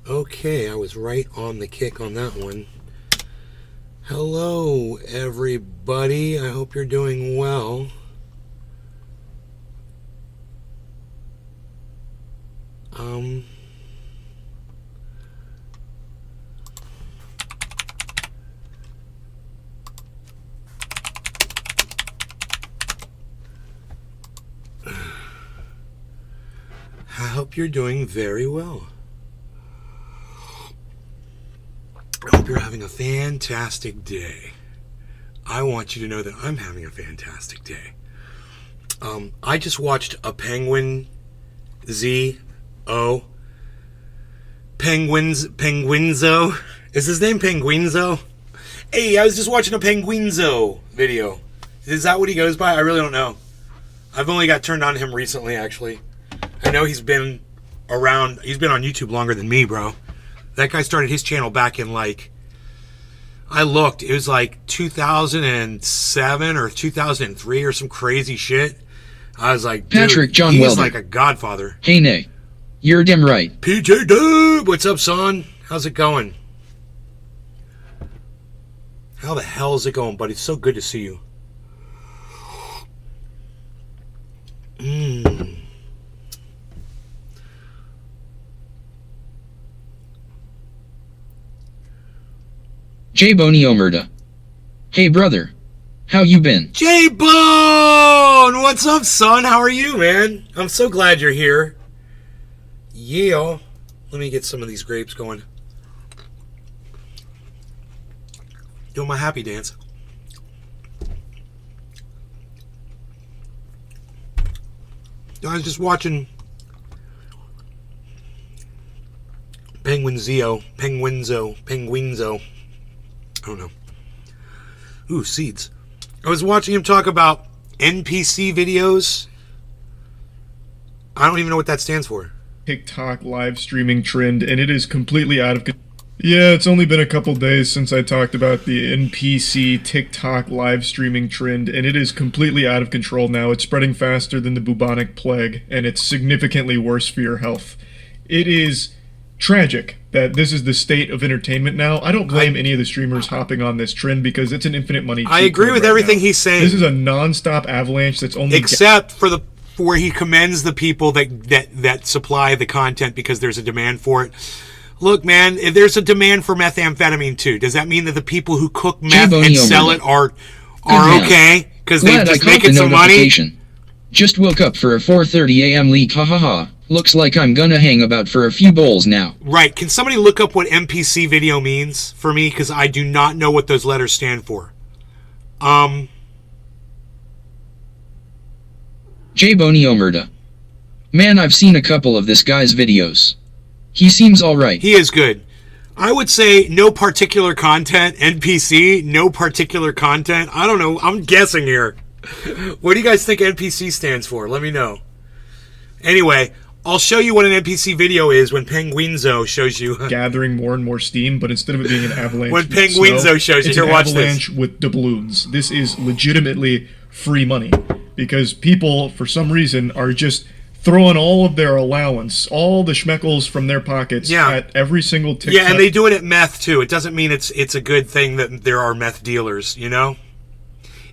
Okay, I was right on the kick on that one. Hello, everybody. I hope you're doing well. I hope you're doing very well. I hope you're having a fantastic day. I want you to know that I'm having a fantastic day. I just watched a Penguinzo. Is his name Penguinzo? Hey, I was just watching a Penguinzo video. Is that what he goes by? I really don't know. I've only got turned on to him recently, actually. I know he's been around. He's been on YouTube longer than me, bro. That guy started his channel back in I looked. It was 2007 or 2003 or some crazy shit. I was like, dude, Patrick John he's Welder. like a godfather. Hey, Nay. You're damn right. PJ Dub, what's up, son? How's it going? How the hell is it going, buddy? It's so good to see you. J Boney Omerta. Hey, brother. How you been? J-Bone! What's up, son? How are you, man? I'm so glad you're here. Yeah. Let me get some of these grapes going. Doing my happy dance. I was just watching Penguinzo. I don't know. Ooh, seeds. I was watching him talk about NPC videos. I don't even know what that stands for. TikTok live streaming trend, and it is completely out of control. Yeah, it's only been a couple days since I talked about the NPC TikTok live streaming trend, and it is completely out of control now. It's spreading faster than the bubonic plague, and it's significantly worse for your health. It is tragic that this is the state of entertainment now. I don't blame any of the streamers hopping on this trend because it's an infinite money. I agree with everything he's saying. This is a non-stop avalanche that's only... Except for where he commends the people that supply the content because there's a demand for it. Look, man, if there's a demand for methamphetamine too, does that mean that the people who cook meth and sell it are okay? Because they just making some money? Just woke up for a 4:30 a.m. leak, hahaha. Looks like I'm gonna hang about for a few bowls now. Right, can somebody look up what NPC video means for me? Because I do not know what those letters stand for. J Boney Omerta. Man, I've seen a couple of this guy's videos. He seems alright. He is good. I would say no particular content. NPC, no particular content. I don't know. I'm guessing here. What do you guys think NPC stands for? Let me know. Anyway, I'll show you what an NPC video is when Penguinzo shows you. Gathering more and more steam, but instead of it being an avalanche... When Penguinzo shows you, here, watch this. It's an avalanche with doubloons. This is legitimately free money. Because people, for some reason, are just throwing all of their allowance, all the schmeckles from their pockets at every single TikTok. Yeah, and they do it at meth, too. It doesn't mean it's a good thing that there are meth dealers, you know?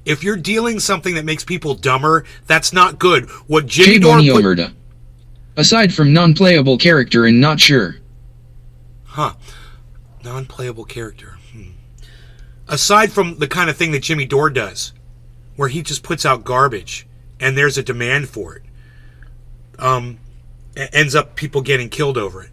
If you're dealing something that makes people dumber, that's not good. What Jimmy Dore Omerta. Aside from non-playable character and not sure. Huh. Non-playable character. Aside from the kind of thing that Jimmy Dore does, where he just puts out garbage, and there's a demand for it. Ends up people getting killed over it.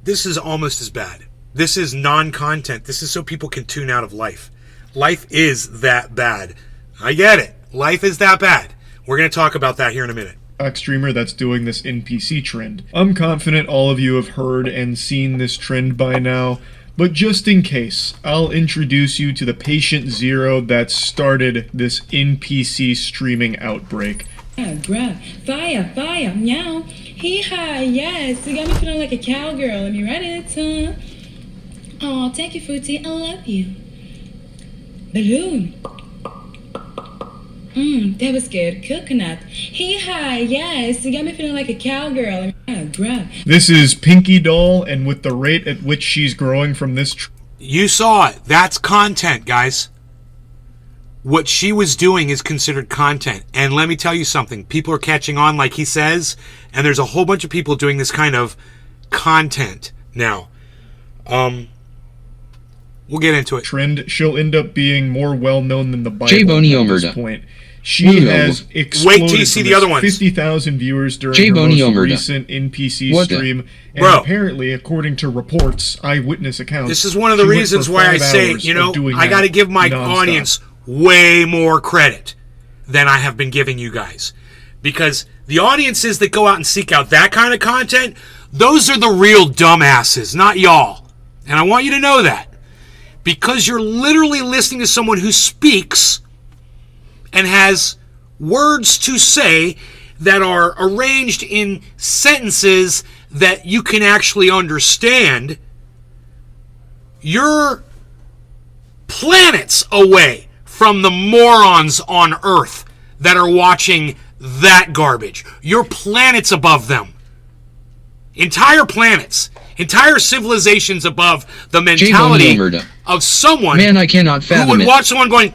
This is almost as bad. This is non-content. This is so people can tune out of life. Life is that bad. I get it. Life is that bad. We're going to talk about that here in a minute. Streamer that's doing this NPC trend. I'm confident all of you have heard and seen this trend by now, but just in case, I'll introduce you to the patient zero that started this NPC streaming outbreak. Bruh, fire, meow, hee-haw, yes, you got me feeling like a cowgirl. Let me write it, huh? Oh, thank you, Fruity, I love you. Balloon. That was good. Coconut. Hey, hi, yes. You got me feeling like a cowgirl. Grab. This is Pinky Doll, and with the rate at which she's growing from this You saw it. That's content, guys. What she was doing is considered content. And let me tell you something. People are catching on, like he says, and there's a whole bunch of people doing this kind of content now. We'll get into it. trend, she'll end up being more well-known than the Bible J. Boney at this Omerta. point. She Wait has till exploded you see from the other this ones. 50,000 viewers during J. her Boney most Omerta. recent NPC What the- stream, and Bro. apparently, according to reports, eyewitness accounts, This is one of the she went reasons for why I 5 say, hours you of know, doing I that got to give my nonstop. audience way more credit than I have been giving you guys. Because the audiences that go out and seek out that kind of content, those are the real dumbasses, not y'all. And I want you to know that. Because you're literally listening to someone who speaks and has words to say that are arranged in sentences that you can actually understand. You're planets away from the morons on Earth that are watching that garbage. You're planets above them. Entire planets. Entire civilizations above the J. Boney mentality Omerta. of someone Man, I cannot who fathom would it. watch someone going,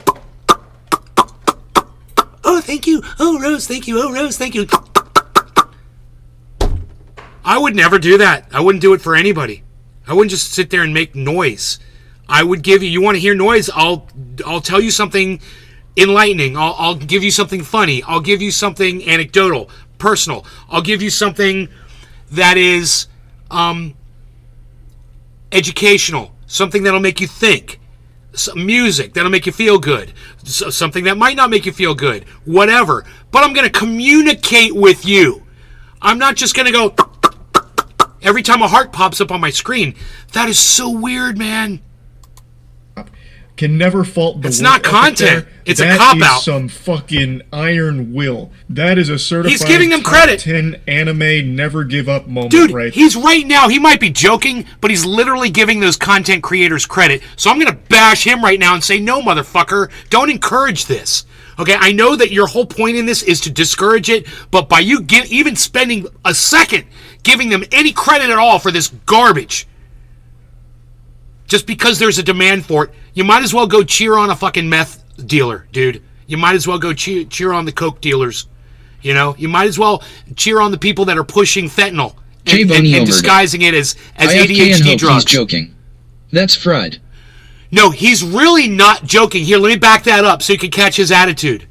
oh, thank you. Oh, Rose, thank you. Oh, Rose, thank you. I would never do that. I wouldn't do it for anybody. I wouldn't just sit there and make noise. I would give you want to hear noise, I'll tell you something enlightening. I'll give you something funny. I'll give you something anecdotal, personal. I'll give you something that is educational, something that'll make you think. Some music that'll make you feel good, something that might not make you feel good, whatever. But I'm going to communicate with you. I'm not just going to go every time a heart pops up on my screen. That is so weird, man. Can never fault the It's work not ethic content. there. It's a That cop-out. is some fucking iron will. That is a certified He's giving them top credit. 10 anime never give up moment Dude, right he's right now, he might be joking, but he's literally giving those content creators credit. So I'm going to bash him right now and say, no, motherfucker, don't encourage this. Okay, I know that your whole point in this is to discourage it, but by you even spending a second giving them any credit at all for this garbage, just because there's a demand for it, you might as well go cheer on a fucking meth dealer, dude. You might as well go cheer on the coke dealers. You know, you might as well cheer on the people that are pushing fentanyl J. and Boney Omerta. disguising it as IFK and ADHD hope drugs. he's joking. That's fried. No, he's really not joking. Here, let me back that up so you can catch his attitude.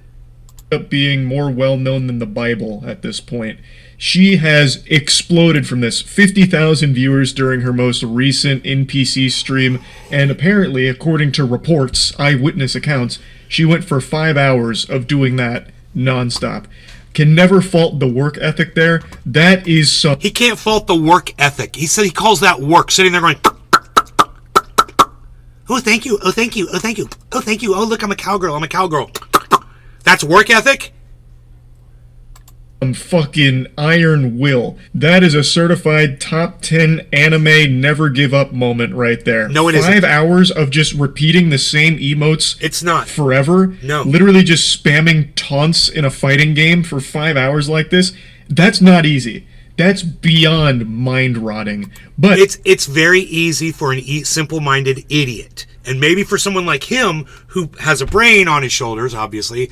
up being more well known than the Bible at this point. She has exploded from this 50,000 viewers during her most recent NPC stream, and apparently, according to reports, eyewitness accounts, she went for 5 hours of doing that nonstop. Can never fault the work ethic there. That is some He can't fault the work ethic. He said he calls that work, sitting there going, oh, thank you. Oh, thank you. Oh, thank you. Oh, thank you. Oh, look, I'm a cowgirl. I'm a cowgirl. That's work ethic? fucking iron will. That is a certified top 10 anime never give up moment right there. No, it 5 isn't. hours of just repeating the same emotes It's not. forever. No. Literally just spamming taunts in a fighting game for 5 hours like this. That's not easy. That's beyond mind rotting. But It's very easy for an simple-minded idiot. And maybe for someone like him, who has a brain on his shoulders, obviously,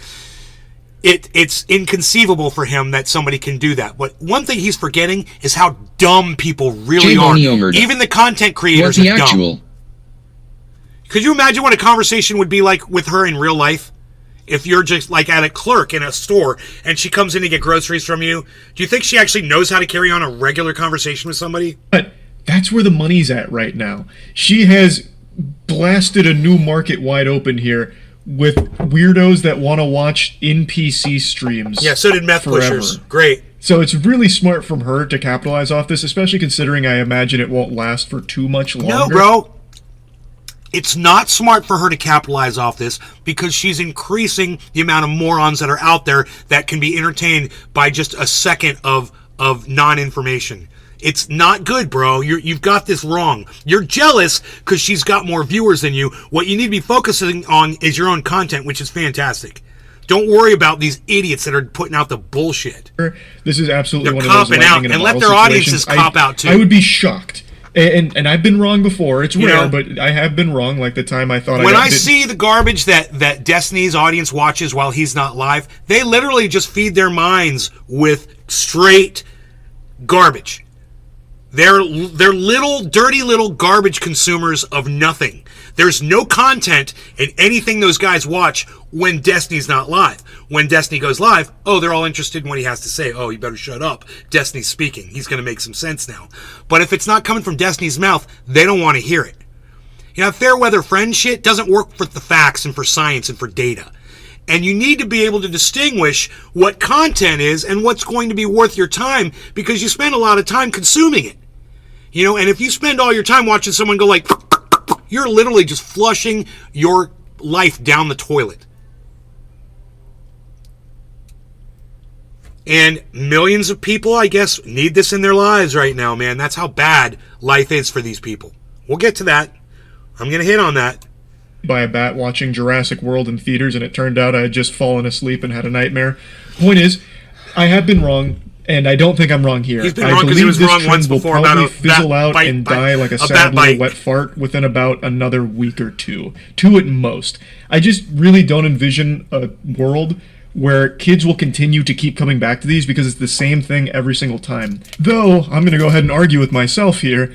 it's inconceivable for him that somebody can do that. But one thing he's forgetting is how dumb people really J. are. Boney Omerta. Even the content What creators the are dumb. actual? Could you imagine what a conversation would be like with her in real life? If you're just like at a clerk in a store and she comes in to get groceries from you, do you think she actually knows how to carry on a regular conversation with somebody? But that's where the money's at right now. She has blasted a new market wide open here with weirdos that want to watch NPC streams. Yeah, so did Meth forever. Pushers. Great. So it's really smart from her to capitalize off this, especially considering I imagine it won't last for too much longer. No, bro. It's not smart for her to capitalize off this because she's increasing the amount of morons that are out there that can be entertained by just a second of non-information. It's not good, bro. You've got this wrong. You're jealous because she's got more viewers than you. What you need to be focusing on is your own content, which is fantastic. Don't worry about these idiots that are putting out the bullshit. This is absolutely They're one of those copping lightning out, in a and let bottle their audiences situations. cop out, too. I would be shocked. And I've been wrong before. It's You rare, know, but I have been wrong. Like the time I thought When I I see the garbage that Destiny's audience watches while he's not live, they literally just feed their minds with straight garbage. They're little, dirty little garbage consumers of nothing. There's no content in anything those guys watch when Destiny's not live. When Destiny goes live, oh, they're all interested in what he has to say. Oh, you better shut up. Destiny's speaking. He's going to make some sense now. But if it's not coming from Destiny's mouth, they don't want to hear it. You know, fair weather friend shit doesn't work for the facts and for science and for data. And you need to be able to distinguish what content is and what's going to be worth your time, because you spend a lot of time consuming it. You know, and if you spend all your time watching someone go like, you're literally just flushing your life down the toilet. And millions of people, I guess, need this in their lives right now, man. That's how bad life is for these people. We'll get to that. I'm going to hit on that. by a bat watching Jurassic World in theaters, and it turned out I had just fallen asleep and had a nightmare. Point is, I have been wrong, and I don't think I'm wrong here. He's been I wrong 'cause he believe was this wrong trend once will before probably about a fizzle bat out bite and bite. die like a A sad bat little bite. wet fart within about another week or two at most. I just really don't envision a world where kids will continue to keep coming back to these because it's the same thing every single time. Though, I'm going to go ahead and argue with myself here.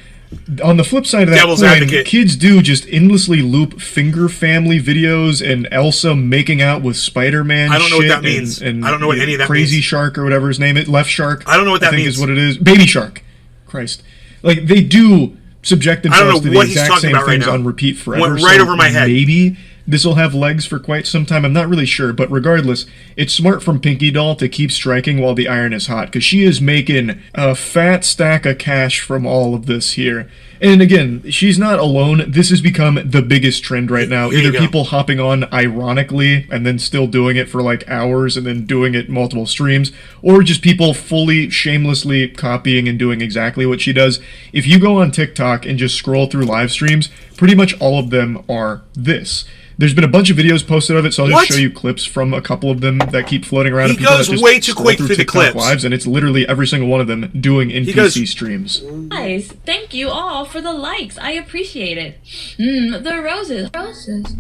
On the flip side of that Devil's coin, advocate. kids do just endlessly loop finger family videos and Elsa making out with Spider-Man. I don't know what shit that means. And I don't know what any of that Crazy means. Shark or whatever his name is, Left Shark. I don't know what that I think means. is what it is. Baby Shark. Christ, like they do subject I don't themselves know to the what he's exact talking same about right things now. on repeat forever. Went right over my head. Maybe this will have legs for quite some time. I'm not really sure, but regardless, it's smart from Pinky Doll to keep striking while the iron is hot, because she is making a fat stack of cash from all of this here. And again, she's not alone. This has become the biggest trend right now. Here you Either go. people hopping on ironically and then still doing it for like hours and then doing it multiple streams, or just people fully shamelessly copying and doing exactly what she does. If you go on TikTok and just scroll through live streams, pretty much all of them are this. There's been a bunch of videos posted of it, so I'll just What? show you clips from a couple of them that keep floating around. He of people goes that just way too scroll quick through the TikTok clips. lives, and it's literally every single one of them doing NPC goes- streams. Guys, thank you all for the likes. I appreciate it. The roses. Roses.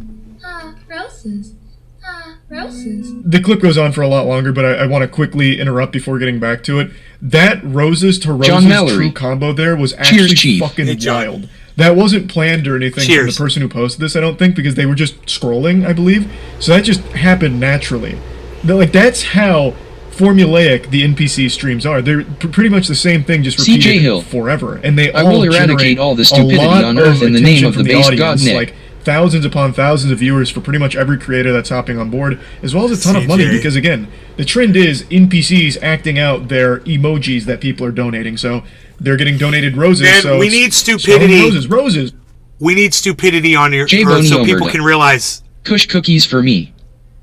Roses. Roses. The clip goes on for a lot longer, but I want to quickly interrupt before getting back to it. That Roses to Roses John Mallory. true combo there was actually Chief. fucking Hey, John. wild. That wasn't planned or anything from Cheers. the person who posted this, I don't think, because they were just scrolling, I believe. So that just happened naturally. That's how formulaic the NPC streams are. They're pretty much the same thing, just CJ repeated Hill. forever. And they I all will eradicate generate all the a stupidity lot on Earth in the name attention of the from base audience, godnet. like thousands upon thousands of viewers for pretty much every creator that's hopping on board, as well as a ton of money, CJ. because again, the trend is NPCs acting out their emojis that people are donating. So they're getting donated roses. Man, so we it's need smelling stupidity. Roses. We need stupidity on your J. Earth Boney so people Omerta. can realize Kush cookies for me.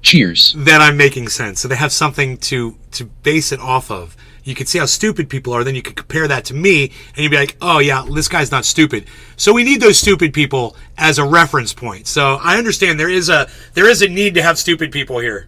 Cheers. that I'm making sense. So they have something to base it off of. You can see how stupid people are, then you can compare that to me, and you'd be like, oh yeah, this guy's not stupid. So we need those stupid people as a reference point. So I understand there is a need to have stupid people here.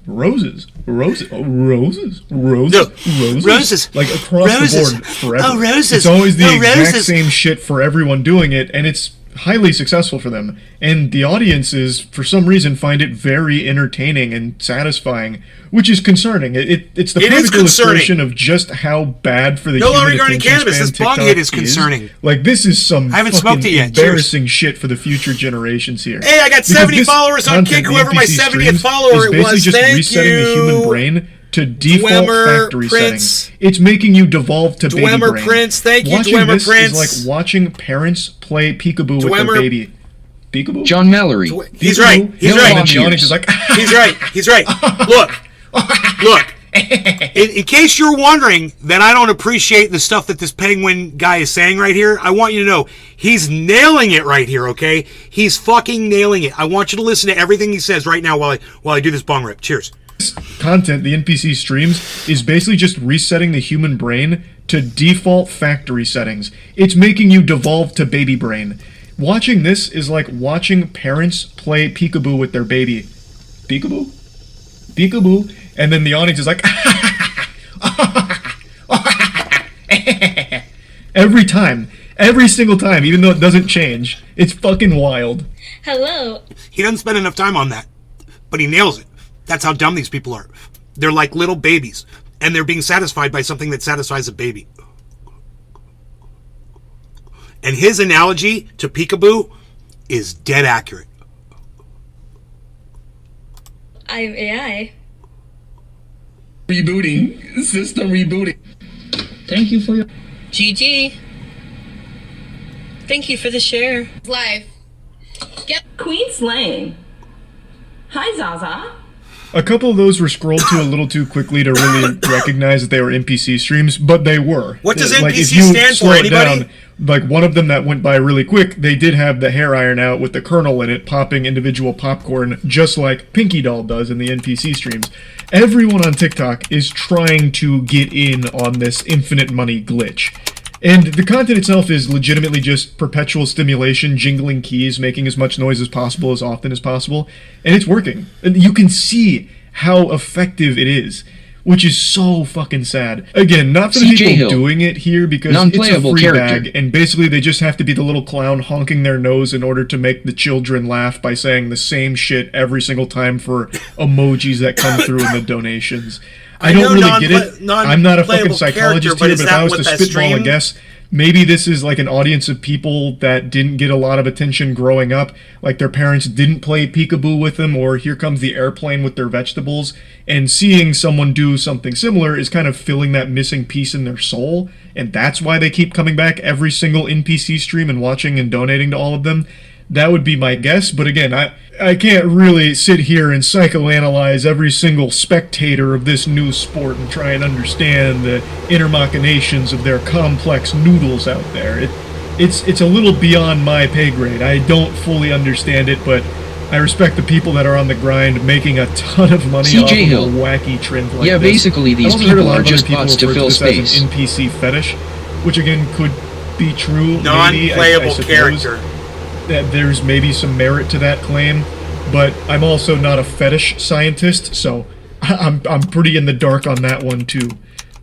Roses, roses, oh, roses, roses, No, roses, roses, like across roses. the board forever. Oh, roses. It's always the Oh, exact roses. same shit for everyone doing it, and it's highly successful for them. And the audiences, for some reason, find it very entertaining and satisfying, which is concerning. It's the It is perfect concerning. illustration of just how bad for the No human longer regarding attention cannabis, span this bong TikTok hit is concerning. Like, this is some I haven't fucking smoked it yet. Cheers. embarrassing shit for the future generations here. Hey, I got Because 70 this followers on content, Kick, the whoever my NPC 70th streams, follower is it basically was. just Thank resetting the human you. brain to default Dwemer factory Prince. settings. It's making you devolve to baby Dwemer brain. Prince, thank you, Watching Dwemer this Prince. is like watching parents play peekaboo with Dwemer- their baby. Peekaboo? John Mallory. He's Peekaboo? right. He's No, right. And then the Cheers. audience is like, He's right. He's right. Look. In case you're wondering that I don't appreciate the stuff that this penguin guy is saying right here, I want you to know he's nailing it right here, okay? He's fucking nailing it. I want you to listen to everything he says right now while I do this bong rip. Cheers. content, the NPC streams, is basically just resetting the human brain to default factory settings. It's making you devolve to baby brain. Watching this is like watching parents play peekaboo with their baby. Peekaboo? peekaboo, and then the audience is like, every time, every single time, even though it doesn't change. It's fucking wild. Hello. He doesn't spend enough time on that, but he nails it. That's how dumb these people are. They're like little babies, and they're being satisfied by something that satisfies a baby. And his analogy to peekaboo is dead accurate. I'm AI. Rebooting. System rebooting. Thank you for your... GG. Thank you for the share. Life. Queen Slang. Hi, Zaza. A couple of those were scrolled to a little too quickly to really recognize that they were NPC streams, but they were. What does Like, NPC if you stand slow for, it anybody? down, like one of them that went by really quick, they did have the hair iron out with the kernel in it, popping individual popcorn, just like Pinky Doll does in the NPC streams. Everyone on TikTok is trying to get in on this infinite money glitch. And the content itself is legitimately just perpetual stimulation, jingling keys, making as much noise as possible, as often as possible, and it's working. And you can see how effective it is, which is so fucking sad. Again, not for the CJ people Hill. doing it here, because it's a Non-playable free character. bag, and basically they just have to be the little clown honking their nose in order to make the children laugh by saying the same shit every single time for emojis that come through in the donations. I don't really get it. I'm not a fucking psychologist here, but if I was to spitball a guess, maybe this is like an audience of people that didn't get a lot of attention growing up, like their parents didn't play peekaboo with them, or Here Comes the Airplane with their vegetables, and seeing someone do something similar is kind of filling that missing piece in their soul, and that's why they keep coming back every single NPC stream and watching and donating to all of them. That would be my guess, but again, I can't really sit here and psychoanalyze every single spectator of this new sport and try and understand the inner machinations of their complex noodles out there. It's a little beyond my pay grade. I don't fully understand it, but I respect the people that are on the grind making a ton of money CJ off of Hill. a wacky trend like Yeah, this. basically these I've also heard a people lot are of other just people bots to refer fill this as space. an NPC fetish, which again could be true. maybe, Non-playable I suppose. character. That there's maybe some merit to that claim, but I'm also not a fetish scientist, so I'm pretty in the dark on that one too.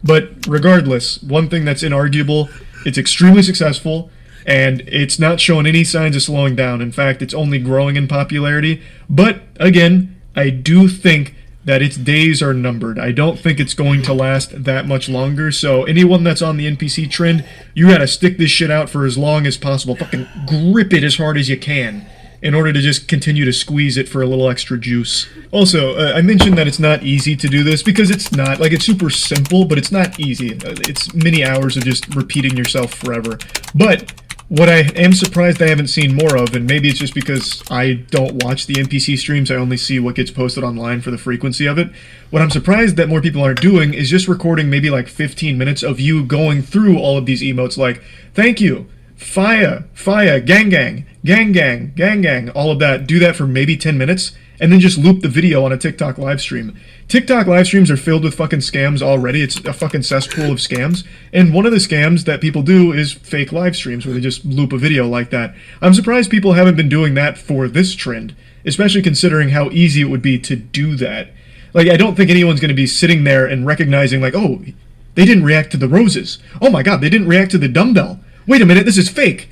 But regardless, one thing that's inarguable, it's extremely successful, and it's not showing any signs of slowing down. In fact, it's only growing in popularity. But again, I do think that its days are numbered. I don't think it's going to last that much longer, so anyone that's on the NPC trend, you gotta stick this shit out for as long as possible. Fucking grip it as hard as you can in order to just continue to squeeze it for a little extra juice. Also, I mentioned that it's not easy to do this, because it's not. Like, it's super simple, but it's not easy. It's many hours of just repeating yourself forever. But what I am surprised I haven't seen more of, and maybe it's just because I don't watch the NPC streams, I only see what gets posted online for the frequency of it. What I'm surprised that more people aren't doing is just recording maybe like 15 minutes of you going through all of these emotes like, thank you, fire, fire, gang gang, gang gang, gang gang, all of that. Do that for maybe 10 minutes, and then just loop the video on a TikTok live stream. TikTok live streams are filled with fucking scams already. It's a fucking cesspool of scams. And one of the scams that people do is fake live streams where they just loop a video like that. I'm surprised people haven't been doing that for this trend, especially considering how easy it would be to do that. Like, I don't think anyone's going to be sitting there and recognizing, like, oh, they didn't react to the roses. Oh my god, they didn't react to the dumbbell. Wait a minute, this is fake.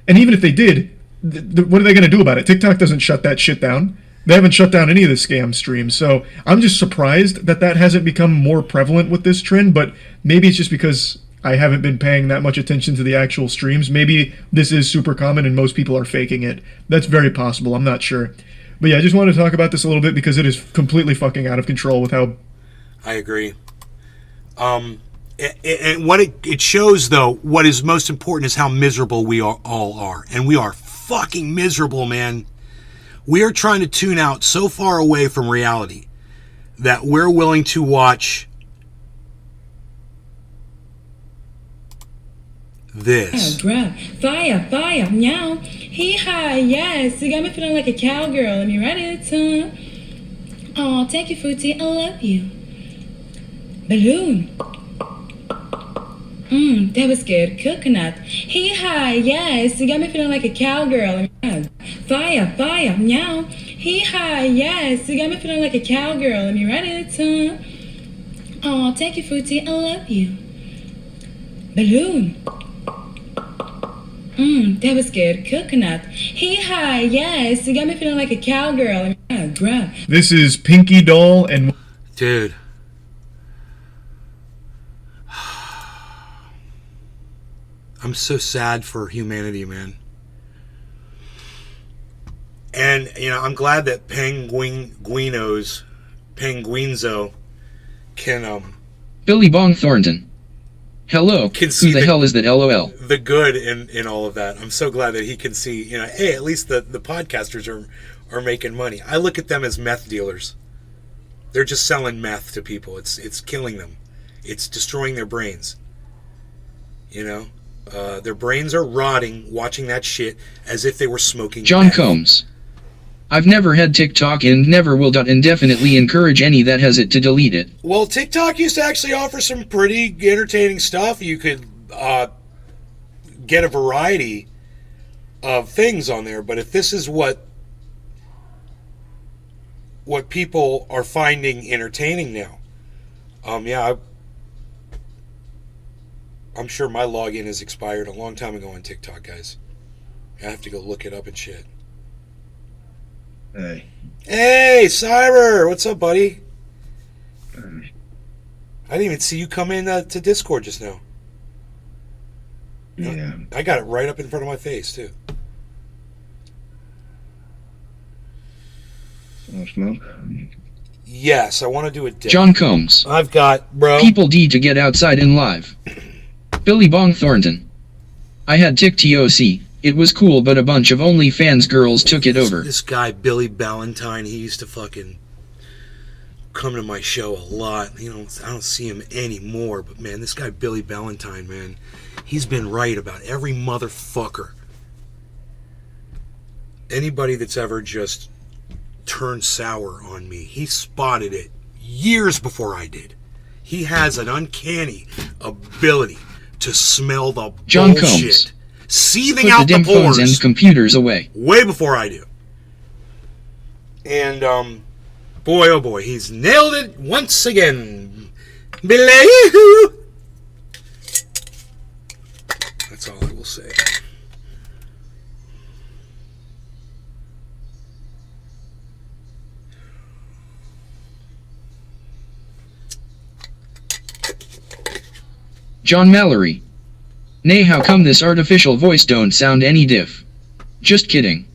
And even if they did, what are they going to do about it? TikTok doesn't shut that shit down. They haven't shut down any of the scam streams, so I'm just surprised that that hasn't become more prevalent with this trend, but maybe it's just because I haven't been paying that much attention to the actual streams. Maybe this is super common and most people are faking it. That's very possible, I'm not sure. But yeah, I just wanted to talk about this a little bit because it is completely fucking out of control with how... I agree. And what it shows, though, what is most important is how miserable we all are. And we are fucking miserable, man. We are trying to tune out so far away from reality that we're willing to watch this. Bruh. Fire, fire, meow. Hee-haw, yes. You got me feeling like a cowgirl. Let me write it, huh? Aw, thank you, Fruity. I love you. Balloon. That was good. Coconut. Hee-haw, yes. You got me feeling like a cowgirl. Fire, fire, meow. Hee-haw, yes. You got me feeling like a cowgirl. Let me write it, huh? Oh, thank you, Fruity. I love you. Balloon. That was good. Coconut. Hee-haw, yes. You got me feeling like a cowgirl. Let me grab. This is Pinky Doll and... Dude. I'm so sad for humanity, man. And, you know, I'm glad that Penguinzo can, Billy Bong Thornton. Hello, Can who see the the- hell is that LOL? the good in all of that. I'm so glad that he can see, you know, hey, at least the podcasters are making money. I look at them as meth dealers. They're just selling meth to people. It's killing them. It's destroying their brains. You know? Their brains are rotting watching that shit as if they were smoking John meth. Combs. I've never had TikTok and never will. Indefinitely encourage any that has it to delete it. Well, TikTok used to actually offer some pretty entertaining stuff. You could get a variety of things on there, but if this is what people are finding entertaining now, I'm sure my login has expired a long time ago on TikTok, guys. I have to go look it up and shit. Hey, Cyber! What's up, buddy? I didn't even see you come in to Discord just now. Yeah. I got it right up in front of my face, too. Want smoke? Yes, I want to do a dip. John Combs. I've got, bro. People D to get outside and live. Billy Bong Thornton. I had TikTok. It was cool, but a bunch of OnlyFans girls took it over. This guy, Billy Ballantyne, he used to fucking come to my show a lot. You know, I don't see him anymore, but man, this guy, Billy Ballantyne, man, he's been right about every motherfucker. Anybody that's ever just turned sour on me, he spotted it years before I did. He has an uncanny ability to smell the John bullshit Combs. seething Put out the dim the phones pores and computers away. way before I do. And boy oh boy, he's nailed it once again. Billy. That's all I will say. John Mallory. Nay, how come this artificial voice don't sound any diff? Just kidding.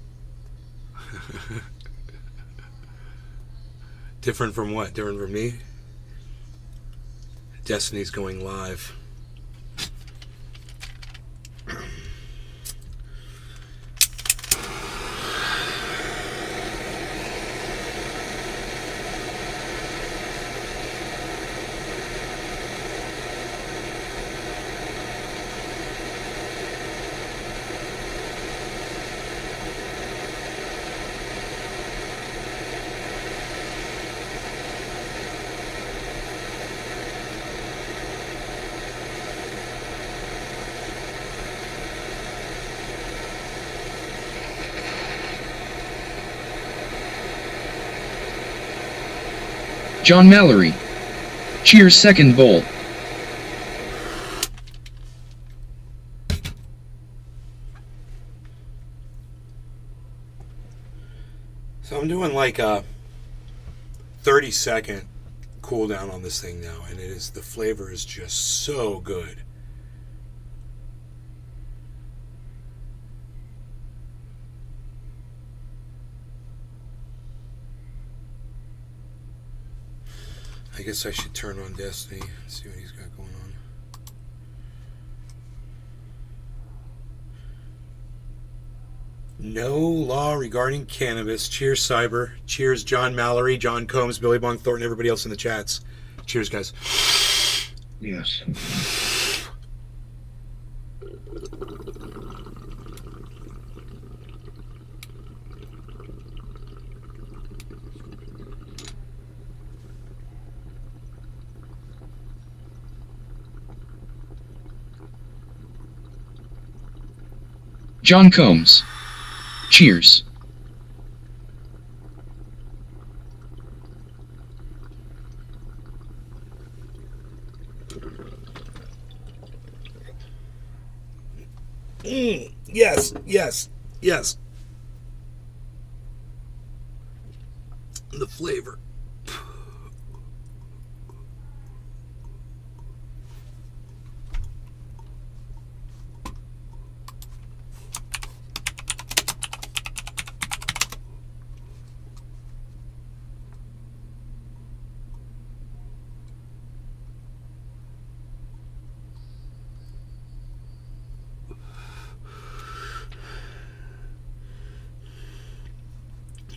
Different from what? Different from me? Destiny's going live. John Mallory. Cheers, second bowl. So I'm doing like a 30-second cooldown on this thing now, and the flavor is just so good. I guess I should turn on Destiny and see what he's got going on. No law regarding cannabis. Cheers, Cyber. Cheers, John Mallory, John Combs, Billy Bong Thornton, everybody else in the chats. Cheers, guys. Yes. John Combs. Cheers. Yes, yes, yes. The flavor.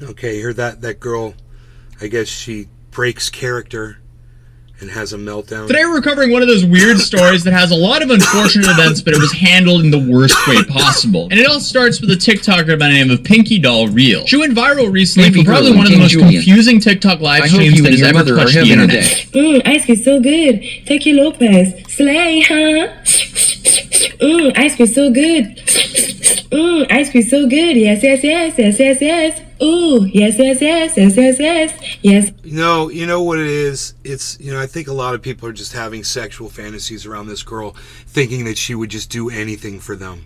Okay, you heard that girl, I guess she breaks character and has a meltdown. Today we're covering one of those weird stories that has a lot of unfortunate events, but it was handled in the worst way possible. And it all starts with a TikToker by the name of Pinky Doll Real. She went viral recently for probably one of the most confusing TikTok live streams that has ever touched the internet. Ice cream so good. Taki Lopez. Slay, huh? Ice cream so good. Ice cream so good. Yes, yes, yes, yes, yes, yes. Ooh, yes, yes, yes, yes, yes, yes, yes. You know what it is? It's, I think a lot of people are just having sexual fantasies around this girl, thinking that she would just do anything for them.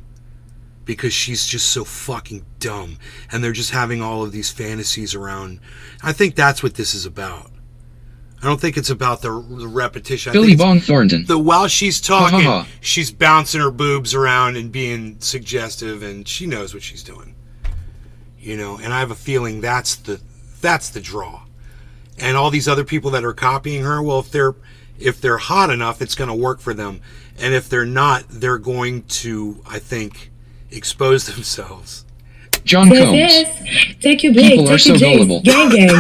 Because she's just so fucking dumb. And they're just having all of these fantasies around. I think that's what this is about. I don't think it's about the repetition. Billy Bong Thornton. While she's talking, Ha, ha, ha. she's bouncing her boobs around and being suggestive, and she knows what she's doing. And I have a feeling that's the draw. And all these other people that are copying her, well, if they're hot enough, it's going to work for them. And if they're not, they're going to, I think, expose themselves. John Combs. Yes. Take your Blake. People are so gullible. Gang, gang.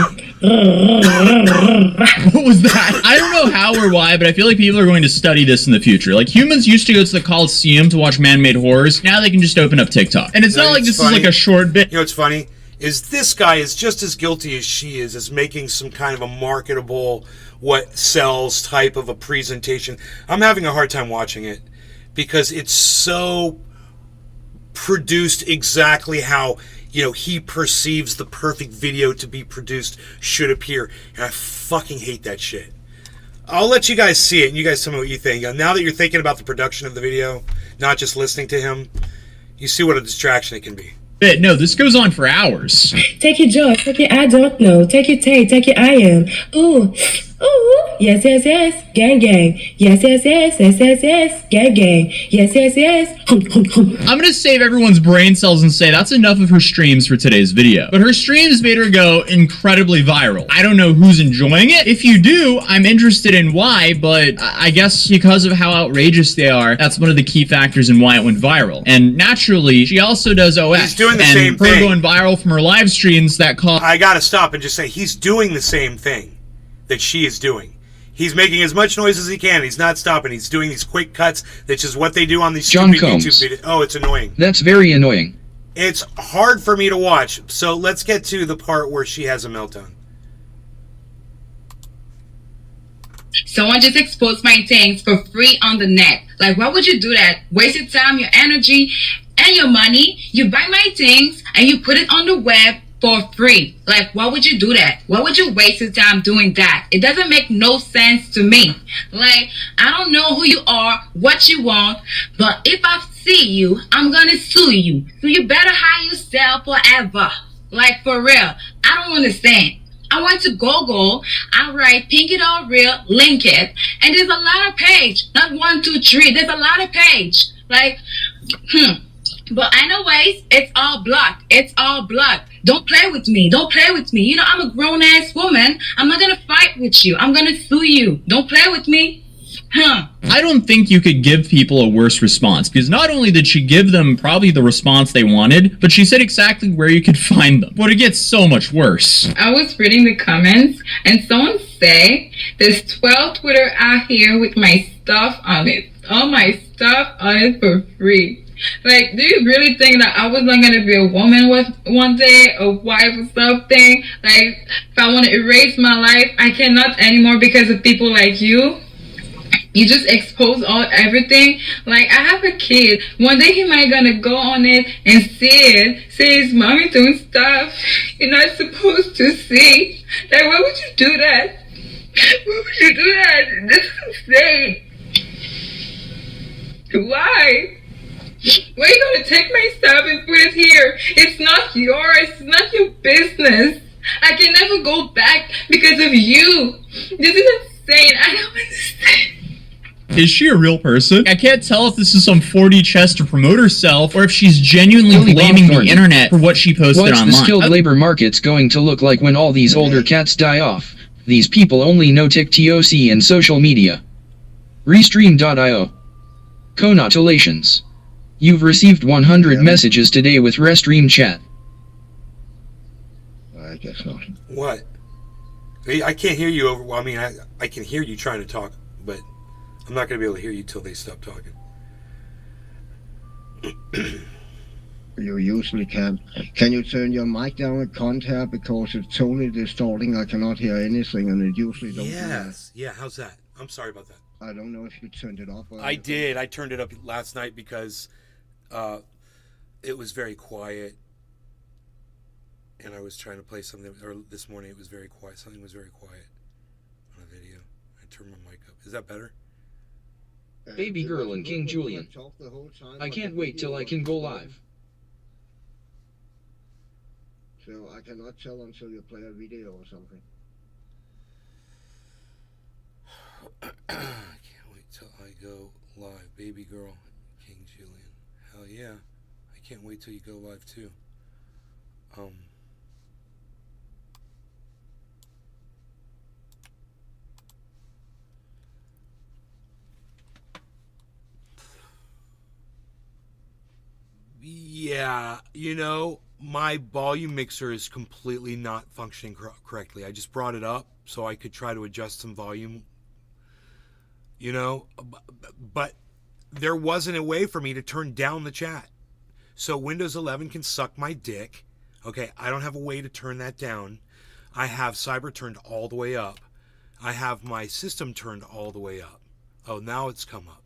What was that? I don't know how or why, but I feel like people are going to study this in the future. Like, humans used to go to the Coliseum to watch man-made horrors. Now they can just open up TikTok. And it's not like this is like a short bit. You know what's funny? Is this guy is just as guilty as she is as making some kind of a marketable, what sells type of a presentation. I'm having a hard time watching it because it's so produced exactly how he perceives the perfect video to be produced should appear, and I fucking hate that shit. I'll let you guys see it, and you guys tell me what you think. Now that you're thinking about the production of the video, not just listening to him, you see what a distraction it can be. No, this goes on for hours. Take your joy, take your I don't know, take your Tay, take your I am. Ooh, ooh, yes, yes, yes, gang, gang. Yes, yes, yes, yes, yes, yes, gang, gang. Yes, yes, yes. I'm gonna save everyone's brain cells and say that's enough of her streams for today's video. But her streams made her go incredibly viral. I don't know who's enjoying it. If you do, I'm interested in why, but I guess because of how outrageous they are, that's one of the key factors in why it went viral. And naturally, she also does OS. He's doing the same thing. And her going viral from her live streams that cause... I gotta stop and just say, he's doing the same thing that she is doing. He's making as much noise as he can. He's not stopping. He's doing these quick cuts, which is what they do on these John stupid Combs. YouTube videos. Oh, it's annoying. That's very annoying. It's hard for me to watch. So let's get to the part where she has a meltdown. Someone just exposed my things for free on the net. Like, why would you do that? Waste your time, your energy, and your money. You buy my things and you put it on the web for free. Like, why would you do that? Why would you waste your time doing that? It doesn't make no sense to me. Like, I don't know who you are, what you want, but if I see you, I'm gonna sue you. So you better hide yourself forever. Like, for real. I don't understand. I went to Google, I write Pinky Doll Real, link it, and there's a lot of page. Not 1, 2, 3. There's a lot of page. Like, But anyways, it's all blocked. It's all blocked. Don't play with me. Don't play with me. You know, I'm a grown-ass woman. I'm not gonna fight with you. I'm gonna sue you. Don't play with me. I don't think you could give people a worse response, because not only did she give them probably the response they wanted, but she said exactly where you could find them. But it gets so much worse. I was reading the comments, and someone said, there's 12 Twitter out here with my stuff on it. All my stuff on it for free. Like, do you really think that I was not going to be a woman one day, a wife or something? Like, if I want to erase my life, I cannot anymore because of people like you? You just expose everything. Like, I have a kid. One day he might gonna go on it and see it. See his mommy doing stuff you're not supposed to see. Like, why would you do that? Why would you do that? This is insane. Why? Why are you gonna take my stuff and put it here? It's not yours. It's not your business. I can never go back because of you. This is insane. I don't understand. Is she a real person? I can't tell if this is some 4D chess to promote herself or if she's genuinely Billy blaming the Bongthorne. internet for what she posted What's online. the skilled labor market's going to look like when all these older cats die off? These people only know TikTok and social media. Restream.io. Congratulations. You've received 100 messages today with Restream chat. I guess not. What? I can't hear you over. Well, I mean, I can hear you trying to talk, but I'm not going to be able to hear you till they stop talking. You usually can. Can you turn your mic down at contact because it's totally distorting? I cannot hear anything, and it usually don't. Yes. Yeah. How's that? I'm sorry about that. I don't know if you turned it off. Or I did. I turned it up last night because it was very quiet, and I was trying to play something. Or this morning it was very quiet. Something was very quiet on a video. I turned my mic up. Is that better? Baby girl and King Julian. I can't wait till I can go live. So I cannot tell until you play a video or something. I can't wait till I go live. Baby girl, King Julian. Hell yeah. I can't wait till you go live too. Yeah, you know, my volume mixer is completely not functioning correctly. I just brought it up so I could try to adjust some volume, you know, but there wasn't a way for me to turn down the chat. So Windows 11 can suck my dick. Okay, I don't have a way to turn that down. I have Cyber turned all the way up. I have my system turned all the way up. Oh, now it's come up.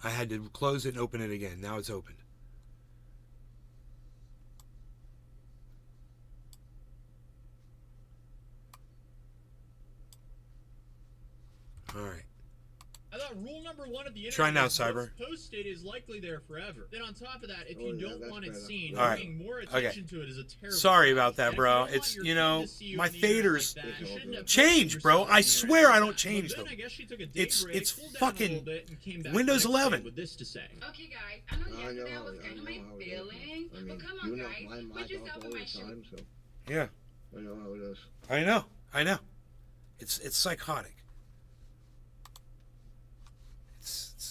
I had to close it and open it again. Now it's opened. All right. I thought rule number one of the internet Try now, is Cyber. what's posted is likely there forever. Then on top of that, if Oh, you yeah, don't that's want it better. seen, All right. bringing more Okay. attention to it is a terrible Sorry sign. about that, And if bro. you don't want It's, your you friend know, to see you my on the internet faders like that, you shouldn't have change, posted bro. yourself I on the swear internet. I don't change But then them. I guess she took a deep It's break, it's cooled down a fucking little bit, and came back Windows the next day 11. with this to say. Okay, guys, I know I yesterday know, was I kind of know my how it is. feelings, I mean, but come you on, know guys, my put mic off yourself all in my the shoes. time, so Yeah, I know how it is. I know. It's psychotic.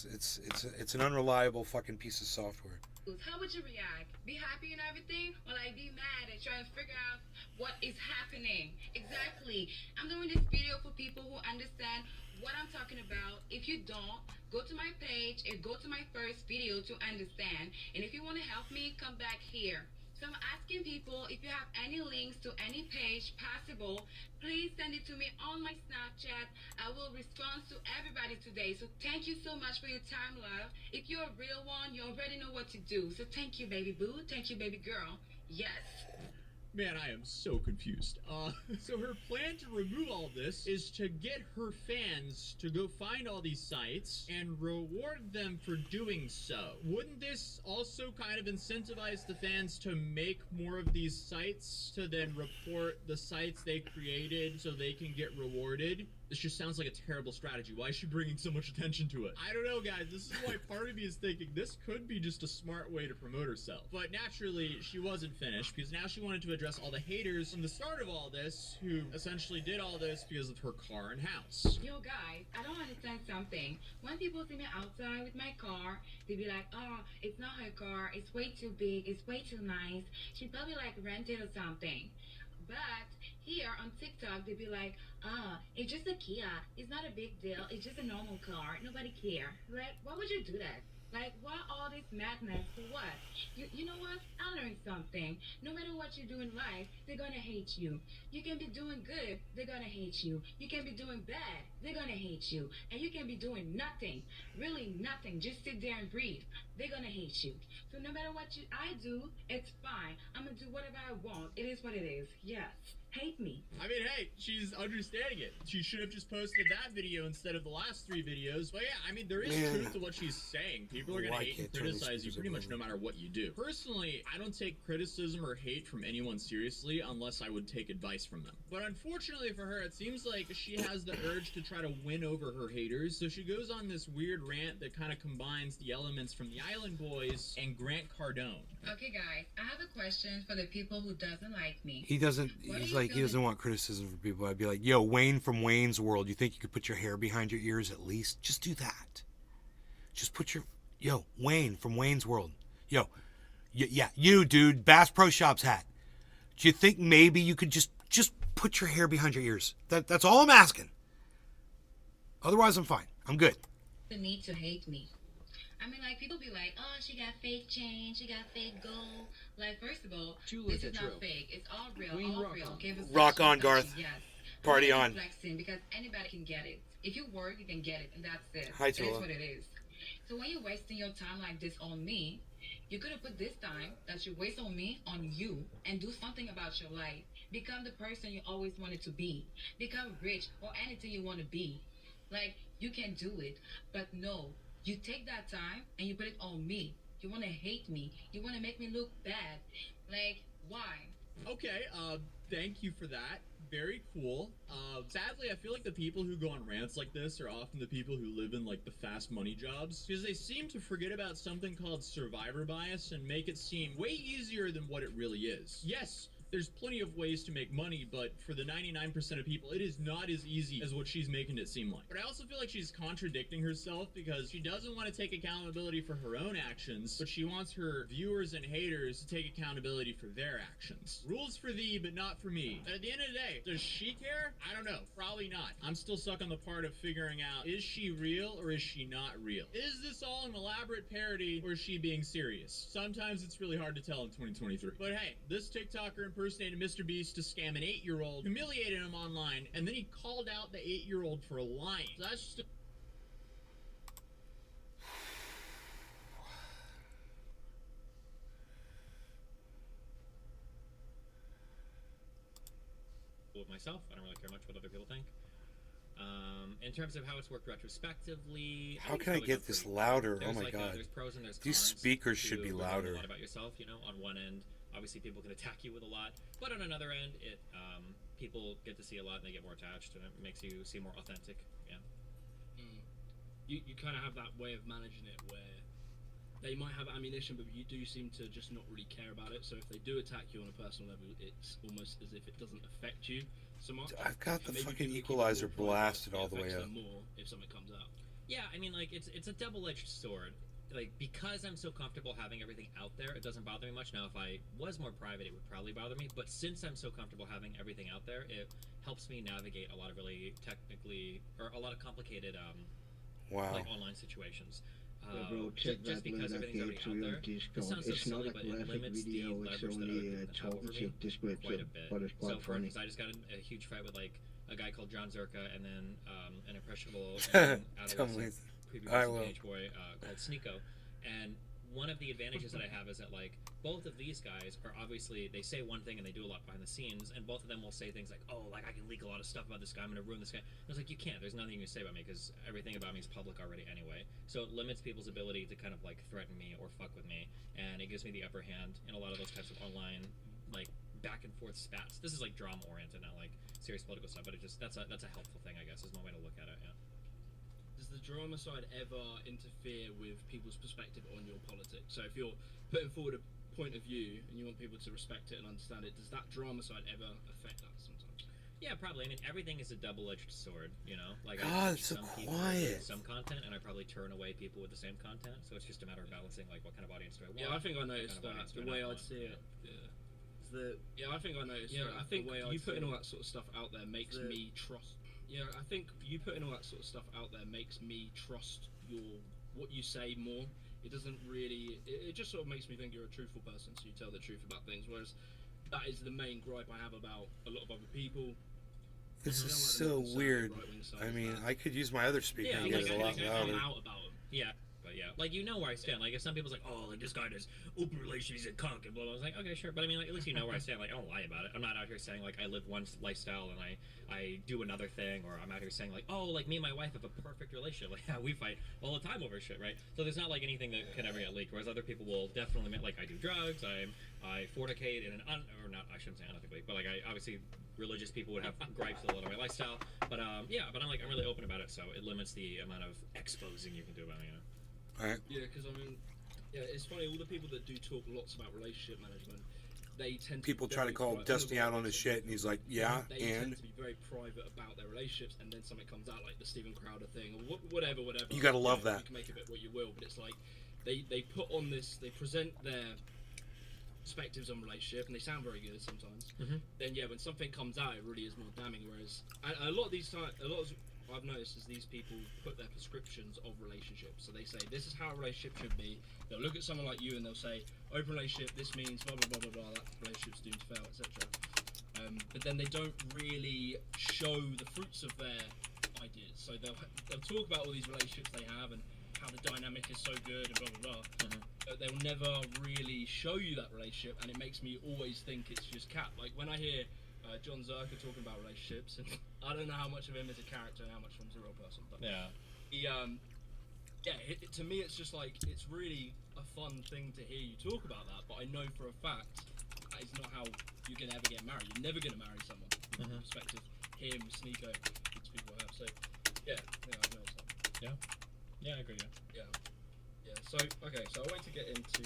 It's an unreliable fucking piece of software. How would you react? Be happy and everything, or like be mad and try to figure out what is happening? Exactly. I'm doing this video for people who understand what I'm talking about. If you don't, go to my page and go to my first video to understand. And if you want to help me, come back here. So I'm asking people, if you have any links to any page possible, please send it to me on my Snapchat. I will respond to everybody today. So thank you so much for your time, love. If you're a real one, you already know what to do. So thank you, baby boo. Thank you, baby girl. Yes. Man, I am so confused. So her plan to remove all this is to get her fans to go find all these sites and reward them for doing so. Wouldn't this also kind of incentivize the fans to make more of these sites to then report the sites they created so they can get rewarded? This just sounds like a terrible strategy. Why is she bringing so much attention to it? I don't know, guys. This is why part of me is thinking this could be just a smart way to promote herself. But naturally, she wasn't finished because now she wanted to address all the haters from the start of all this who essentially did all this because of her car and house. Yo, guys, I don't understand something. When people see me outside with my car, they be like, oh, it's not her car. It's way too big. It's way too nice. She probably like rented or something. But here on TikTok, they be like, it's just a Kia. It's not a big deal. It's just a normal car. Nobody care. Like, why would you do that? Like, why all this madness for what? You know what? I learned something. No matter what you do in life, they're gonna hate you. You can be doing good, they're gonna hate you. You can be doing bad, they're gonna hate you. And you can be doing nothing, really nothing. Just sit there and breathe. They're gonna hate you. So no matter what I do, it's fine. I'm gonna do whatever I want. It is what it is. Yes. hate me. I mean, hey, she's understanding it. She should have just posted that video instead of the last 3 videos. But yeah, I mean, there is truth to what she's saying. People are going to hate and criticize you pretty much no matter what you do. Personally, I don't take criticism or hate from anyone seriously unless I would take advice from them. But unfortunately for her, it seems like she has the urge to try to win over her haters. So she goes on this weird rant that kind of combines the elements from the Island Boys and Grant Cardone. Okay, guys, I have a question for the people who doesn't like me. He doesn't. He's like, he doesn't want criticism from people. I'd be like, yo, Wayne from Wayne's World. You think you could put your hair behind your ears at least? Just do that. Just put your, yo, Wayne from Wayne's World. Yo, yeah, you dude, Bass Pro Shops hat. Do you think maybe you could just put your hair behind your ears? That's all I'm asking. Otherwise, I'm fine. I'm good. The need to hate me. I mean, like, people be like, oh, she got fake change, she got fake gold. Like, first of all, this is not fake. It's all real, all real. Okay, rock on, Garth. Yes. Party on. Flexing because anybody can get it. If you work, you can get it, and that's it. Hi, That's what it is. So when you're wasting your time like this on me, you could have put this time that you waste on me on you and do something about your life. Become the person you always wanted to be. Become rich or anything you want to be. Like, you can do it, but no. You take that time and you put it on me. You want to hate me. You want to make me look bad. Like, why? Okay, thank you for that. Very cool. Sadly, I feel like the people who go on rants like this are often the people who live in, like, the fast money jobs, because they seem to forget about something called survivor bias and make it seem way easier than what it really is. Yes, there's plenty of ways to make money, but for the 99% of people, it is not as easy as what she's making it seem like. But I also feel like she's contradicting herself because she doesn't want to take accountability for her own actions, but she wants her viewers and haters to take accountability for their actions. Rules for thee, but not for me. At the end of the day, does she care? I don't know. Probably not. I'm still stuck on the part of figuring out, is she real or is she not real? Is this all an elaborate parody or is she being serious? Sometimes it's really hard to tell in 2023. But hey, this TikToker impersonated Mr. Beast to scam an 8-year-old, humiliated him online, and then he called out the 8-year-old for lying. So that's just with myself. I don't really care much what other people think. In terms of how it's worked retrospectively, how can I get this louder? Oh my god! There's pros and there's These cons speakers should be louder. A lot about yourself, you know. On one end, obviously people can attack you with a lot, but on another end, it people get to see a lot and they get more attached, and it makes you seem more authentic. Yeah. You kind of have that way of managing it where they might have ammunition, but you do seem to just not really care about it. So if they do attack you on a personal level, it's almost as if it doesn't affect you so much. I've got the fucking equalizer blasted all the way up. More if something comes out. Yeah, I mean, like, it's a double-edged sword. Like, because I'm so comfortable having everything out there, it doesn't bother me much. Now, if I was more private, it would probably bother me. But since I'm so comfortable having everything out there, it helps me navigate a lot of really a lot of complicated, like, online situations. Just because everything's already out there, this sounds so silly, but it limits the leverage that other people have over me quite a bit. So, for instance, I just got in a huge fight with, like, a guy called John Zerka, and then an impressionable adolescent preview page boy called Sneeko. And one of the advantages that I have is that, like, both of these guys are obviously, they say one thing and they do a lot behind the scenes, and both of them will say things like, oh, like, I can leak a lot of stuff about this guy, I'm going to ruin this guy. And I was like, you can't. There's nothing you can say about me because everything about me is public already anyway. So it limits people's ability to kind of, like, threaten me or fuck with me, and it gives me the upper hand in a lot of those types of online, like, back and forth spats. This is, like, drama-oriented, not, like, serious political stuff, but it just, that's a helpful thing, I guess, is one way to look at it, yeah. Does the drama side ever interfere with people's perspective on your politics? So if you're putting forward a point of view and you want people to respect it and understand it, does that drama side ever affect that sometimes? Yeah, probably. I mean, everything is a double-edged sword, you know? Like, God, it's so quiet. Some content, and I probably turn away people with the same content, so it's just a matter of balancing, like, what kind of audience do I want? Yeah, I think I noticed that, the way I'd see it. Yeah. I think I noticed that. I think you putting all that sort of stuff out there makes me trust. Yeah, I think you putting all that sort of stuff out there makes me trust what you say more. It doesn't really. It just sort of makes me think you're a truthful person, so you tell the truth about things. Whereas that is the main gripe I have about a lot of other people. This is so weird. I mean, I could use my other speaker and get it a lot louder. Yeah, but yeah, like, you know where I stand. Like, if some people's like, oh, like, this guy does open relationships and cuck and blah, blah, I was like, okay, sure, but I mean, like, at least you know where I stand. Like, I don't lie about it. I'm not out here saying, like, I live one lifestyle and I do another thing, or I'm out here saying, like, oh, like, me and my wife have a perfect relationship. Like, yeah, we fight all the time over shit, right? So there's not, like, anything that can ever get leaked, whereas other people will definitely admit, like, I do drugs, I fornicate in an or not, I shouldn't say unethically, but, like, I obviously, religious people would have gripes with a lot of my lifestyle, but, yeah, but I'm really open about it, so it limits the amount of exposing you can do about me, you know? Alright. Yeah, because, I mean, yeah, it's funny, all the people that do talk lots about relationship management, they tend to People try to call Dusty out on his shit, and he's like, yeah, they tend to be very private about their relationships, and then something comes out, like the Steven Crowder thing, or whatever. You gotta love that. You can make of it what you will, but it's like, they put on this, they present their perspectives on relationship, and they sound very good sometimes. Then yeah, when something comes out, it really is more damning. Whereas a lot of these times, I've noticed is these people put their prescriptions of relationships. So they say this is how a relationship should be. They'll look at someone like you and they'll say, open relationship, this means blah blah blah blah blah. That relationship's doomed to fail, etc. But then they don't really show the fruits of their ideas. So they'll talk about all these relationships they have and how the dynamic is so good and blah blah blah. But they'll never really show you that relationship, and it makes me always think it's just cap. Like when I hear John Zerka talking about relationships, and I don't know how much of him is a character and how much from he's a real person, but yeah, he to me it's just like, it's really a fun thing to hear you talk about that, but I know for a fact that is not how you're gonna ever get married. You're never gonna marry someone from the perspective him, Sneeko, these people have. So yeah, I've noticed that. Yeah, I agree. Yeah. So okay, so I wanted to get into.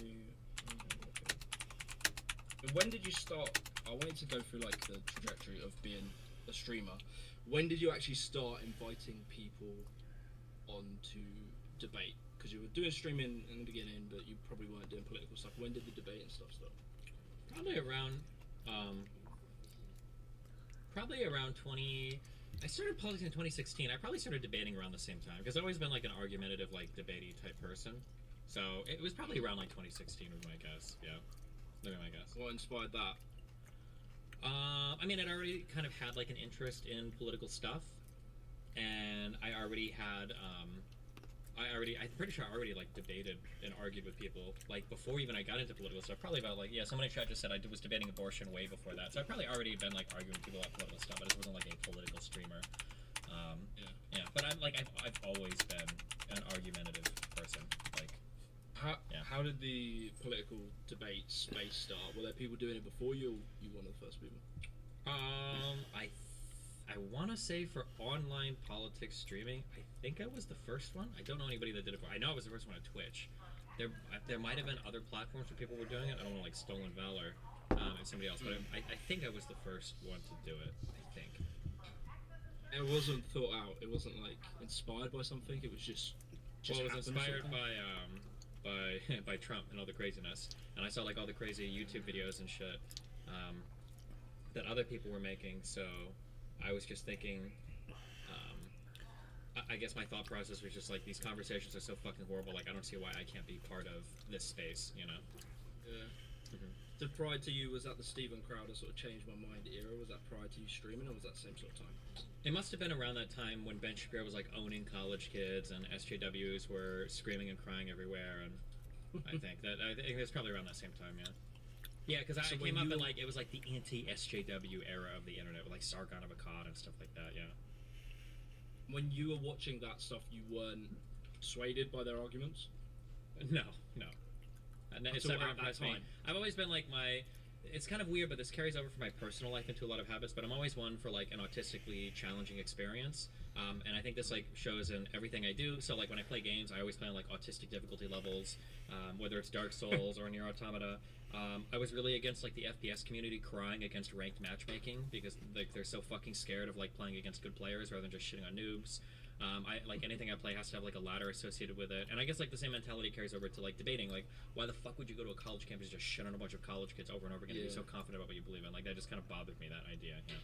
When did you start? I wanted to go through like the trajectory of being a streamer. When did you actually start inviting people on to debate? Because you were doing streaming in the beginning, but you probably weren't doing political stuff. When did the debate and stuff start? Probably around 20. I started politics in 2016. I probably started debating around the same time because I've always been like an argumentative, like debatey type person. So it was probably around like 2016 was my guess. Yeah, that'd be my guess. What inspired that? I mean, I'd already kind of had like an interest in political stuff, and I already had. I'm pretty sure I already like debated and argued with people like before even I got into political stuff. Probably about like someone in chat just said I was debating abortion way before that. So I probably already been like arguing with people about political stuff. I just wasn't like a political streamer. Yeah. But I've always been an argumentative person. Like, how did the political debate space start? Were there people doing it before you? Or you one of the first people? I want to say for online politics streaming, I think I was the first one. I don't know anybody that did it before. I know I was the first one on Twitch. There might have been other platforms where people were doing it. I don't know, like Stolen Valor and somebody else, but I think I was the first one to do it. I think. It wasn't thought out. It wasn't like inspired by something. It was just well, it was inspired by Trump and all the craziness, and I saw like all the crazy YouTube videos and shit that other people were making. So I was just thinking, I guess my thought process was just like, these conversations are so fucking horrible, like I don't see why I can't be part of this space, you know? Yeah. So prior to you, was that the Steven Crowder sort of changed my mind era? Was that prior to you streaming, or was that the same sort of time? It must have been around that time when Ben Shapiro was like owning college kids and SJWs were screaming and crying everywhere, and I think it's probably around that same time, yeah. Yeah, because I came up in like, it was like the anti-SJW era of the internet with like Sargon of Akkad and stuff like that, yeah. When you were watching that stuff, you weren't swayed by their arguments? No. It's never impressed me. I've always been like it's kind of weird, but this carries over from my personal life into a lot of habits, but I'm always one for like an autistically challenging experience. And I think this like shows in everything I do. So like when I play games, I always play on like autistic difficulty levels, whether it's Dark Souls or Nier Automata. I was really against like the FPS community crying against ranked matchmaking because like they're so fucking scared of like playing against good players rather than just shitting on noobs. I like anything I play has to have like a ladder associated with it, and I guess like the same mentality carries over to like debating. Like, why the fuck would you go to a college campus and just shit on a bunch of college kids over and over again and be so confident about what you believe in? Like that just kind of bothered me, that idea. Yeah.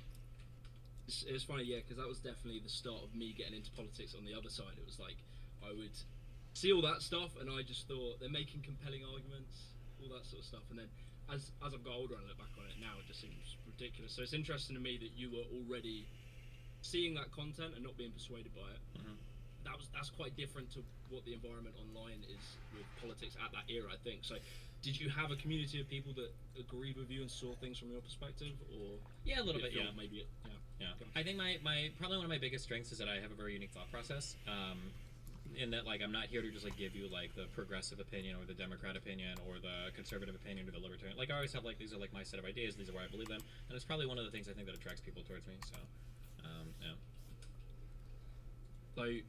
It was funny, yeah, because that was definitely the start of me getting into politics on the other side. It was like I would see all that stuff, and I just thought they're making compelling arguments, all that sort of stuff, and then as I've got older and look back on it now, it just seems ridiculous. So it's interesting to me that you were already seeing that content and not being persuaded by it. that's quite different to what the environment online is with politics at that era, I think. So, did you have a community of people that agreed with you and saw things from your perspective, or yeah, a little bit, yeah, maybe, yeah. I think my probably one of my biggest strengths is that I have a very unique thought process. In that, like, I'm not here to just like give you like the progressive opinion or the Democrat opinion or the conservative opinion or the libertarian. Like, I always have like these are like my set of ideas. These are why I believe them, and it's probably one of the things I think that attracts people towards me. So, yeah. So, I've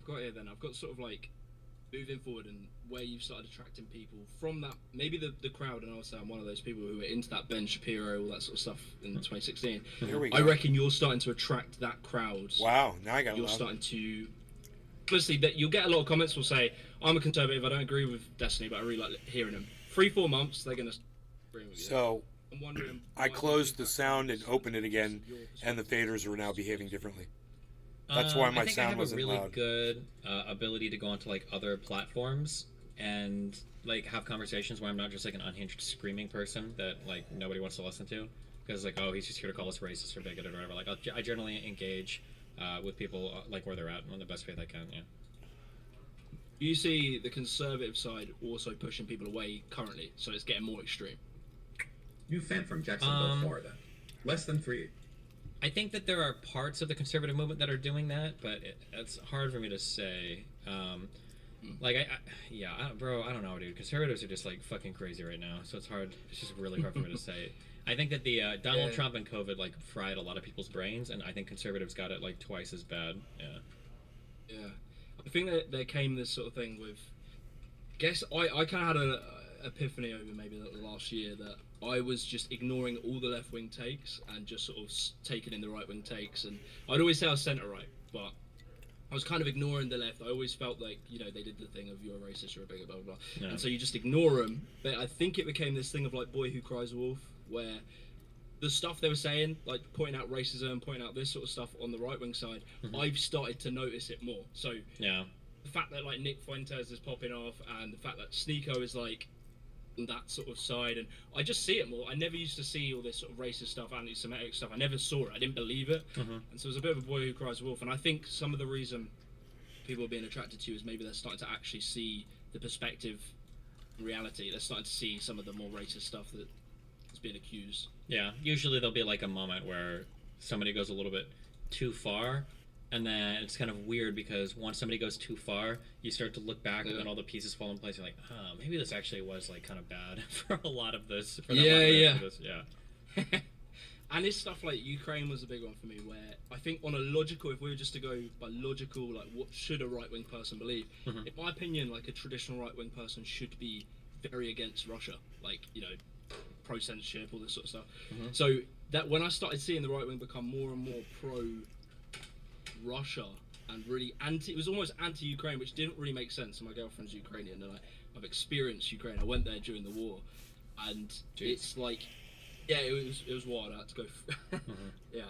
got here then. I've got sort of like moving forward and where you've started attracting people from that. Maybe the crowd, and I was saying I'm one of those people who were into that Ben Shapiro, all that sort of stuff in 2016. Here we go. I reckon you're starting to attract that crowd. Wow, now I got. You're starting to. Honestly, that you'll get a lot of comments will say, I'm a conservative, I don't agree with Destiny, but I really like hearing them. 3-4 months, they're going to agree with you. So, I'm wondering, I closed the sound and opened it again, and the faders are now behaving differently. That's why my sound wasn't loud. I think I have a really good ability to go onto like other platforms and like have conversations where I'm not just like an unhinged screaming person that like nobody wants to listen to, because like, oh, he's just here to call us racist or bigoted or whatever. Like, I generally engage with people like where they're at in the best way they can. Yeah. You see the conservative side also pushing people away currently, so it's getting more extreme. New fan from Jacksonville, Florida. Less than 3. I think that there are parts of the conservative movement that are doing that, but it's hard for me to say. Like, bro, I don't know, dude. Conservatives are just like fucking crazy right now, so it's hard. It's just really hard for me to say. I think that the Donald Trump and COVID like fried a lot of people's brains, and I think conservatives got it like twice as bad. Yeah. Yeah, I think that there came this sort of thing with. Guess I kind of had an epiphany over maybe the last year that I was just ignoring all the left wing takes and just sort of taking in the right wing takes, and I'd always say I was centre right, but I was kind of ignoring the left. I always felt like, you know, they did the thing of you're a racist, you're a bigot, blah, blah, blah. Yeah. And so you just ignore them. But I think it became this thing of like Boy Who Cries Wolf, where the stuff they were saying, like pointing out racism, pointing out this sort of stuff on the right-wing side, I've started to notice it more. So yeah, the fact that like Nick Fuentes is popping off and the fact that Sneeko is like on that sort of side, and I just see it more. I never used to see all this sort of racist stuff, anti-Semitic stuff. I never saw it. I didn't believe it. And so it was a bit of a Boy Who Cries Wolf. And I think some of the reason people are being attracted to you is maybe they're starting to actually see the perspective reality. They're starting to see some of the more racist stuff that is being accused. Yeah, usually there'll be like a moment where somebody goes a little bit too far, and then it's kind of weird because once somebody goes too far, you start to look back and then all the pieces fall in place. You're like, oh, maybe this actually was like kind of bad for a lot of this. For Yeah. And this stuff like Ukraine was a big one for me, where I think on a logical, if we were just to go by logical, like what should a right-wing person believe? In my opinion, like a traditional right-wing person should be very against Russia, like, you know, pro-censorship, all this sort of stuff. So that when I started seeing the right-wing become more and more pro-Russia and really it was almost anti-Ukraine, which didn't really make sense. So my girlfriend's Ukrainian, and I've experienced Ukraine. I went there during the war, and it's like, yeah, it was wild. I had to go.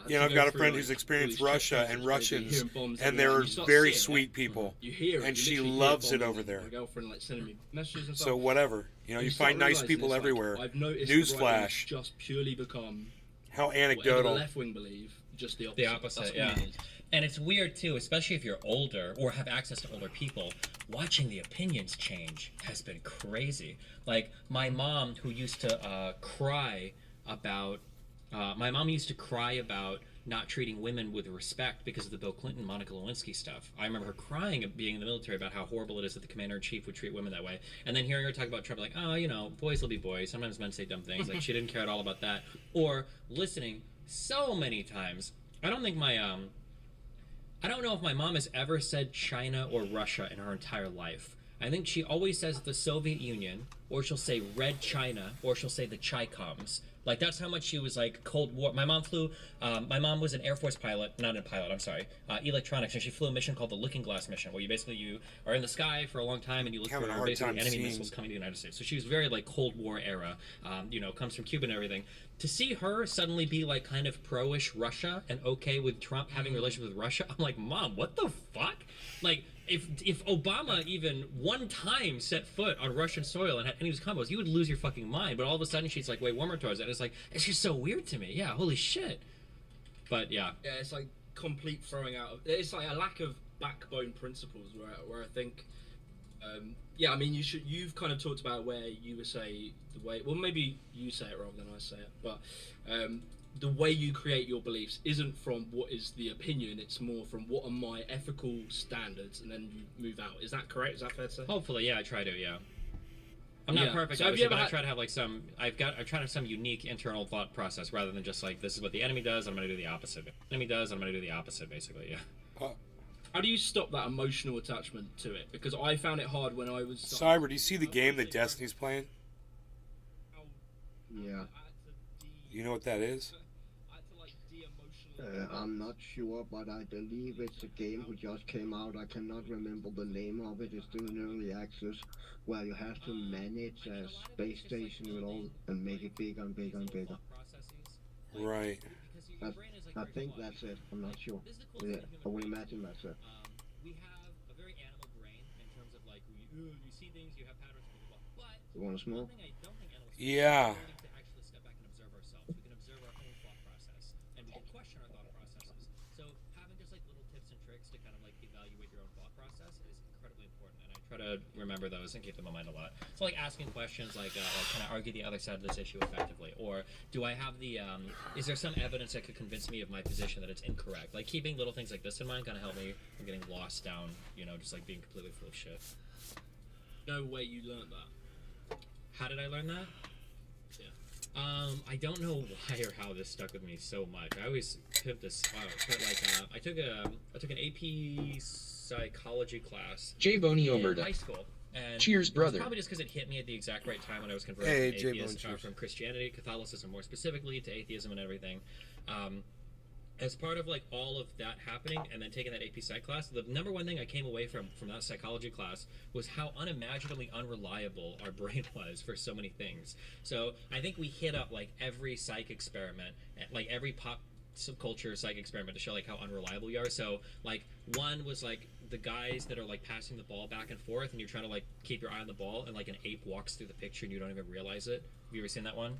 Yeah, I've got a friend who's experienced Russia and Russians, and they're very sweet people. You hear it, and she loves it over there. My girlfriend like sending me messages and stuff. So whatever, you know, you find nice people everywhere. I've noticed Newsflash. Just purely become how anecdotal. The left wing believe just the opposite. The opposite, yeah. And it's weird too, especially if you're older or have access to older people. Watching the opinions change has been crazy. Like my mom, who used to cry about not treating women with respect because of the Bill Clinton, Monica Lewinsky stuff. I remember her crying at being in the military about how horrible it is that the commander-in-chief would treat women that way. And then hearing her talk about Trump, like, oh, you know, boys will be boys. Sometimes men say dumb things. Like, she didn't care at all about that. Or listening so many times. I don't think I don't know if my mom has ever said China or Russia in her entire life. I think she always says the Soviet Union, or she'll say Red China, or she'll say the Chi-Coms. Like, that's how much she was, like, Cold War. My mom was an Air Force pilot, not a pilot, I'm sorry, electronics, and she flew a mission called the Looking Glass mission, where you are in the sky for a long time, and you look for basically enemy missiles coming to the United States. So she was very, like, Cold War era, comes from Cuba and everything. To see her suddenly be, like, kind of pro-ish Russia and okay with Trump having a relationship with Russia, I'm like, Mom, what the fuck? Like, if Obama even one time set foot on Russian soil and had any of his combos, you would lose your fucking mind. But all of a sudden, she's like way warmer towards it. It's like, it's just so weird to me. Yeah, holy shit. But yeah. Yeah, it's like complete throwing out. It's like a lack of backbone principles where I think, yeah, I mean, you've kind of talked about where you would say the way, well, maybe you say it rather than I say it, but the way you create your beliefs isn't from what is the opinion, it's more from what are my ethical standards, and then you move out. Is that correct? Is that fair to say? Hopefully, yeah, I try to, yeah. I'm not perfect, So obviously, but I try to have like I try to have some unique internal thought process rather than just like, this is what the enemy does, I'm going to do the opposite. Enemy does, I'm going to do the opposite, basically, yeah. How do you stop that emotional attachment to it? Because I found it hard when I was... Cyber, do you see the game that Destiny's playing? Yeah. You know what that is? I'm not sure, but I believe it's a game who just came out. I cannot remember the name of it. It's still in early access, where you have to manage a space station with all and make it bigger and bigger and bigger. Right. I think that's it. I'm not sure. Yeah, I would imagine that's it. We have a very animal brain in terms of like, you see things, you have patterns, blah, blah, blah. But You want to smoke? Yeah. to actually step back and observe ourselves. We can observe our own thought process, and we can question our thought processes. So having just like little tips and tricks to kind of like evaluate your own thought process is incredibly important, and I try to remember those and keep them in mind a lot. So like asking questions like can I argue the other side of this issue effectively, or do I have the is there some evidence that could convince me of my position that it's incorrect? Like keeping little things like this in mind kind of help me from getting lost down, you know, just like being completely full of shit. No way you learned that. How did I learn that? I don't know why or how this stuck with me so much. I always pimp this out, but like I took an AP psychology class J-Bony in Omerta. high school. And Cheers, it was brother. probably just because it hit me at the exact right time when I was Hey, converting J-Bone, from atheist, cheers. from Christianity, Catholicism more specifically, to atheism and everything. As part of like all of that happening and then taking that AP Psych class, the number one thing I came away from that psychology class was how unimaginably unreliable our brain was for so many things. So I think we hit up like every psych experiment, like every pop subculture psych experiment to show like how unreliable we are. So like one was like the guys that are like passing the ball back and forth and you're trying to like keep your eye on the ball and like an ape walks through the picture and you don't even realize it. Have you ever seen that one?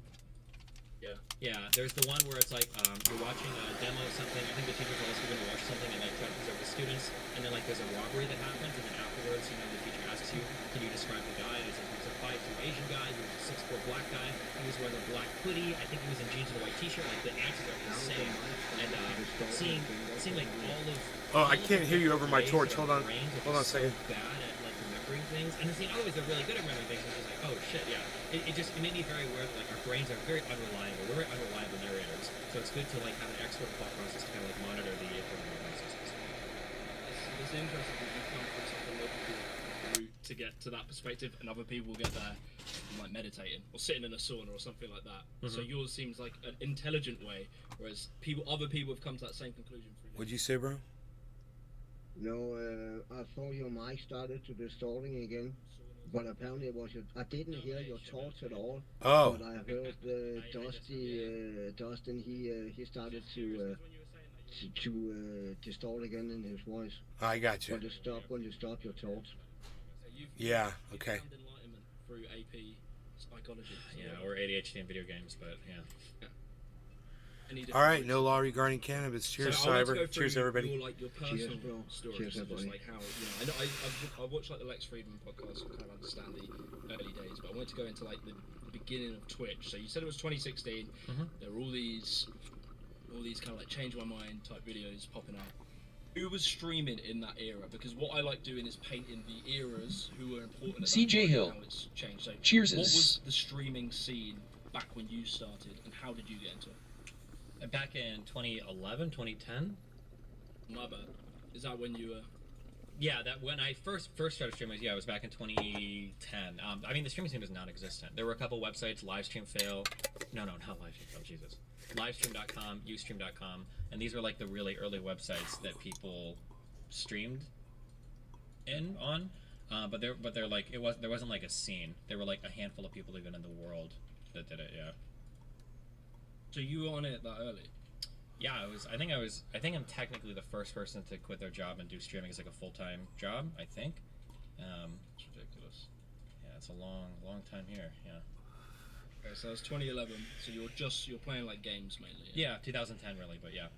Yeah. Yeah, there's the one where it's like you're watching a demo of something. I think the teacher's also going to watch something and like try to preserve the students. And then like there's a robbery that happens, and then afterwards, you know, the teacher asks you, "Can you describe the guy?" And it's like he's a 5'2" Asian guy. He was a 6'4" black guy. He was wearing a black hoodie. I think he was in jeans and a white T-shirt. Like the answers are insane. And seeing like all of Oh, I can't hear you over my torch. Hold on a second. bad at like remembering things, and then seeing always they're really good at remembering things. And it's like, oh shit, yeah. It made me very aware that like our brains are very unreliable. We're very unreliable narrators. So it's good to like have an expert thought process to kind of like monitor the internal processes. It's interesting that you come from such a logical route to get to that perspective, and other people get there like meditating or sitting in a sauna or something like that. So yours seems like an intelligent way, whereas other people have come to that same conclusion. What'd you say, bro? No, I thought your mic started to distorting again, but apparently it was I didn't hear your thoughts at all. Oh. But I heard Dustin. He started to distort again in his voice. I got you. But it stopped when you stopped your thoughts. Yeah. Okay. Enlightenment through AP psychology. Yeah, or ADHD in video games, but yeah. All right, no law regarding cannabis. Cheers, Cyber. Cheers, everybody. Your personal stories. Cheers, everybody. Just like how, you know, I watched like the Lex Friedman podcast to kind of understand the early days, but I wanted to go into like the beginning of Twitch. So you said it was 2016. There were all these kind of like change my mind type videos popping up. Who was streaming in that era? Because what I like doing is painting the eras who were important. At CJ that time, Hill. and how it's changed. So Cheers. what was the streaming scene back when you started, and how did you get into it? Back in 2011, 2010. My bad. Is that when you were? Yeah, that when I first started streaming, yeah, it was back in 2010. I mean, the streaming scene was non-existent. There were a couple websites, Livestream Fail. No, not Livestream Fail. Jesus. Livestream.com, Ustream.com, and these were like the really early websites that people streamed on. But they're like there wasn't like a scene. There were like a handful of people even in the world that did it. Yeah. So you were on it that early? Yeah, I think I'm technically the first person to quit their job and do streaming as like a full-time job. I think. It's ridiculous. Yeah, it's a long time here. Yeah. Okay, so that's 2011. So you're playing like games mainly. Yeah, 2010 really, but yeah.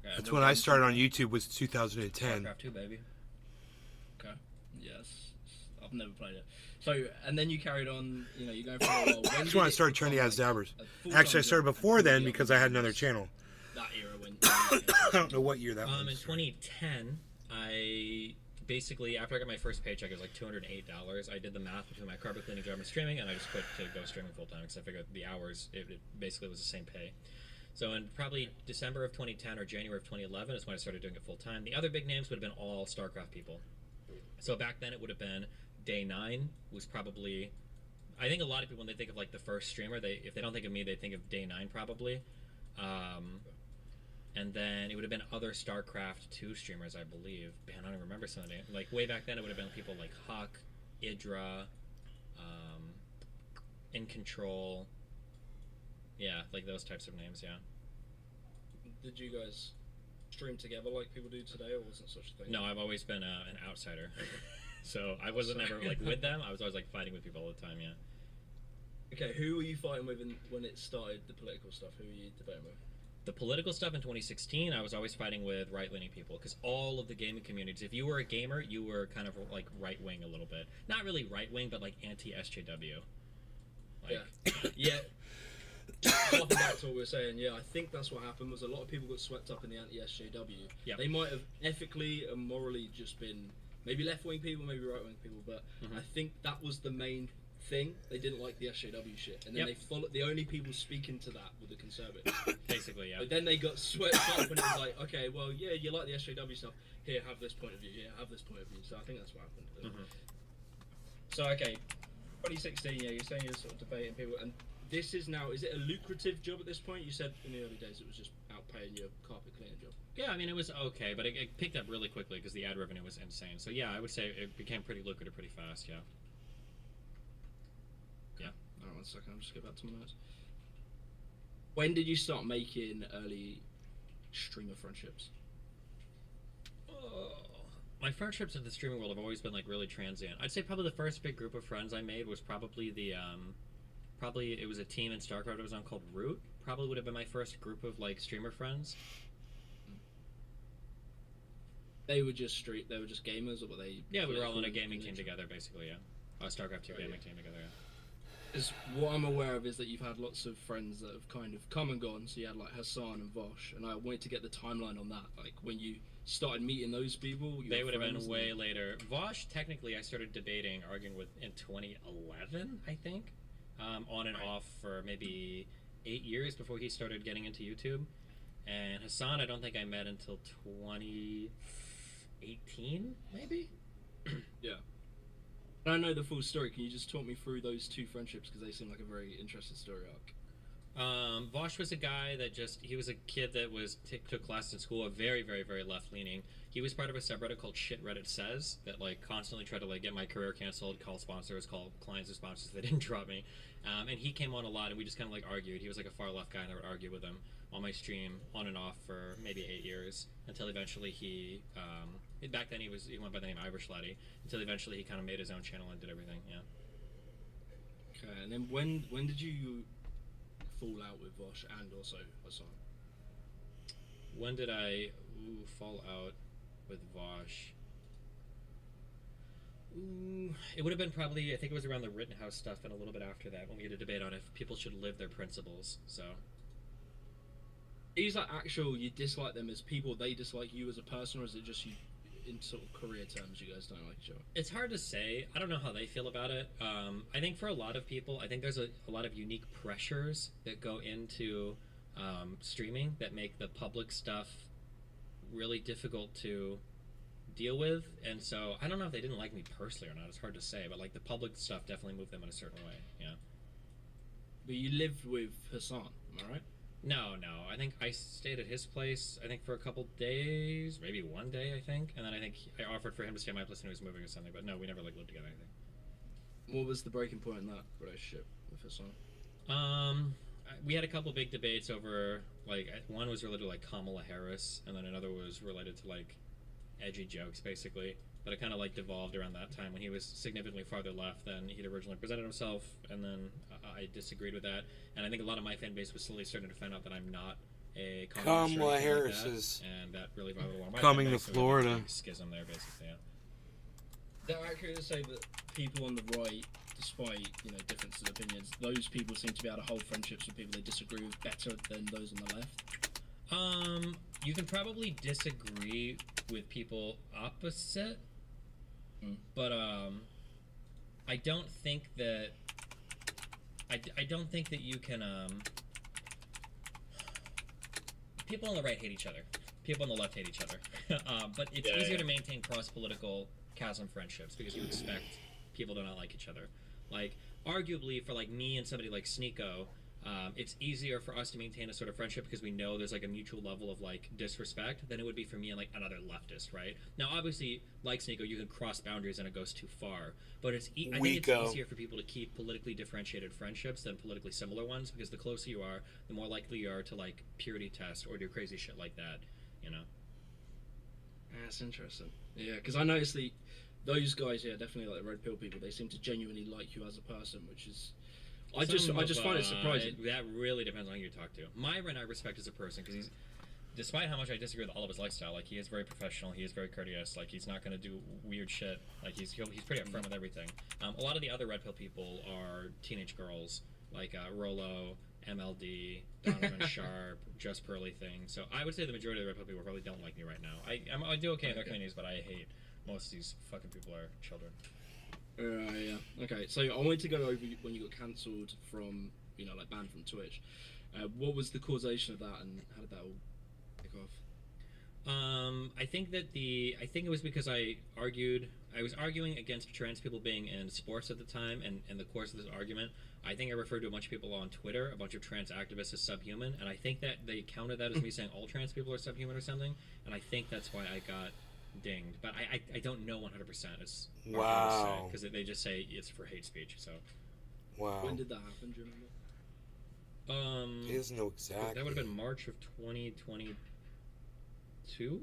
Okay, That's what when I games started you- on YouTube. Was 2010. StarCraft 2, baby. Okay. Yes. I've never played it. So, and then you carried on. You know, you're going for a while. That's when I started Trendy As Dabbers. Actually, I started before then because I had another channel. That era when. I don't know what year that In was. 2010, I basically, after I got my first paycheck, it was like $208. I did the math between my carpet cleaning job and streaming, and I just quit to go streaming full time because I figured the hours, it basically was the same pay. So in probably December of 2010 or January of 2011 is when I started doing it full time. The other big names would have been all StarCraft people. So back then it would have been Day9 was probably, I think a lot of people when they think of like the first streamer, if they don't think of me, they think of Day9 probably. And then it would have been other StarCraft 2 streamers, I believe. Man, I don't even remember some of them. Like way back then, it would have been people like Huck, Idra, In Control. Yeah, like those types of names. Yeah. Did you guys stream together like people do today, or wasn't such a thing? No, I've always been an outsider. So I wasn't ever like with them. I was always like fighting with people all the time. Yeah. Okay, who were you fighting with when it started, the political stuff? Who were you debating with? The political stuff in 2016, I was always fighting with right-leaning people because all of the gaming communities, if you were a gamer, you were kind of like right-wing a little bit. Not really right-wing, but like anti-SJW. Like, Yeah. Harking back to what we were saying, yeah, I think that's what happened was a lot of people got swept up in the anti-SJW. Yep. They might have ethically and morally just been maybe left-wing people, maybe right-wing people, but I think that was the main thing. They didn't like the SJW shit, and then they followed. The only people speaking to that were the conservatives. Basically, yeah. But then they got swept up, and it was like, okay, well, yeah, you like the SJW stuff. Here, have this point of view. Here, have this point of view. So I think that's what happened. So okay, 2016. Yeah, you're saying you're sort of debating people, and this is now. Is it a lucrative job at this point? You said in the early days it was just outpaying your carpet cleaning job. Yeah, I mean, it was okay, but it picked up really quickly because the ad revenue was insane. So yeah, I would say it became pretty lucrative pretty fast. Yeah. Yeah. Alright, 1 second, I'll just get back to my notes. When did you start making early streamer friendships? My friendships in the streaming world have always been like really transient. I'd say probably the first big group of friends I made was probably probably it was a team in StarCraft I was on called Root. Probably would have been my first group of like streamer friends. They were just they were just gamers, or were they? Yeah, we were all on a gaming team together, basically. Yeah, StarCraft 2 gaming team together. Yeah. Is what I'm aware of is that you've had lots of friends that have kind of come and gone. So you had like Hassan and Vosh, and I wanted to get the timeline on that. Like when you started meeting those people, they would have been way later. Vosh, technically, I started debating, arguing with in 2011, I think, on and off for maybe 8 years before he started getting into YouTube. And Hassan, I don't think I met until 2018, maybe. Yeah. I don't know the full story. Can you just talk me through those two friendships because they seem like a very interesting story arc? Vosh was a guy that he was a kid that took classes in school, a very, very, very left-leaning. He was part of a subreddit called Shit Reddit Says that like constantly tried to like get my career canceled, call sponsors, call clients and sponsors that didn't drop me. And he came on a lot and we just kind of like argued. He was like a far left guy and I would argue with him on my stream on and off for maybe 8 years until eventually he back then he went by the name Irish Laddie until eventually he kind of made his own channel and did everything. Yeah. Okay, and then when did you fall out with Vosh and also Hassan? When did I fall out with Vosh? It would have been probably, I think it was around the Rittenhouse stuff and a little bit after that when we had a debate on if people should live their principles. So is like actual you dislike them as people, they dislike you as a person, or is it just you in sort of career terms you guys don't like each other? It's hard to say. I don't know how they feel about it. I think for a lot of people, I think there's a lot of unique pressures that go into streaming that make the public stuff really difficult to deal with. And so I don't know if they didn't like me personally or not. It's hard to say, but like the public stuff definitely moved them in a certain way. Yeah. But you lived with Hassan, am I right? No. I think I stayed at his place, I think for a couple days, maybe 1 day, I think. And then I think I offered for him to stay at my place when he was moving or something. But no, we never like lived together, I think. What was the breaking point in that relationship with Hassan? We had a couple big debates over, like, one was related to, like, Kamala Harris, and then another was related to, like, edgy jokes, basically. But it kind of, like, devolved around that time when he was significantly farther left than he'd originally presented himself, and then I disagreed with that. And I think a lot of my fan base was slowly starting to find out that I'm not a Kamala Harris like is and that really bothered a lot of my coming to fans, so Florida. like schism there, basically. Yeah. They're accurate to say that people on the right, despite differences of opinions, those people seem to be able to hold friendships with people they disagree with better than those on the left. You can probably disagree with people opposite, but I don't think that I don't think that you can people on the right hate each other. People on the left hate each other. But it's easier to maintain cross-political chasm friendships because you expect people to not like each other. Like, arguably, for like me and somebody like Sneeko, it's easier for us to maintain a sort of friendship because we know there's like a mutual level of like disrespect than it would be for me and like another leftist, right? Now, obviously, like Sneeko, you can cross boundaries and it goes too far. But I think it's easier for people to keep politically differentiated friendships than politically similar ones because the closer you are, the more likely you are to like purity test or do crazy shit like that, you know? That's interesting. Yeah, because I noticed those guys, definitely like the red pill people, they seem to genuinely like you as a person, which is... I just find it surprising. That really depends on who you talk to. Myron I respect as a person because despite how much I disagree with all of his lifestyle, like he is very professional, he is very courteous, like he's not going to do weird shit, like he's pretty upfront with everything. A lot of the other red pill people are teenage girls, like Rolo, MLD, Donovan Sharp, Just Pearly Thing. So I would say the majority of the red pill people probably don't like me right now. I do okay in their communities, but I hate most of these fucking people are children. Yeah. Okay, so I wanted to go over when you got cancelled from, like banned from Twitch. What was the causation of that, and how did that all kick off? I think it was because I was arguing against trans people being in sports at the time, and in the course of this argument, I think I referred to a bunch of people on Twitter, a bunch of trans activists as subhuman, and I think that they counted that as me saying all trans people are subhuman or something, and I think that's why I got dinged, but I don't know 100%. It's wow, because they just say it's for hate speech. So wow. When did that happen? Do you remember? He doesn't know exactly. That would have been March of 2022.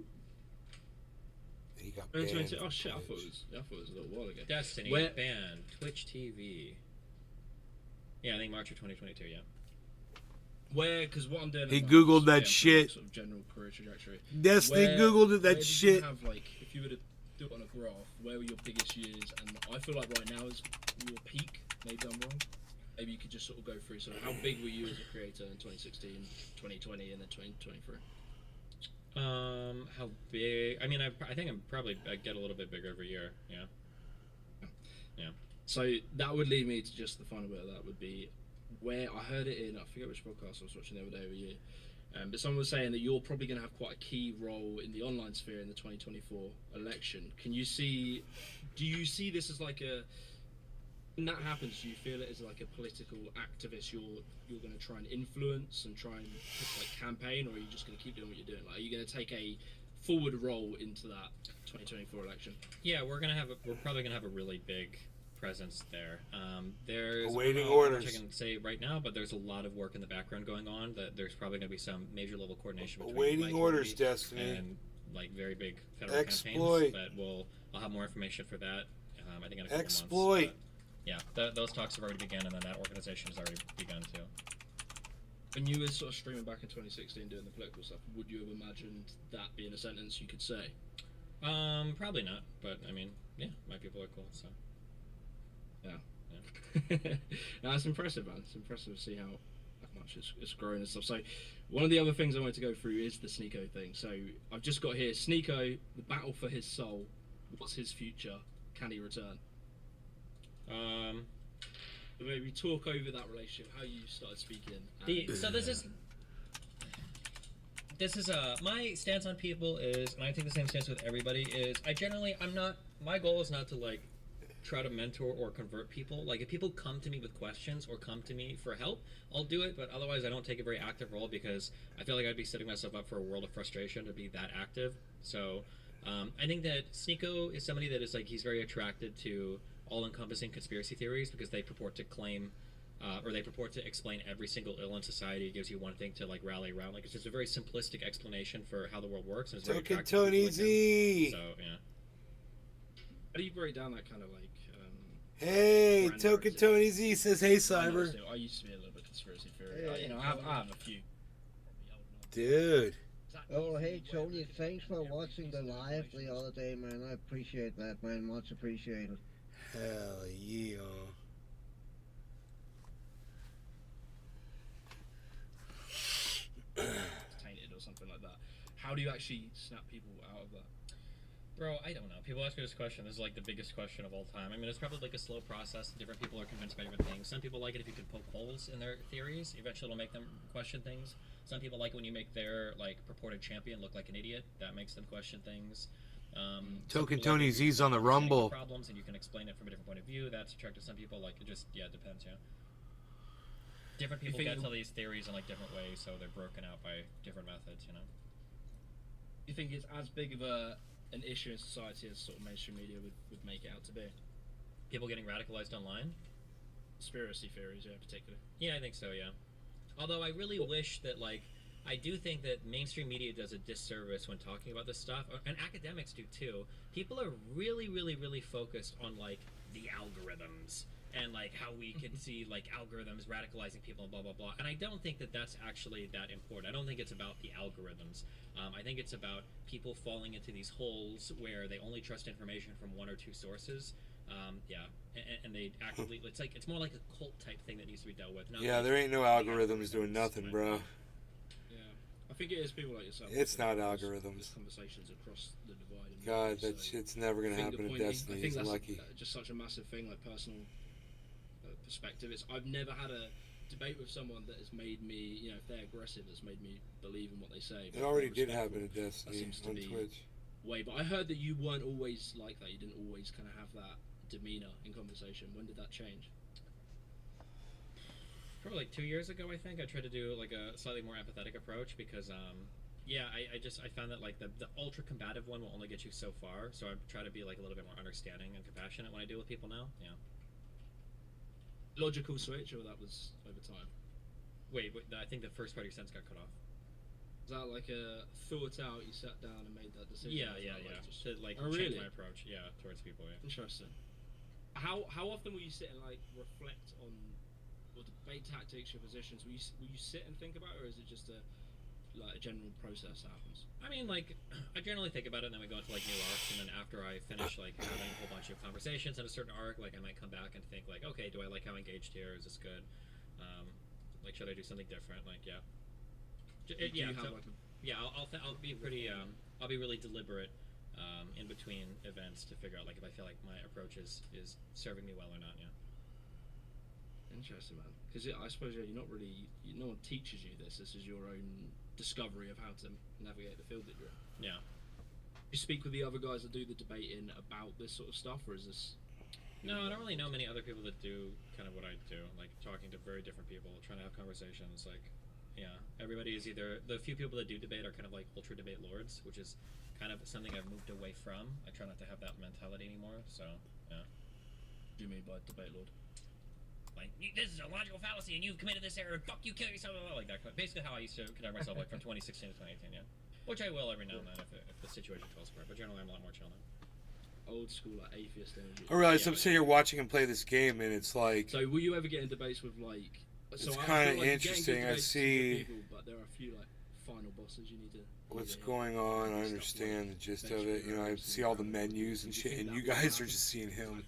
He got banned. Oh shit! I thought it was a little while ago. Destiny banned Twitch TV. Yeah, I think March of 2022. Yeah. Because what I'm doing. He googled that shit. Sort of general career trajectory. Yes, they googled that shit. Have, like, if you were to do it on a graph, where were your biggest years? And I feel like right now is your peak. Maybe I'm wrong. Maybe you could just sort of go through. So how big were you as a creator in 2016, 2020, and then 2023? How big? I mean, I think I get a little bit bigger every year. Yeah. So that would lead me to just the final bit of that would be where I heard it in, I forget which podcast I was watching the other day with you, but someone was saying that you're probably going to have quite a key role in the online sphere in the 2024 election. Do you see this as like when that happens, do you feel it as like a political activist you're going to try and influence and try and like campaign, or are you just going to keep doing what you're doing? Like, are you going to take a forward role into that 2024 election? Yeah, we're probably going to have a really big presence there. There's awaiting orders. Which I can say right now, but there's a lot of work in the background going on. That there's probably going to be some major level coordination between awaiting orders, Destiny, and like very big federal exploit. campaigns. But I'll have more information for that. I think in a couple exploit. Months. Yeah, those talks have already begun, and then that organization has already begun too. When you were sort of streaming back in 2016 doing the political stuff, would you have imagined that being a sentence you could say? Probably not. But I mean, yeah, my people are cool, so. Yeah. No, it's impressive, man. It's impressive to see how much it's growing and stuff. So one of the other things I wanted to go through is the Sneeko thing. So I've just got here, Sneeko, the battle for his soul. What's his future? Can he return? Maybe talk over that relationship, how you started speaking. So this is my stance on people is, and I take the same stance with everybody, is my goal is not to like try to mentor or convert people. Like, if people come to me with questions or come to me for help, I'll do it, but otherwise I don't take a very active role because I feel like I'd be setting myself up for a world of frustration to be that active. So I think that Sneeko is somebody that is like, he's very attracted to all-encompassing conspiracy theories because they purport to claim or they purport to explain every single ill in society. It gives you one thing to like rally around. Like, it's just a very simplistic explanation for how the world works, and it's very attractive. Tony Z. So yeah. How do you break down that kind of like? Hey, Token Tony Z says, "Hey, Cyber." I used to be a little bit conspiracy theory. I have a few. Dude. Oh, hey, Tony, thanks for watching the live the other day, man. I appreciate that, man. Much appreciated. Hell yeah. Tainted or something like that. How do you actually snap people out of that? Bro, I don't know. People ask me this question. This is like the biggest question of all time. I mean, it's probably like a slow process. Different people are convinced by different things. Some people like it if you can poke holes in their theories. Eventually, it'll make them question things. Some people like it when you make their like purported champion look like an idiot. That makes them question things. Token Tony Z's on the Rumble. Problems and you can explain it from a different point of view. That's attractive to some people. Like it just it depends. Yeah. Different people get to these theories in like different ways, so they're broken out by different methods. You know. You think it's as big of an issue in society as sort of mainstream media would make it out to be? People getting radicalized online? Conspiracy theories, yeah, particularly. Yeah, I think so, yeah. Although I really wish that, like, I do think that mainstream media does a disservice when talking about this stuff, and academics do too. People are really, really, really focused on, like, the algorithms, and, like, how we can see, like, algorithms radicalizing people and blah, blah, blah. And I don't think that that's actually that important. I don't think it's about the algorithms. I think it's about people falling into these holes where they only trust information from one or two sources. And they actively, it's more like a cult type thing that needs to be dealt with. Yeah, there ain't no algorithms doing nothing, bro. Yeah, I think it is people like yourself. It's not algorithms. Conversations across the divide. God, that shit's never gonna happen in Destiny. He's lucky. Just such a massive thing, like personal perspective. I've never had a debate with someone that has made me, if they're aggressive, that's made me believe in what they say. It already did happen in Destiny on Twitch. But I heard that you weren't always like that. You didn't always kind of have that demeanor in conversation. When did that change? Probably like 2 years ago, I think. I tried to do like a slightly more empathetic approach because, I found that like the ultra combative one will only get you so far. So I try to be like a little bit more understanding and compassionate when I deal with people now. Yeah. Logical switch, or that was over time? Wait, I think the first part of your sentence got cut off. Is that like a thought out? You sat down and made that decision. Yeah. To like change my approach, towards people. Yeah. Interesting. How often will you sit and like reflect on or debate tactics, your positions? Will you sit and think about it, or is it just a general process that happens? I mean, like, I generally think about it, and then we go into like new arcs, and then after I finish like having a whole bunch of conversations in a certain arc, like I might come back and think like, okay, do I like how I engaged here? Is this good? Like, should I do something different? Like, yeah. I'll be pretty. I'll be really deliberate in between events to figure out like if I feel like my approach is serving me well or not. Yeah. Interesting, man. Because I suppose you're not really. No one teaches you this. This is your own discovery of how to navigate the field that you're in. Yeah. You speak with the other guys that do the debating about this sort of stuff, or is this? No, I don't really know many other people that do kind of what I do, like talking to very different people, trying to have conversations. Like, yeah, everybody is either the few people that do debate are kind of like ultra debate lords, which is kind of something I've moved away from. I try not to have that mentality anymore. So, yeah. What do you mean by debate lord? Like, this is a logical fallacy, and you've committed this error. Fuck you, kill yourself, like that. Basically, how I used to conduct myself, like from 2016 to 2018, yeah. Which I will every now and then if the situation calls for it. But generally, I'm a lot more chill now. Old school, like atheist energy. I realize I'm sitting here watching him play this game, and it's like. So, will you ever get in debates with like? It's kind of interesting. I see. People, but there are a few like final bosses you need to. What's going on? I understand the gist of it. I see all the menus and shit, and you guys are just seeing him.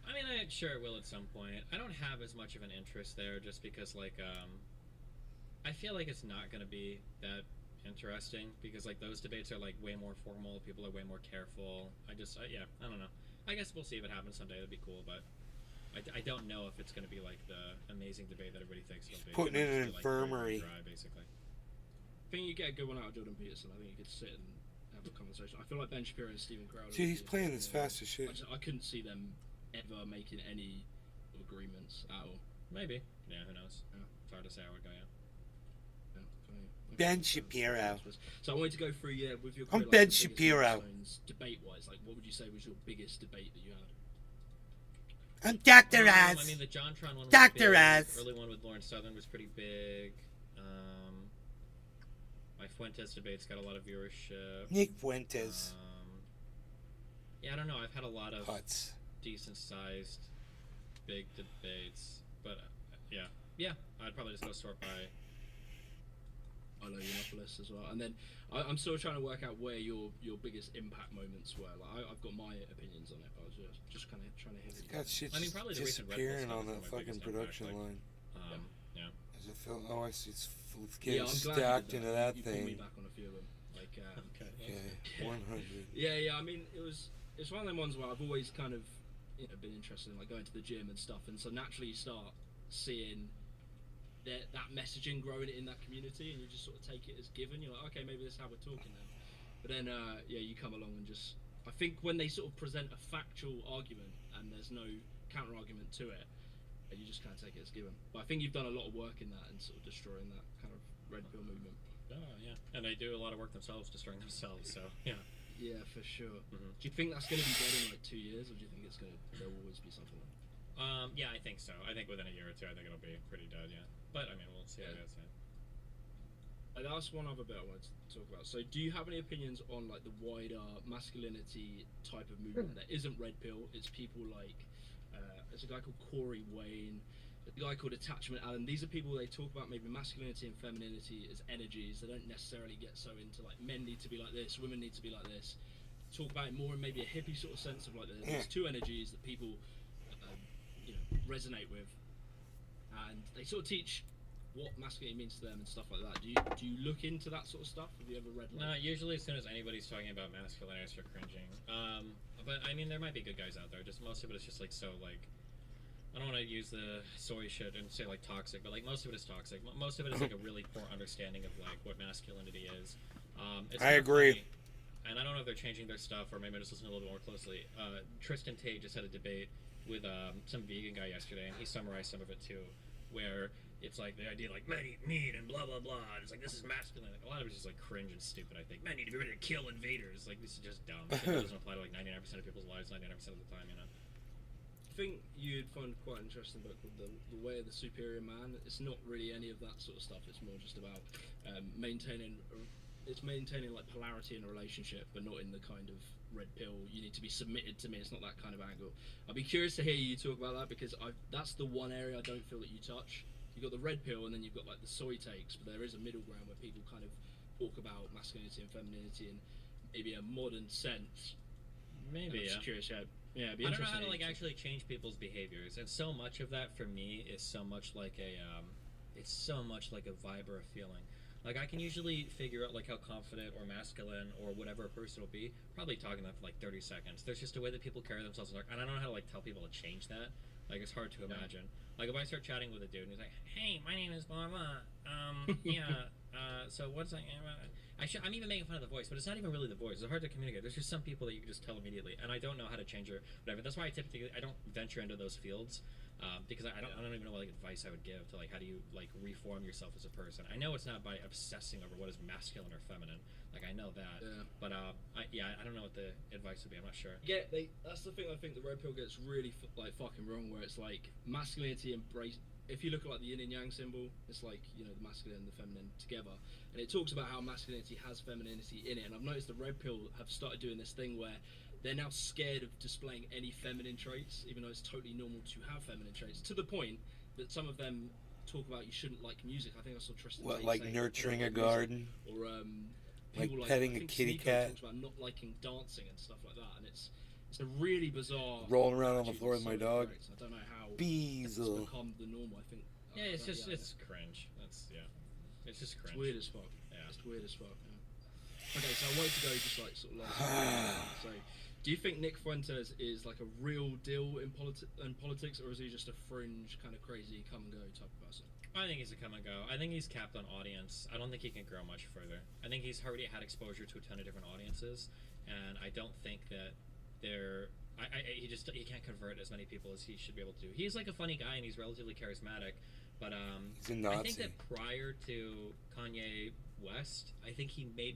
I mean, I'm sure it will at some point. I don't have as much of an interest there just because, like, I feel like it's not going to be that interesting because, like, those debates are, like, way more formal. People are way more careful. I don't know. I guess we'll see if it happens someday. That'd be cool, but I don't know if it's going to be, like, the amazing debate that everybody thinks it'll be. Putting in an infirmary. Dry, basically. I think you get a good one out of Jordan Peterson. I think you could sit and have a conversation. I feel like Ben Shapiro and Steven Crowder. Gee, he's playing this fast as shit. I couldn't see them ever making any agreements at all. Maybe. Yeah, who knows? Yeah. It's hard to say how it would go, Ben Shapiro. So I wanted to go through, with your career, Ben Shapiro. Debate-wise, like, what would you say was your biggest debate that you had? I'm Dr. Oz. I mean, the JonTron one was Dr. big. Oz. The early one with Lawrence Southern was pretty big. My Fuentes debate's got a lot of viewership. Nick Fuentes. Yeah, I don't know. I've had a lot of decent-sized, big debates, but yeah, I'd probably just go sort by Milo Yiannopoulos as well. And then I'm still trying to work out where your biggest impact moments were. Like I've got my opinions on it, but I was just kind of trying to hear it. That shit's probably the recent Red Bull disappearing stuff on is that my fucking biggest production impact, line. Yeah. As it felt, oh, I see, it's getting I'm glad you stacked did into that You pulled me thing. back on a few of them. Like, Okay, 100. Yeah. I mean, it's one of them ones where I've always kind of been interested in like going to the gym and stuff, and so naturally you start seeing that messaging growing in that community, and you just sort of take it as given. You're like, okay, maybe this is how we're talking now. But then, you come along and just, I think when they sort of present a factual argument and there's no counter argument to it, you just kind of take it as given. But I think you've done a lot of work in that and sort of destroying that kind of red pill movement. Oh yeah, and they do a lot of work themselves, destroying themselves. So yeah. Yeah, for sure. Do you think that's going to be dead in like 2 years, or do you think there'll always be something? Yeah, I think so. I think within a year or two, I think it'll be pretty dead. Yeah, but I mean, we'll see how it goes. And that's one other bit I wanted to talk about. So, do you have any opinions on like the wider masculinity type of movement that isn't red pill? It's people like there's a guy called Corey Wayne, a guy called Attachment Allen. These are people, they talk about maybe masculinity and femininity as energies. They don't necessarily get so into like men need to be like this, women need to be like this. Talk about it more in maybe a hippie sort of sense of like there's two energies that people resonate with, and they sort of teach what masculinity means to them and stuff like that. Do you look into that sort of stuff? Have you ever read? No, usually as soon as anybody's talking about masculinity, I start cringing. But I mean, there might be good guys out there. Just most of it is just like so like. I don't want to use the soy shit and say like toxic, but like most of it is toxic. Most of it is like a really poor understanding of like what masculinity is. I agree. Funny, and I don't know if they're changing their stuff or maybe I'm just listening a little bit more closely. Tristan Tate just had a debate with some vegan guy yesterday, and he summarized some of it too, where it's like the idea like men eat meat and blah blah blah. And it's like this is masculine. Like, a lot of it's just like cringe and stupid. I think men need to be ready to kill invaders. Like this is just dumb. It doesn't apply to like 99% of people's lives 99% of the time, you know. I think you'd find quite an interesting book called The Way of the Superior Man. It's not really any of that sort of stuff. It's more just about maintaining like polarity in a relationship, but not in the kind of red pill, you need to be submitted to me. It's not that kind of angle. I'd be curious to hear you talk about that, because that's the one area I don't feel that you touch. You've got the red pill and then you've got like the soy takes, but there is a middle ground where people kind of talk about masculinity and femininity in maybe a modern sense. Maybe, I'm just curious, yeah, it'd be I don't know how interesting to like actually change people's behaviors, and so much of that for me is so much like it's so much like a vibe or a feeling. Like I can usually figure out like how confident or masculine or whatever a person will be, probably talking to them for like 30 seconds. There's just a way that people carry themselves, and I don't know how to like tell people to change that. Like it's hard to imagine. Like if I start chatting with a dude and he's like, "Hey, my name is blah blah," so what's like? I'm even making fun of the voice, but it's not even really the voice. It's hard to communicate. There's just some people that you can just tell immediately, and I don't know how to change or whatever. That's why I typically don't venture into those fields, because I don't even know what like advice I would give to like how do you like reform yourself as a person. I know it's not by obsessing over what is masculine or feminine. Like I know that, but I don't know what the advice would be. I'm not sure. Yeah, that's the thing I think the red pill gets really like fucking wrong, where it's like masculinity embrace. If you look at like the yin and yang symbol, it's like, you know, the masculine and the feminine together, and it talks about how masculinity has femininity in it. And I've noticed the red pill have started doing this thing where they're now scared of displaying any feminine traits, even though it's totally normal to have feminine traits, to the point that some of them talk about you shouldn't like music. I think I saw Tristan What, Tate like saying nurturing a music, garden? or like people petting I a think kitty Sneeko cat? talks about not liking dancing and stuff like that, and it's a really bizarre Rolling around on the floor with my dog. I don't know how Bees. it's become the norm. I think. Yeah, it's just it's cringe. It's just cringe. It's weird as fuck. Yeah, it's weird as fuck. Yeah. Okay, so I wanted to go just like sort of last. So, do you think Nick Fuentes is like a real deal in politics, or is he just a fringe kind of crazy come and go type of person? I think he's a come and go. I think he's capped on audience. I don't think he can grow much further. I think he's already had exposure to a ton of different audiences, and I don't think that he can't convert as many people as he should be able to do. He's like a funny guy and he's relatively charismatic, but he's a Nazi. I think that prior to Kanye West, I think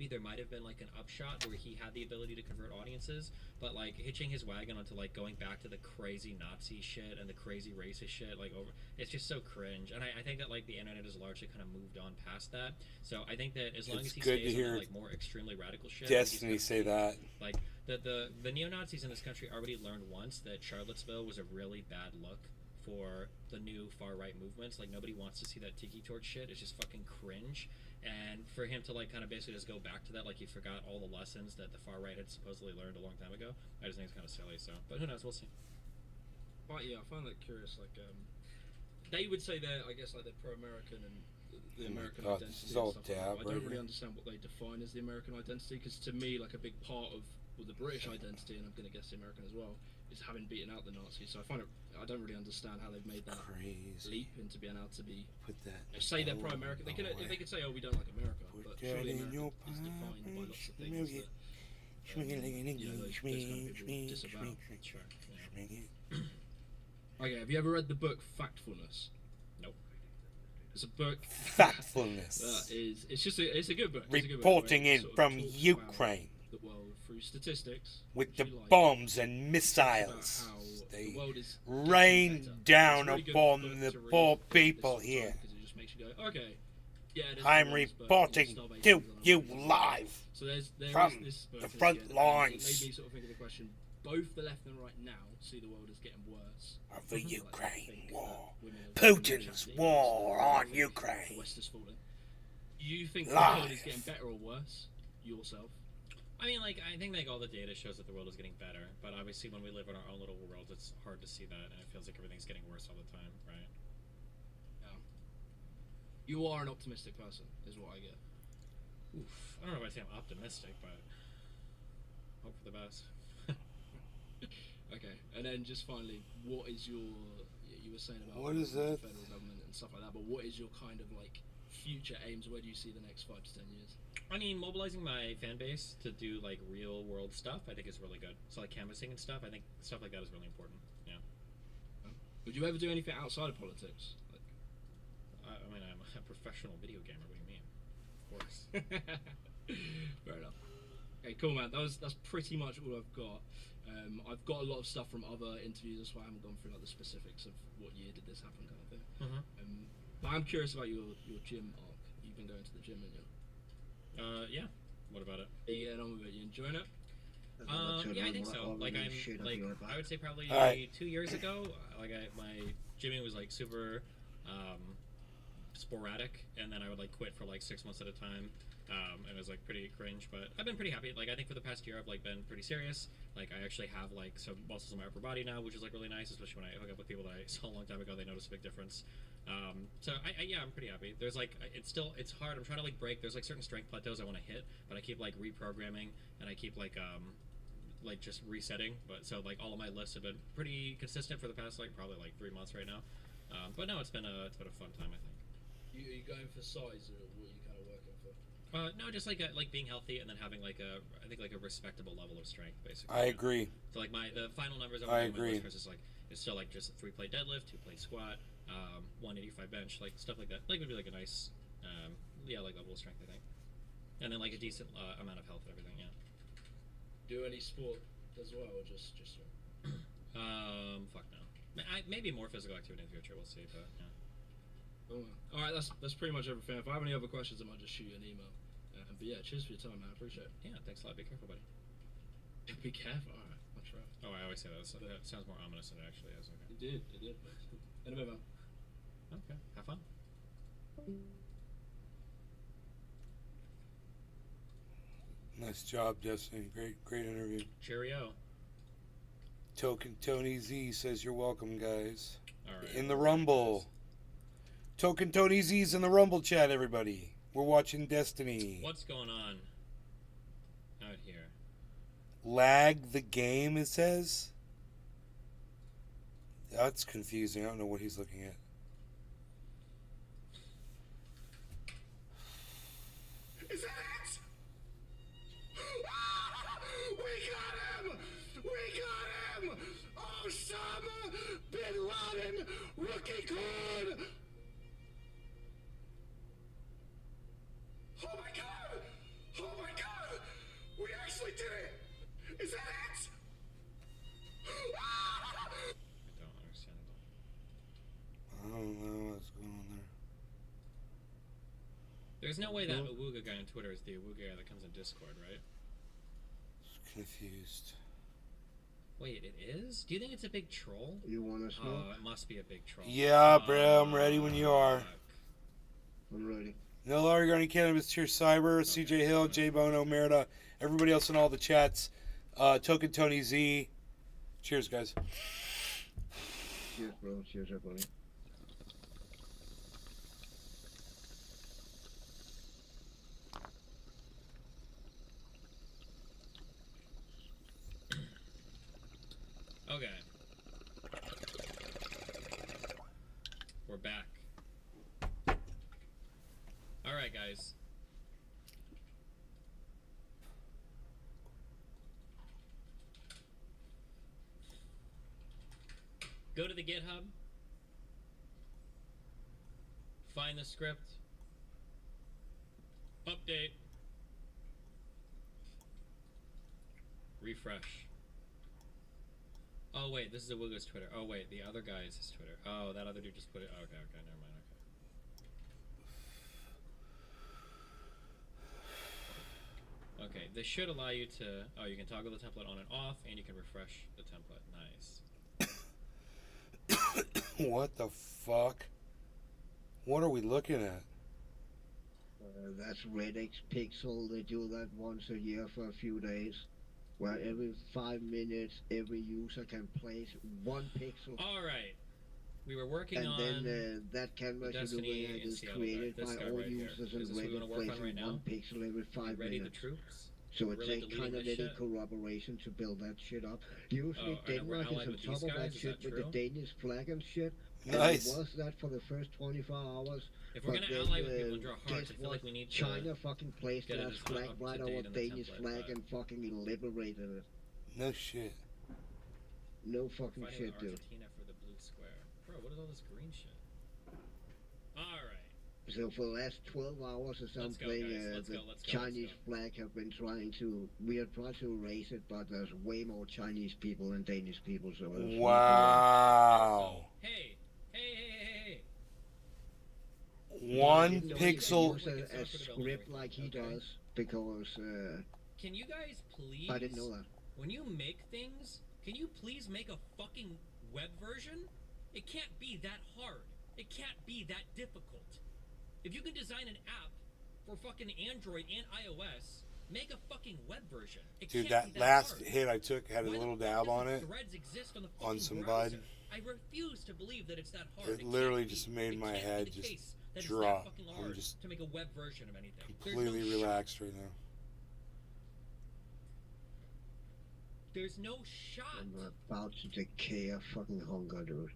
there might have been like an upshot where he had the ability to convert audiences, but like hitching his wagon onto like going back to the crazy Nazi shit and the crazy racist shit, like it's just so cringe. And I think that like the internet has largely kind of moved on past that. So I think that as long as he stays on like more extremely radical shit, Destiny say that. Like the neo-Nazis in this country already learned once that Charlottesville was a really bad look for the new far-right movements. Like nobody wants to see that tiki torch shit. It's just fucking cringe. And for him to like kind of basically just go back to that, like he forgot all the lessons that the far right had supposedly learned a long time ago, I just think it's kind of silly. So, but who knows? We'll see. But yeah, I find that curious. Like, they would say they're, I guess, like they're pro-American and the American God, identity. this is all and stuff like dab that. I right don't really here. understand what they define as the American identity, because to me, like a big part of the British identity, and I'm going to guess the American as well, is having beaten out the Nazis. So I find it, I don't really understand how they've made that leap into being able to be. Put that. Say they're pro-American. They could say, oh, we don't like America, but surely America is defined by lots of things that. Those kind of people disavow. Okay, have you ever read the book Factfulness? Nope. It's a book. Factfulness. It's a good book. Reporting in from Ukraine. The world through statistics. With the bombs and missiles. They rain down upon the poor people here. Because it just makes you go, okay. Yeah, I'm reporting to you live so there's from this the front lines. It made me sort of think of the question. Both the left and right now see the world as getting worse. Of the Ukraine war. Putin's war on Ukraine. The West is falling. You think the world is getting better or worse? Yourself? I mean, like, I think like all the data shows that the world is getting better, but obviously when we live in our own little world, it's hard to see that, and it feels like everything's getting worse all the time, right? Yeah. You are an optimistic person, is what I get. Oof. I don't know if I say I'm optimistic, but hope for the best. Okay, and then just finally, what is your? You were saying about what is that? The federal government and stuff like that, but what is your kind of like future aims? Where do you see the next 5 to 10 years? I mean, mobilizing my fan base to do like real world stuff, I think is really good. So like canvassing and stuff, I think stuff like that is really important. Yeah. Would you ever do anything outside of politics? Like, I mean, I'm a professional video gamer. What do you mean? Of course. Fair enough. Okay, cool, man. That's pretty much all I've got. I've got a lot of stuff from other interviews. That's why I haven't gone through like the specifics of what year did this happen, kind of thing. Mm-hmm. But I'm curious about your gym arc. You've been going to the gym, haven't you? Yeah. What about it? Are you getting on with it? You enjoying it? Yeah, I think so. Like I'm like I would say probably 2 years ago. Like my gymming was like super sporadic, and then I would like quit for like 6 months at a time. And it was like pretty cringe, but I've been pretty happy. Like I think for the past year I've like been pretty serious. Like I actually have like some muscles in my upper body now, which is like really nice, especially when I hook up with people that I saw a long time ago. They notice a big difference. So yeah, I'm pretty happy. There's like it's hard. I'm trying to like break. There's like certain strength plateaus I want to hit, but I keep like reprogramming and I keep like just resetting. But so like all of my lifts have been pretty consistent for the past like probably like 3 months right now. But no, it's been a fun time, I think. Are you going for size, or what are you kind of working for? No, just like being healthy and then having like a respectable level of strength, basically. I agree. So like the final numbers I agree. is like it's still like just a 3-plate deadlift, 2-plate squat, 185 bench, like stuff like that. Like would be like a nice, like level of strength, I think, and then like a decent amount of health and everything. Yeah. Do any sport as well, or just? Fuck no. Maybe more physical activity in the future. We'll see, but yeah. Oh, all right, that's pretty much everything. If I have any other questions, I might just shoot you an email. But yeah, cheers for your time, man. I appreciate it. Yeah, thanks a lot. Be careful, buddy. Be careful. All right, I'll try. Oh, I always say that. That sounds more ominous than it actually is. Okay. It did. In a bit, man. Okay, have fun. Nice job, Destiny. Great interview. Cheerio. Token Tony Z says you're welcome, guys. All right. In the Rumble. Token Tony Z's in the Rumble chat, everybody. We're watching Destiny. What's going on out here? Lag the game, it says? That's confusing. I don't know what he's looking at. Is that it? We got him! We got him! Osama Bin Laden, rookie card! Oh my god! Oh my god! We actually did it! Is that it? I don't understand. I don't know what's going on there. There's no way that Awuga guy on Twitter is the Awuga guy that comes in Discord, right? Confused. Wait, it is? Do you think it's a big troll? You want to smoke? It must be a big troll. Yeah, bro, I'm ready when you are. I'm ready. No Larry Garney Cannabis, Cheers Cyber, CJ Hill, J Bono, Merida, everybody else in all the chats, Token Tony Z. Cheers, guys. Cheers, bro. Cheers, everybody. Okay. We're back. Alright, guys. Go to the GitHub. Find the script. Update. Refresh. Oh wait, this is a Woogo's Twitter. Oh wait, the other guy is his Twitter. Oh, that other dude just put it. Oh, okay, never mind. Okay, this should allow you to. Oh, you can toggle the template on and off, and you can refresh the template. Nice. What the fuck? What are we looking at? That's Redx Pixel. They do that once a year for a few days, where every 5 minutes every user can place one pixel. All right. We were working and on. And then that canvas you're looking at is created by all users and Reddit placing one pixel every 5 ready minutes. The troops? So it takes kind of little corroboration to build that shit up. Usually Denmark is on top of that shit with the Danish flag and shit. Nice. And it was that for the first 24 hours. If we're gonna ally with people and draw hearts, I feel like we need to China fucking placed that flag right over Danish flag and fucking liberated it. No shit. No fucking shit, dude. Argentina for the blue square. Bro, what is all this green shit? Alright. So for the last 12 hours or something, the Chinese flag have been trying to, we are trying to erase it, but there's way more Chinese people than Danish people, so... Wow. Hey. One pixel... A script like he does, because... Can you guys please... I didn't know that. When you make things, can you please make a fucking web version? It can't be that hard. It can't be that difficult. If you can design an app for fucking Android and iOS, make a fucking web version. Dude, that last hit I took had a little dab on it. On some bud. I refuse to believe that it's that hard. It literally just made my head just drop. I'm just to make a web version of anything. Completely relaxed right now. There's no shot. I'm about to decay a fucking hunger, dude.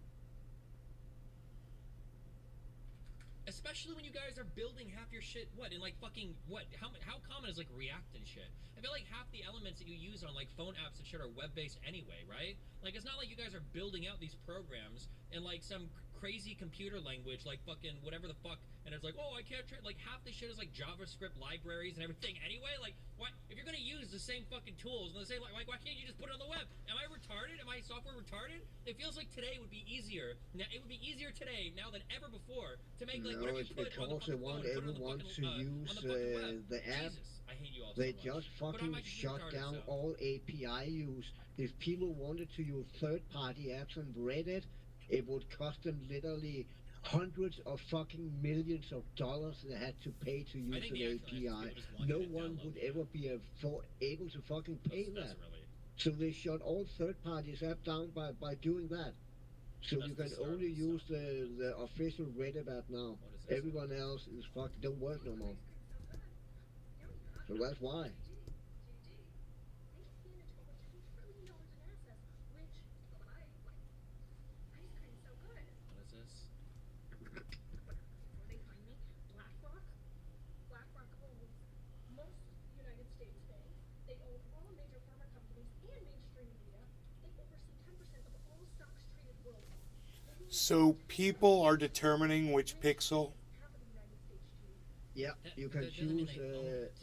Especially when you guys are building half your shit, what, in like fucking, what, how common is like React and shit? I feel like half the elements that you use on like phone apps and shit are web-based anyway, right? Like, it's not like you guys are building out these programs in like some crazy computer language, like fucking whatever the fuck, and it's like, oh, I can't, like half the shit is like JavaScript libraries and everything anyway. Like, why, if you're gonna use the same fucking tools and the same, like, why can't you just put it on the web? Am I retarded? Am I software retarded? It feels like today would be easier. Now, it would be easier today now than ever before to make like whatever you put on the fucking phone, everyone to use the app. Jesus, I hate you all they so just fucking shut down all API use. If people wanted to use third-party apps on Reddit, it would cost them literally hundreds of fucking millions of dollars they had to pay to use an API. No one would ever be able to fucking pay that. So they shut all third-party apps down by doing that. So you can only use the official Reddit app now. Everyone else is fucking don't work no more. So that's why. So people are determining which pixel? Yeah, you can choose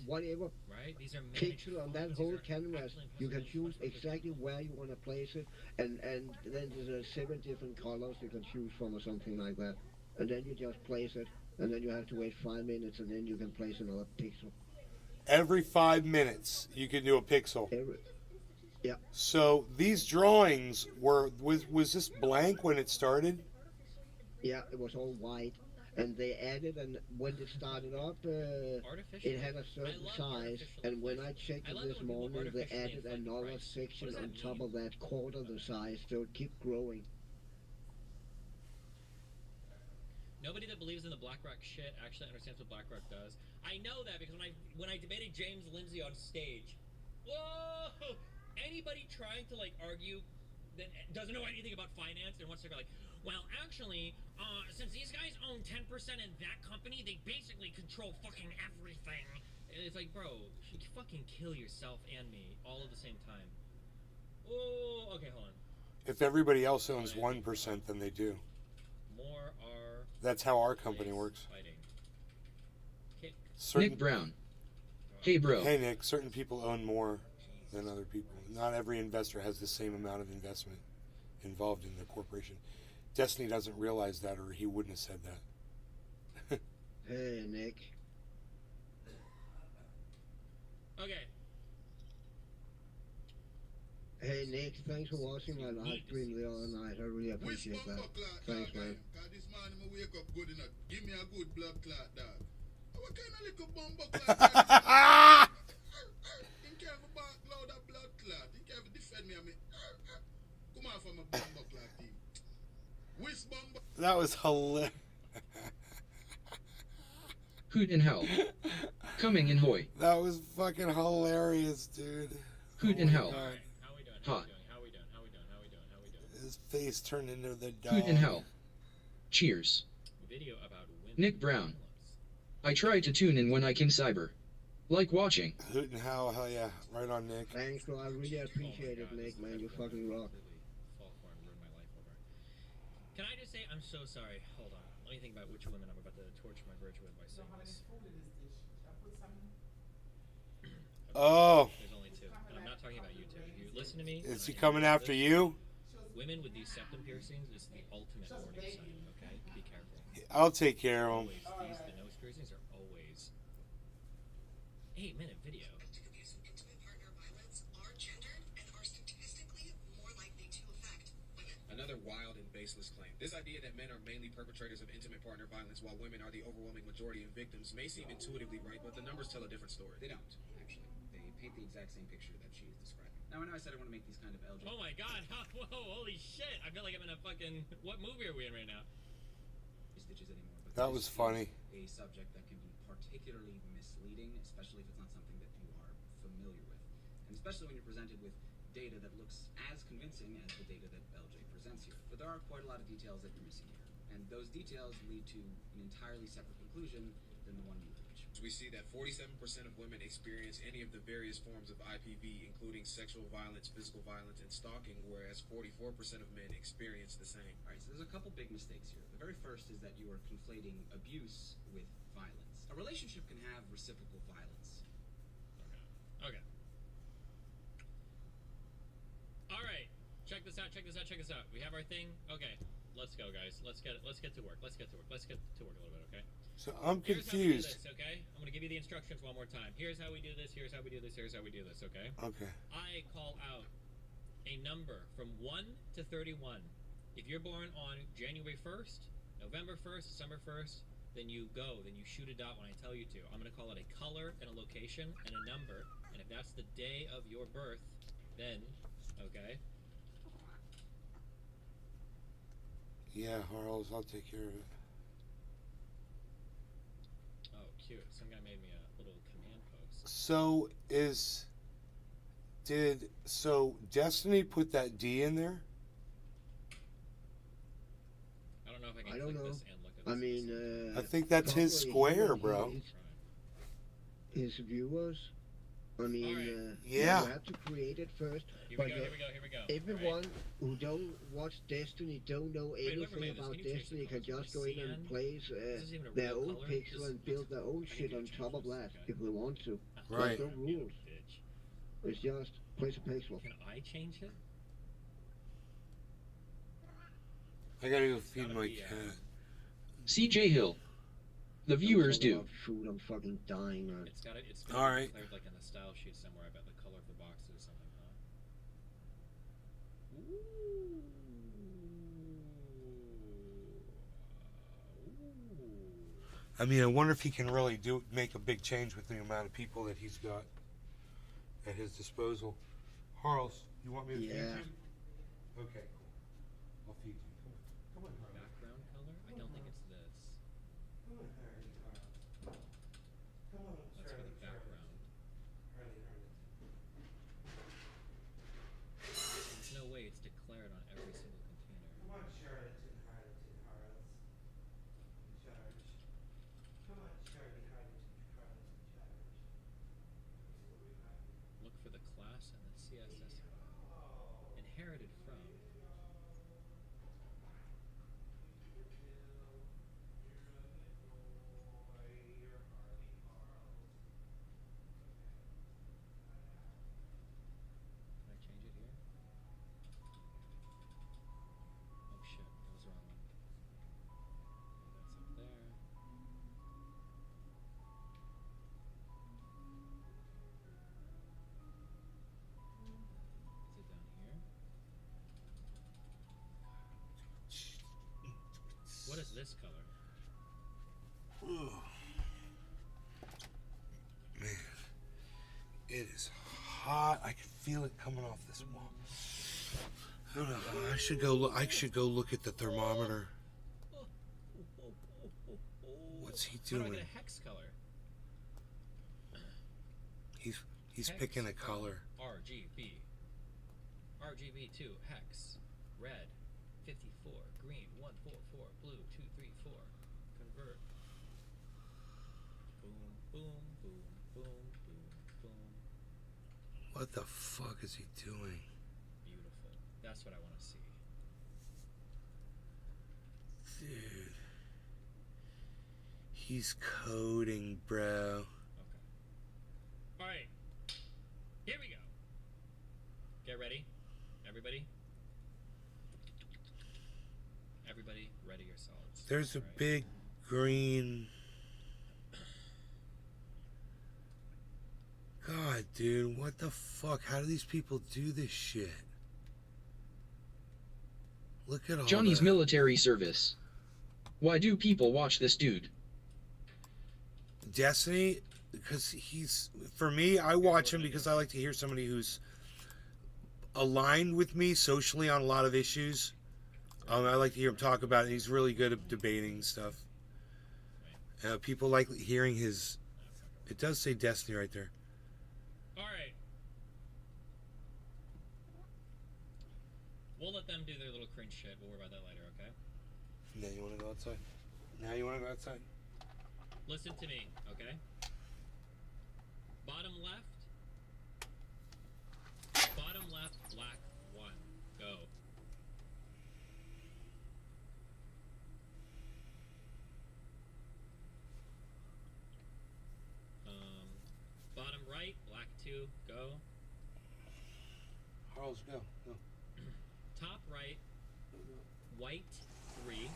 whatever pixel on that whole canvas. You can choose exactly where you want to place it, and then there's 7 different colors you can choose from or something like that. And then you just place it, and then you have to wait 5 minutes, and then you can place another pixel. Every 5 minutes you can do a pixel. Yeah. So these drawings was this blank when it started? Yeah, it was all white. And they added, and when it started up, it had a certain size. And when I checked it this morning, they added another section on top of that, quarter the size, so it keeps growing. Nobody that believes in the BlackRock shit actually understands what BlackRock does. I know that because when I debated James Lindsay on stage, whoa! Anybody trying to like argue that doesn't know anything about finance and wants to go like, well, actually, since these guys own 10% in that company, they basically control fucking everything. And it's like, bro, you can fucking kill yourself and me all at the same time. Oh, okay, hold on. If everybody else owns 1%, then they do. More are. That's how our company works. Nick Brown. Hey, bro. Hey, Nick. Certain people own more than other people. Not every investor has the same amount of investment involved in the corporation. Destiny doesn't realize that, or he wouldn't have said that. Hey, Nick. Okay. Hey, Nick, thanks for watching my live stream the other night. I really appreciate that. Thanks, man. This morning I wake up good enough. Give me a good blood clot, dog. What kind of little bumbo clot? You can't have back loud a blood clot. You can't defend me. I mean, come on from a bumbo clot team. Which bumbo? That was hilarious. Hoot in hell. Coming in hoy. That was fucking hilarious, dude. Hoot in hell. God. Hot. How we doing? His face turned into the dog. Hoot in hell. Cheers. Video about women. Nick Brown. I try to tune in when I can cyber. Like watching. Hoot and hell yeah. Right on, Nick. Thanks, bro. I really appreciate it, Nick, man. You fucking rock. Can I just say I'm so sorry? Hold on. Let me think about which women I'm about to torch my bridge with by saying this. Oh. There's only two, and I'm not talking about you two. You listen to me. Is he coming after you? Women with these septum piercings is the ultimate warning sign. Okay, be careful. I'll take care of him. The nose piercings are always 8-minute video. Another wild and baseless claim. This idea that men are mainly perpetrators of intimate partner violence while women are the overwhelming majority of victims may seem intuitively right, but the numbers tell a different story. They don't, actually. They paint the exact same picture that she is describing. Now, I know I said I want to make these kind of LJ. Oh my god, whoa, holy shit. I feel like I'm in a fucking... What movie are we in right now? Stitches anymore, but That was funny. A subject that can be particularly misleading, especially if it's not something that you are familiar with. And especially when you're presented with data that looks as convincing as the data that LJ presents here. But there are quite a lot of details that you're missing here. And those details lead to an entirely separate conclusion than the one you reach. We see that 47% of women experience any of the various forms of IPV, including sexual violence, physical violence, and stalking, whereas 44% of men experience the same. Alright, so there's a couple big mistakes here. The very first is that you are conflating abuse with violence. A relationship can have reciprocal violence. Okay. Alright. Check this out. We have our thing. Okay. Let's go, guys. Let's get to work. Let's get to work a little bit, okay? So I'm confused. Here's how we do this, okay? I'm gonna give you the instructions one more time. Here's how we do this, okay? Okay. I call out a number from 1 to 31. If you're born on January 1st, November 1st, December 1st, then you shoot a dot when I tell you to. I'm gonna call it a color and a location and a number, and if that's the day of your birth, then, okay? Yeah, Harles, I'll take care of it. Oh, cute. Some guy made me a little command post. So Destiny put that D in there? I don't know if I can click this and look at this. I mean, I think that's his square, bro. His viewers. I mean, yeah. You have to create it first. Here we go. Everyone who don't watch Destiny, don't know anything about Destiny, can just go in and place their own pixel and build their own shit on top of that if they want to. Right. There's no rules. It's just place a pixel. Can I change it? I gotta go feed my cat. CJ Hill. The viewers do. Food, I'm fucking dying, man. It's been Alright. declared like in the style sheet somewhere. I bet the color of the box or something, huh? Ooh. I mean, I wonder if he can really make a big change with the amount of people that he's got at his disposal. Harles, you want me to feed you? Okay, cool. I'll feed you. Come on, Harles. Background color? I don't think it's this. Come on, Harley. Come on, That's for the background. There's no way it's declared on every single container. Come on, Charlotte and Harles. Charge. Come on, Charlie, Harles and Charge. Look for the class and the CSS inherited from. Can I change it here? Oh shit, that was the wrong one. Okay, that's up there. Is it down here? What is this color? Ooh. Man, it is hot. I can feel it coming off this wall. I don't know. I should go look at the thermometer. What's he How do I doing? get a hex color? He's Hex picking a color. RGB. RGB2 hex. Red 54. Green 144. Blue 234. Convert. Boom, boom, boom, boom, boom, boom. What the fuck is he doing? Beautiful. That's what I want to see. Dude. He's coding, bro. Alright. Here we go. Get ready. Everybody. Everybody, ready yourselves. There's a big green... God, dude, what the fuck? How do these people do this shit? Look at all Johnny's that. military service. Why do people watch this dude? Destiny, because he's... For me, I watch him because I like to hear somebody who's aligned with me socially on a lot of issues. I like to hear him talk about it. He's really good at debating stuff. People like hearing his... It does say Destiny right there. Alright. We'll let them do their little cringe shit. We'll worry about that later, okay? Now you want to go outside? Now you want to go outside? Listen to me, okay? Bottom left. Bottom left, black 1. Go. Bottom right, black 2. Go. Harles, go. Go. Top right, white 3.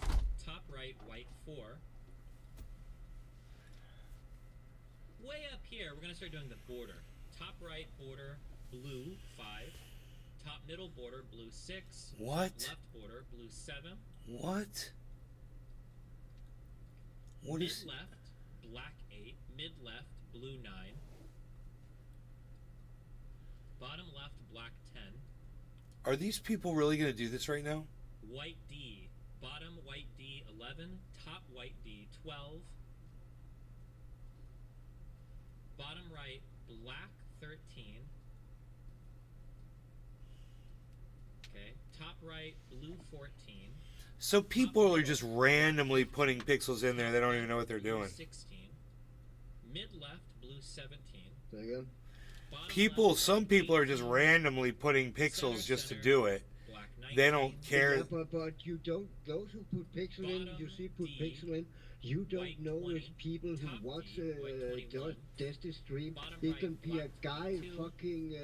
Top right, white 4. Way up here, we're going to start doing the border. Top right border, blue 5. Top middle border, blue 6. What? Left border, blue 7. What? What is... Mid left, black 8. Mid left, blue 9. Bottom left, black 10. Are these people really going to do this right now? White D. Bottom white D 11. Top white D 12. Bottom right, black 13. Okay. Top right, blue 14. So people are just randomly putting pixels in there. They don't even know what they're Blue doing. 16. Mid left, blue 17. Some people are just randomly putting pixels just to do it. They don't care. Yeah, but you don't. Those who put pixel in, you see, put pixel in. You don't know if people who watch Destiny stream. It can be a guy in fucking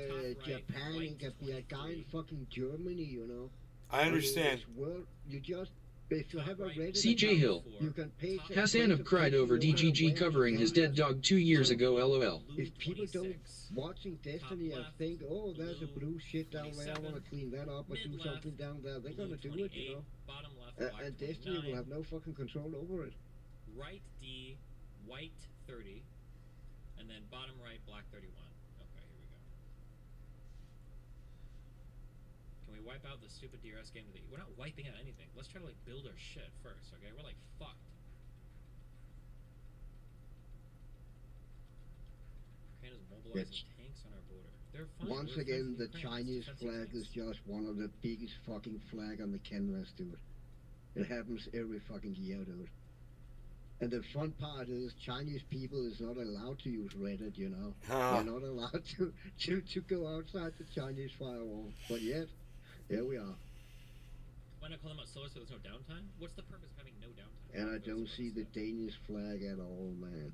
Japan. It can be a guy in fucking Germany. You know. I understand. In this world, you just. If you have a Reddit CJ account, Hill. you can pay Hassanov cried over DGG covering his dead dog 2 years ago, lol. If people don't watching Destiny and think, oh, there's a blue shit down there, I want to clean that up or do something down there, they're gonna do it, you know. And Destiny will have no fucking control over it. right D, white 30, and then bottom right, black 31. Okay, here we go. Can we wipe out the stupid DRS game? We're not wiping out anything. Let's try to like build our shit first, okay? We're like fucked. Ukraine is mobilizing tanks on our border. They're fine. Once again, the Chinese flag is just one of the biggest fucking flag on the canvas, dude. It happens every fucking year, dude. And the fun part is Chinese people is not allowed to use Reddit, you know. They're not allowed to go outside the Chinese firewall. But yet, here we are. Why not call them out slower so there's no downtime? What's the purpose of having no downtime? And I don't see the Danish flag at all, man.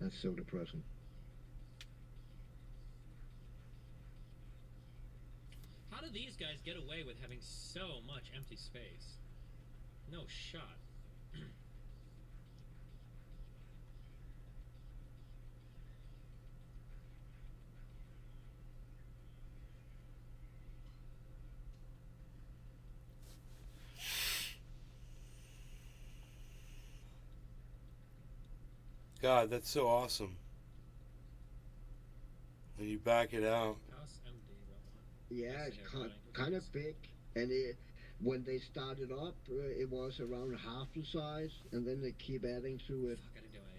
That's so depressing. How do these guys get away with having so much empty space? No shot. God, that's so awesome. When you back it out. Yeah, it's kind of big, and when they started up, it was around half the size, and then they keep adding to it.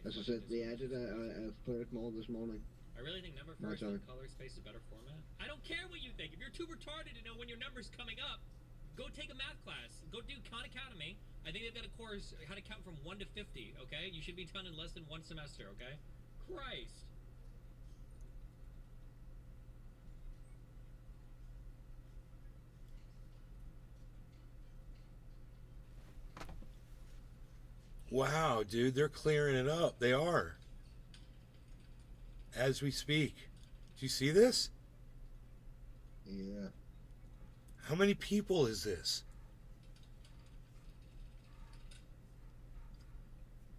As I said, they added a third more this morning. I really think number first and color space is a better format. I don't care what you think. If you're too retarded to know when your number's coming up, go take a math class. Go do Khan Academy. I think they've got a course how to count from 1 to 50, okay? You should be done in less than 1 semester, okay? Christ. Wow, dude, they're clearing it up. They are. As we speak. Do you see this? Yeah. How many people is this?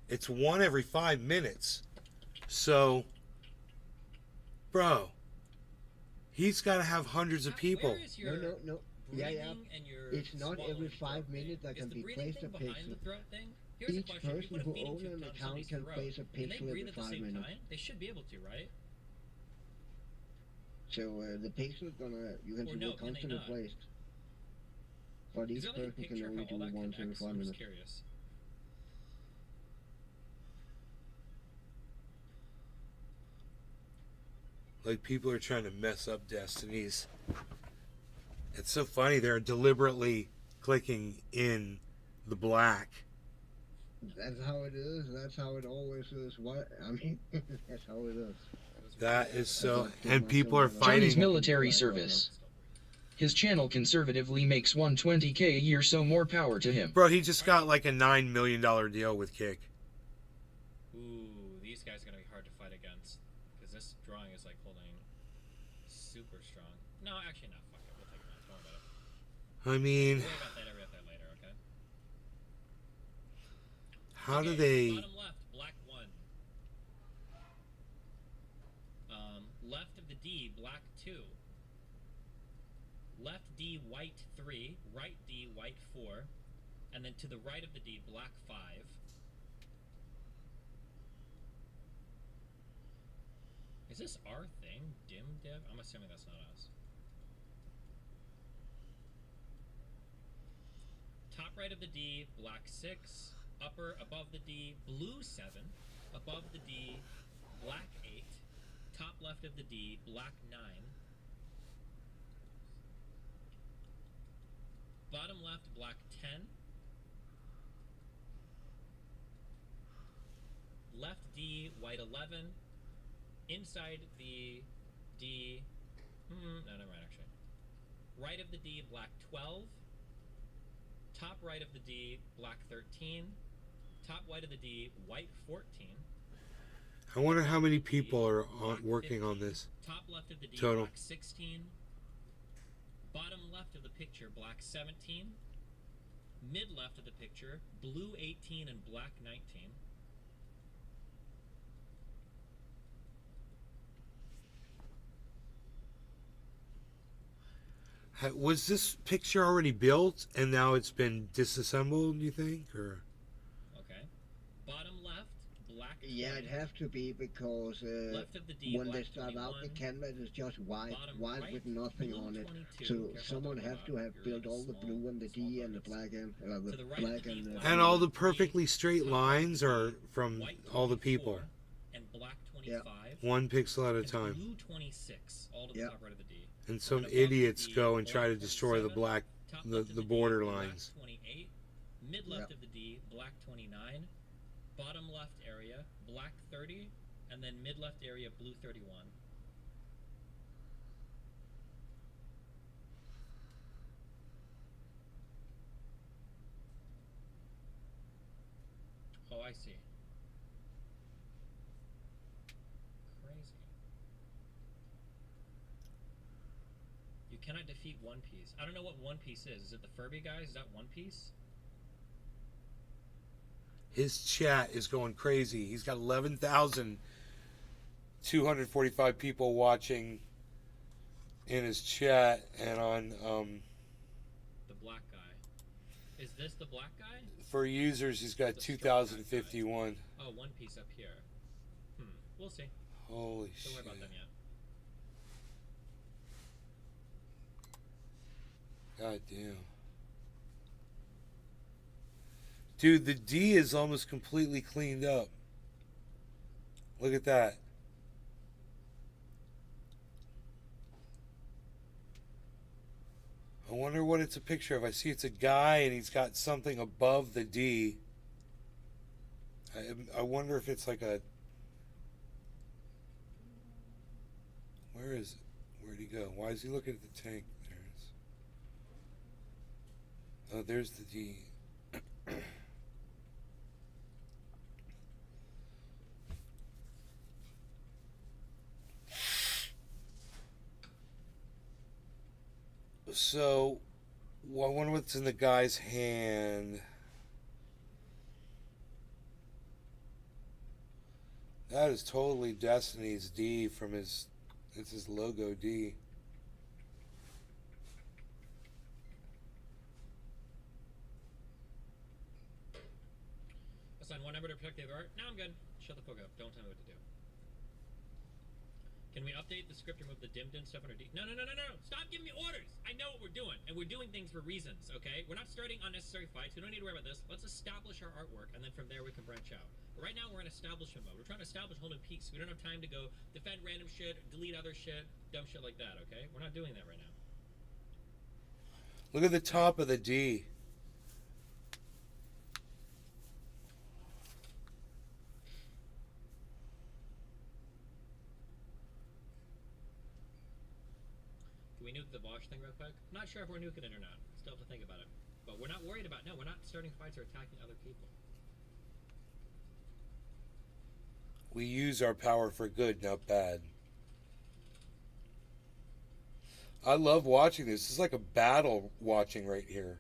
It's 1 every 5 minutes. So, bro, he's got to have hundreds of people. No. Yeah. It's not every 5 minutes that can be placed a pixel. Each person who owns an account can place a pixel every 5 minutes. They should be able to, right? So the pixel is gonna, you can see it constantly placed. But each person can only do once every 5 minutes. Curious. Like people are trying to mess up destinies. It's so funny. They're deliberately clicking in the black. That's how it is. That's how it always is. What I mean, that's how it is. That is so. And people are fighting. Chinese military service. His channel conservatively makes $120K a year, so more power to him. Bro, he just got like a $9 million deal with Kick. Ooh, these guys are gonna be hard to fight against because this drawing is like holding super strong. No, actually not. Fuck it. We'll take it out. Don't worry about it. I mean, we'll worry about that later. Okay. How do they? Bottom left, black 1. Left of the D, black 2. Left D, white 3. Right D, white 4. And then to the right of the D, black 5. Is this our thing? Dim Dev? I'm assuming that's not us. Top right of the D, black 6. Upper above the D, blue 7. Above the D, black 8. Top left of the D, black 9. Bottom left, black 10. Left D, white 11. Inside the D, no, never mind actually. Right of the D, black 12. Top right of the D, black 13. Top white of the D, white 14. I wonder how many people are working on this. Top left of the D, total. black 16. Bottom left of the picture, black 17. Mid left of the picture, blue 18 and black 19. Was this picture already built and now it's been disassembled, you think? Or Okay. Bottom left Yeah, it have to be because Left of the D, when they black start out, the 21. canvas is just white, Bottom white right, with nothing blue on it. 22. So Careful, someone talking have about to have your built all the small- blue and the small D and the targets. black and To the the right black of the and D, And all the perfectly straight lines are from white all the 24, people. and black 25. 1 pixel at a and time. Blue 26, all to the top right of the D. And some above the idiots D, go and try to black destroy the 27, black, top the left of D, border black lines. 28, mid left of the D, black 29, bottom left area, black 30, and then mid left area, blue 31. Oh, I see. Crazy. You cannot defeat One Piece. I don't know what One Piece is. Is it the Furby guys? Is that One Piece? His chat is going crazy. He's got 11,245 people watching in his chat and on The black guy. Is this the black guy? for users he's got 2,051. Oh, One Piece up here. We'll see. Holy Don't shit. worry about them yet. God damn. Dude, the D is almost completely cleaned up. Look at that. I wonder what it's a picture of. I see it's a guy and he's got something above the D. I wonder if it's like a... Where is it? Where'd he go? Why is he looking at the tank? There it is. Oh, there's the D. So, I wonder what's in the guy's hand. That is totally Destiny's D from his... It's his logo D. Assign one number to protect the other art. Now I'm good. Shut the fuck up. Don't tell me what to do. Can we update the script, remove the dimmed in stuff under D? No. Stop giving me orders. I know what we're doing, and we're doing things for reasons, okay? We're not starting unnecessary fights. We don't need to worry about this. Let's establish our artwork, and then from there we can branch out. But right now we're in establishment mode. We're trying to establish a whole new piece. We don't have time to go defend random shit, delete other shit, dumb shit like that, okay? We're not doing that right now. Look at the top of the D. Can we nuke the Bosch thing real quick? I'm not sure if we're nuking it or not. Still have to think about it. But we're not worried about... No, we're not starting fights or attacking other people. We use our power for good, not bad. I love watching this. This is like a battle watching right here.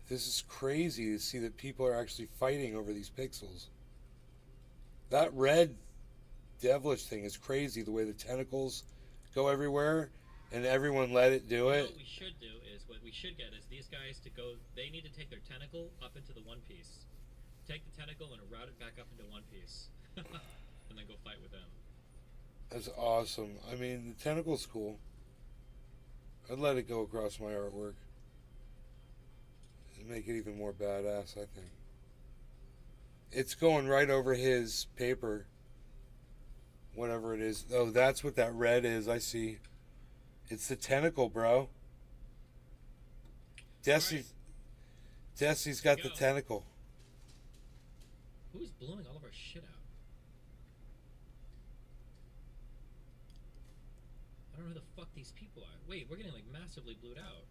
This is crazy to see that people are actually fighting over these pixels. That red devilish thing is crazy, the way the tentacles go everywhere and everyone let it do it. What we should do is, what we should get is these guys to go... They need to take their tentacle up into the One Piece. Take the tentacle and route it back up into One Piece. And then go fight with them. That's awesome. I mean, the tentacle's cool. I'd let it go across my artwork. It'd make it even more badass, I think. It's going right over his paper. Whatever it is. Oh, that's what that red is. I see. It's the tentacle, bro. Destiny's got the tentacle. Who's blowing all of our shit out? I don't know who the fuck these people are. Wait, we're getting like massively blued out.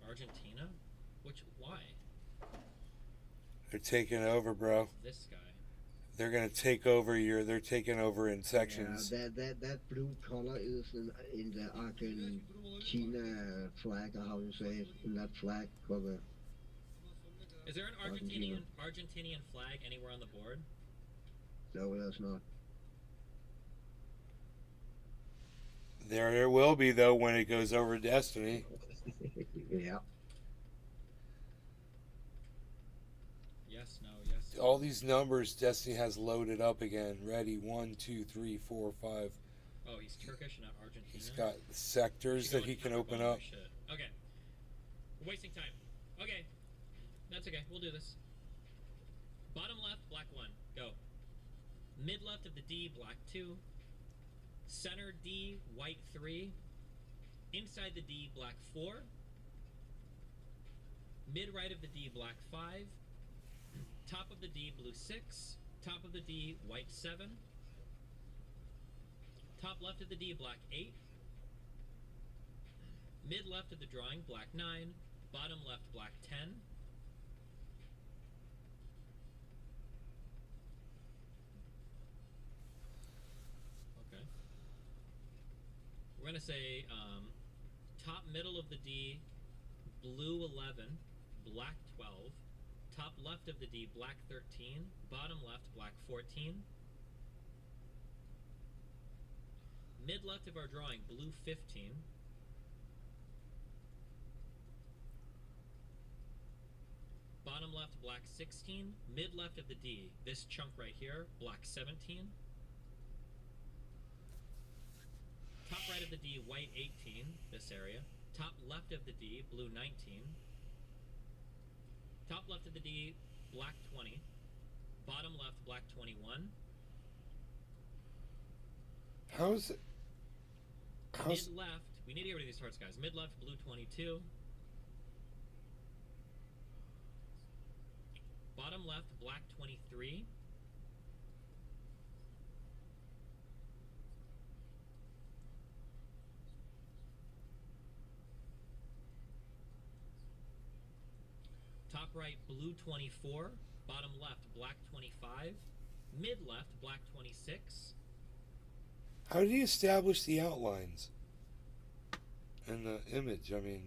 Argentina? Why? They're taking over, bro. This guy. They're gonna take over they're taking over in sections. Yeah, that blue color is in the Argentina flag, or how you say it, in that flag for the... Is there an Argentinian flag anywhere on the board? No, there's not. There will be, though, when it goes over Destiny. Yeah. Yes, no, yes. All these numbers Destiny has loaded up again. Ready, 1, 2, 3, 4, 5. Oh, he's Turkish, not Argentina. He's got sectors that he can open up. Shit. Okay. We're wasting time. Okay. That's okay. We'll do this. Bottom left, black 1. Go. Mid left of the D, black 2. Center D, white 3. Inside the D, black 4. Mid right of the D, black 5. Top of the D, blue 6. Top of the D, white 7. Top left of the D, black 8. Mid left of the drawing, black 9. Bottom left, black 10. Okay. We're going to say top middle of the D, blue 11, black 12. Top left of the D, black 13. Bottom left, black 14. Mid left of our drawing, blue 15. Bottom left, black 16. Mid left of the D, this chunk right here, black 17. Top right of the D, white 18, this area. Top left of the D, blue 19. Top left of the D, black 20. Bottom left, black 21. How is it? Mid left, we need to get rid of these hearts, guys. Mid left, blue 22. Bottom left, black 23. Top right, blue 24. Bottom left, black 25. Mid left, black 26. How did he establish the outlines and the image? I mean,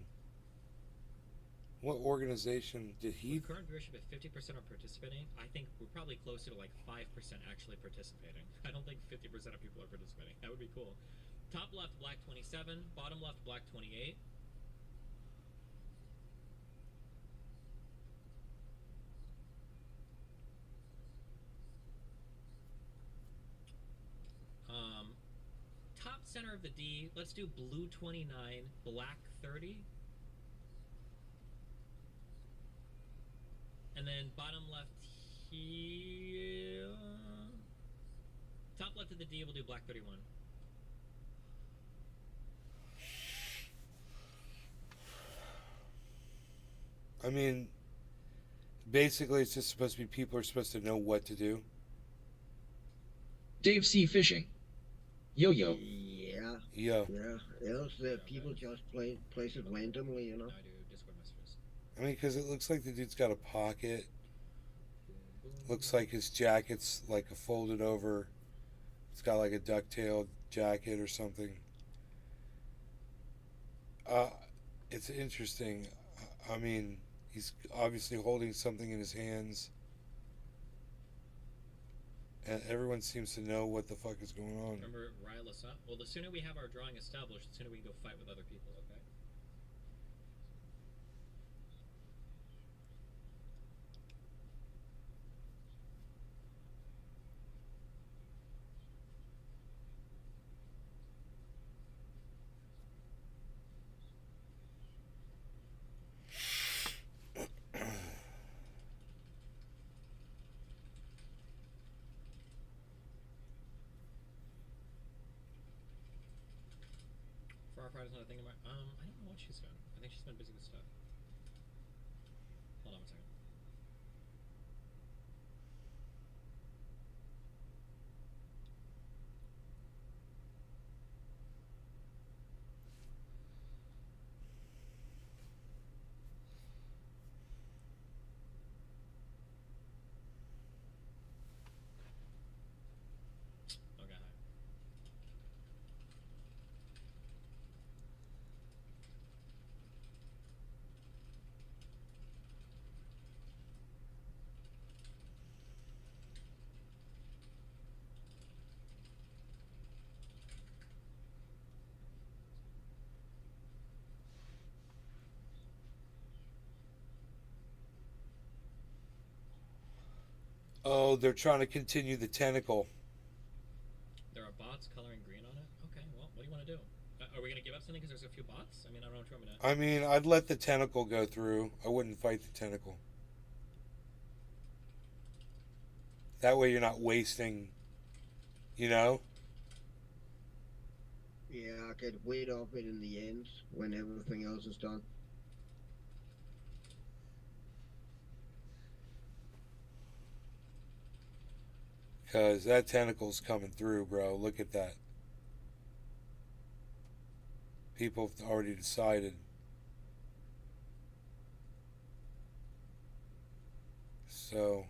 what organization did he? With current viewership at 50% are participating. I think we're probably closer to like 5% actually participating. I don't think 50% of people are participating. That would be cool. Top left, black 27. Bottom left, black 28. Top center of the D, let's do blue 29, black 30. And then bottom left here. Top left of the D, we'll do black 31. I mean, basically it's just supposed to be people are supposed to know what to do. Dave C. Fishing. Yo-yo. Yeah. Yeah. Yeah. Else people just place it randomly, you know. I do Discord messages. I mean, because it looks like the dude's got a pocket. Looks like his jacket's like a folded over. It's got like a ducktail jacket or something. It's interesting. I mean, he's obviously holding something in his hands. And everyone seems to know what the fuck is going on. Remember, rile us up? Well, the sooner we have our drawing established, the sooner we can go fight with other people, okay? Friday's not a thing about. I don't know what she's done. I think she's been busy with stuff. Hold on one second. Okay, hi. Oh, they're trying to continue the tentacle. There are bots coloring green on it? Okay, well, what do you want to do? Are we going to give up something because there's a few bots? I mean, I don't know what you want me to... I mean, I'd let the tentacle go through. I wouldn't fight the tentacle. That way you're not wasting, you know? Yeah, I get weight off it in the end when everything else is done. Because that tentacle's coming through, bro. Look at that. People have already decided. So...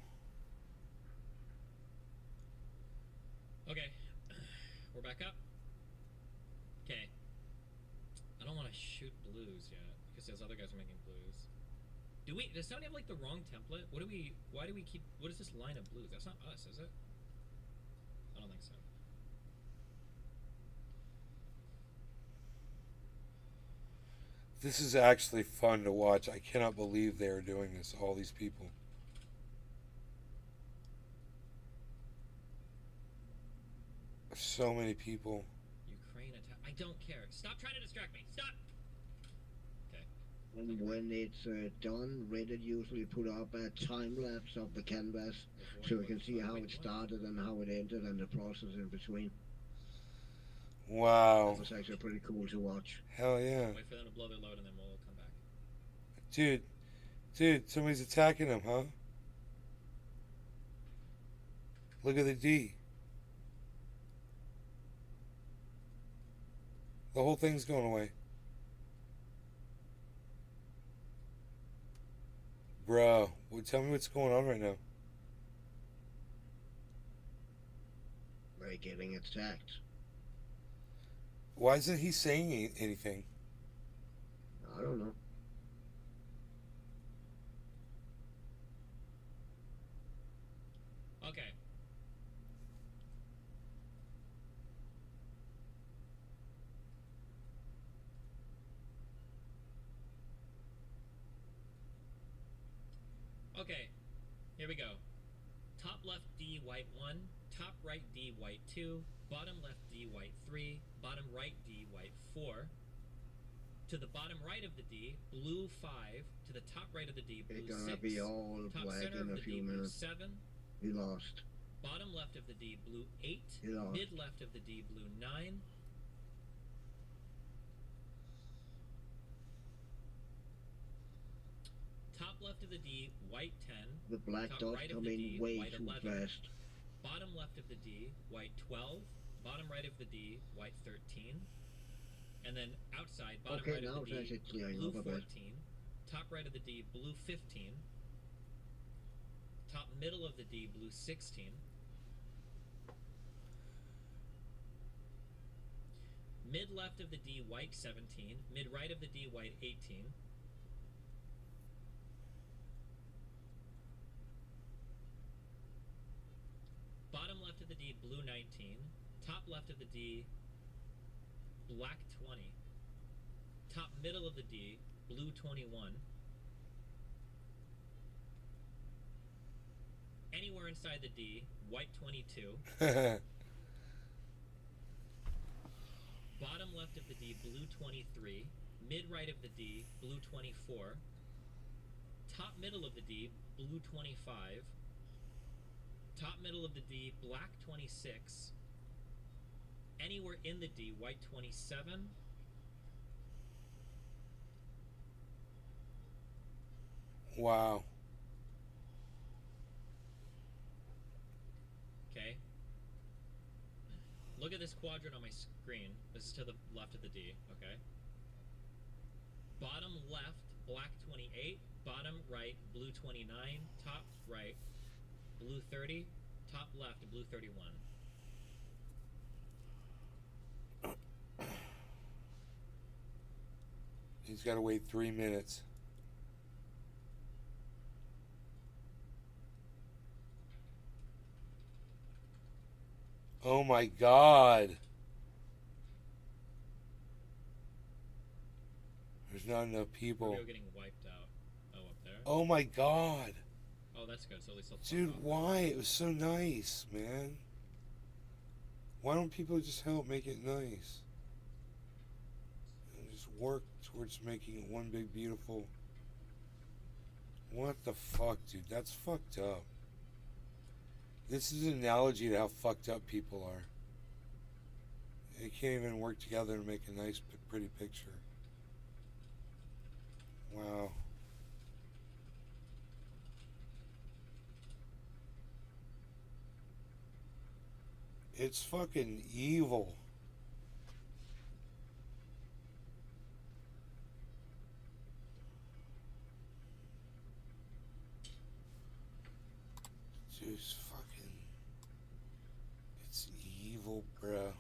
Okay. We're back up. Okay. I don't want to shoot blues yet, because those other guys are making blues. Does somebody have, like, the wrong template? Why do we keep... What is this line of blues? That's not us, is it? I don't think so. This is actually fun to watch. I cannot believe they are doing this, all these people. So many people. Ukraine attack. I don't care. Stop trying to distract me. Stop! Okay. And when it's done, Reddit usually put up a time-lapse of the canvas so we can see how it started and how it ended and the process in between. Wow. That was actually pretty cool to watch. Hell yeah. Wait for them to blow their load and then we'll come back. Dude, somebody's attacking him, huh? Look at the D. The whole thing's going away. Bro, tell me what's going on right now. They're getting attacked. Why isn't he saying anything? I don't know. Okay. Okay, here we go. Top left D, white 1, top right D, white 2, bottom left D, white 3, bottom right D, white 4. To the bottom right of the D, blue 5. To the top right of the D, blue 6. It's gonna be all top black center in of a the few D, blue minutes. 7. He lost. Bottom left of the D, blue 8. He lost. Mid left of the D, blue 9. Top left of the D, white 10. The black top dots right of come the in D, way white too 11. fast. Bottom left of the D, white 12. Bottom right of the D, white 13. And then outside, bottom Okay, right now of the it's D, actually clearing blue up a bit. 14. Top right of the D, blue 15. Top middle of the D, blue 16. Mid left of the D, white 17. Mid right of the D, white 18. Bottom left of the D, blue 19. Top left of the D, black 20. Top middle of the D, blue 21. Anywhere inside the D, white 22. Bottom left of the D, blue 23. Mid right of the D, blue 24. Top middle of the D, blue 25. Top middle of the D, black 26. Anywhere in the D, white 27. Wow. Okay. Look at this quadrant on my screen. This is to the left of the D, okay? Bottom left, black 28. Bottom right, blue 29. Top right, blue 30. Top left, blue 31. He's got to wait 3 minutes. Oh my God. There's not enough people. We're getting wiped out. Oh, up there? Oh my God. Oh, that's good. So at least they'll Dude, why? It was so nice, man. Why don't people just help make it nice? And just work towards making it one big beautiful... What the fuck, dude? That's fucked up. This is an analogy to how fucked up people are. They can't even work together to make a nice, pretty picture. Wow. It's fucking evil. Dude's fucking... It's evil, bruh.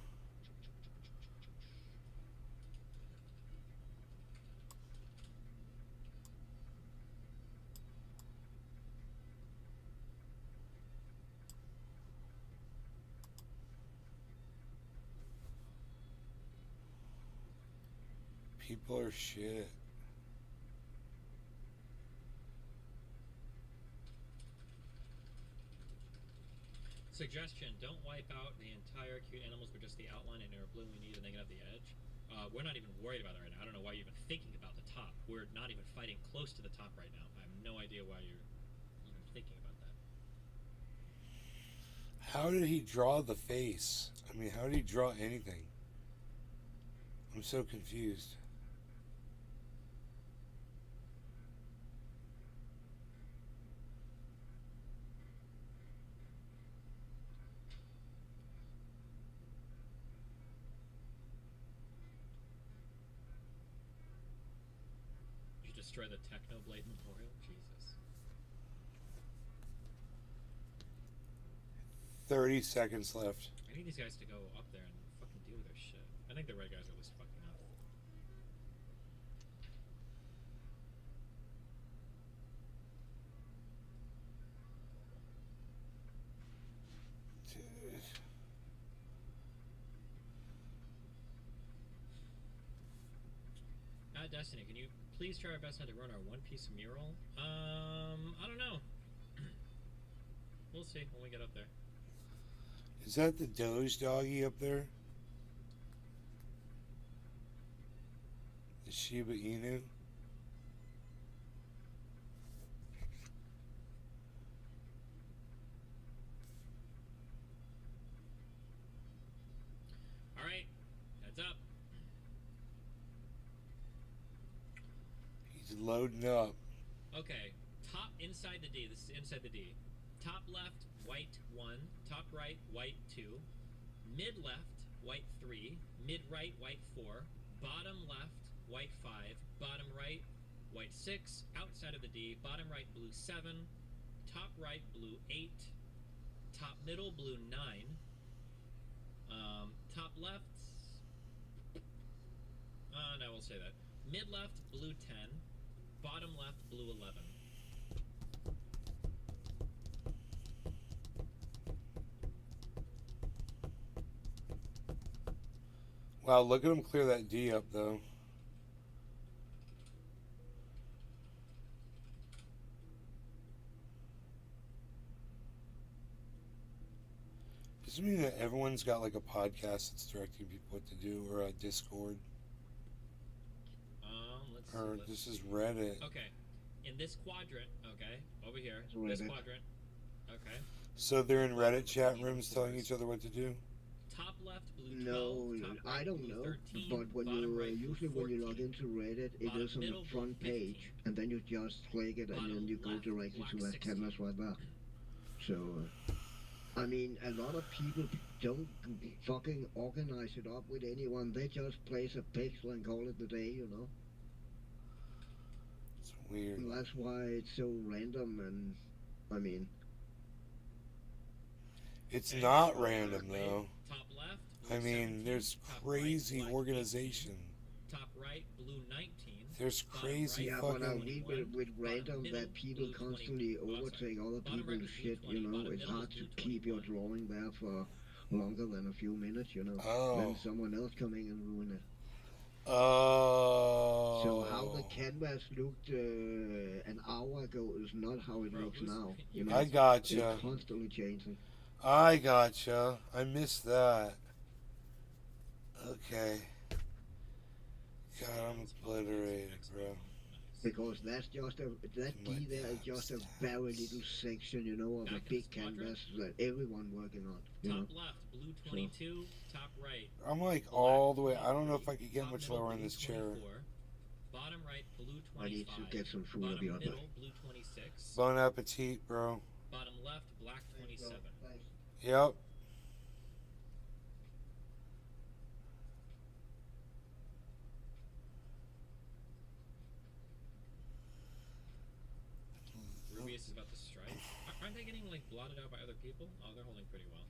People are shit. Suggestion, don't wipe out the entire cute animals, but just the outline and blue we need, and they can have the edge. We're not even worried about that right now. I don't know why you're even thinking about the top. We're not even fighting close to the top right now. I have no idea why you're even thinking about that. How did he draw the face? I mean, how did he draw anything? I'm so confused. Destroy the Technoblade Memorial? Jesus. 30 seconds left. I need these guys to go up there and fucking deal with their shit. I think the red guys are at least fucking up. Dude. Destiny, can you please try our best not to run our one-piece mural? I don't know. We'll see when we get up there. Is that the Doge doggy up there? The Shiba Inu? Alright, heads up. He's loading up. Okay, top inside the D. This is inside the D. Top left, white 1. Top right, white 2. Mid left, white 3. Mid right, white 4. Bottom left, white 5. Bottom right, white 6. Outside of the D, bottom right, blue 7. Top right, blue 8. Top middle, blue 9. Top left... no, we'll say that. Mid left, blue 10. Bottom left, blue 11. Wow, look at him clear that D up, though. Does it mean that everyone's got like a podcast that's directing people what to do, or a Discord? Let's or see, this is Reddit. Okay, in this quadrant, okay, over here, this quadrant, okay. So they're in Reddit chat rooms telling each other what to do? Top left, blue 12, No, top I right, don't blue know. 13, But when bottom you right, usually blue when you log into Reddit, it bottom is on middle, the front blue 15, page, and then you just click it, and bottom then you go left, directly black to that 16. canvas right there. So, I mean, a lot of people don't fucking organize it up with anyone. They just place a pixel and call it the day, you know. It's weird. And that's why it's so random, and I mean, It's not random, though. Top left, I mean, there's crazy black organization. top right, blue 19. There's crazy yeah, but I fucking... mean, with random middle, that people blue constantly 20, overtake other bottom right people's is blue shit, 20, you know, bottom it's middle hard is to blue keep your 21. drawing there for longer than a few minutes, you know. Oh. Then someone else coming and ruin it. Oh. So how the canvas looked an hour ago is not how it looks now. You know, I gotcha. It's constantly changing. I gotcha. I missed that. Okay. God, I'm obliterated, bro. Because that D there is just a very little section, you know, of a big canvas that everyone working on. You know? Top left, blue 22. Top right. I'm like all the way. I don't know if I could get much lower in this chair. Bottom right, blue 25. I need to get some food. I'll be Bottom right middle, back. blue 26. Bon appetit, bro. Bottom left, black 27. Yep. Rubius is about to strike. Aren't they getting like blotted out by other people? Oh, they're holding pretty well.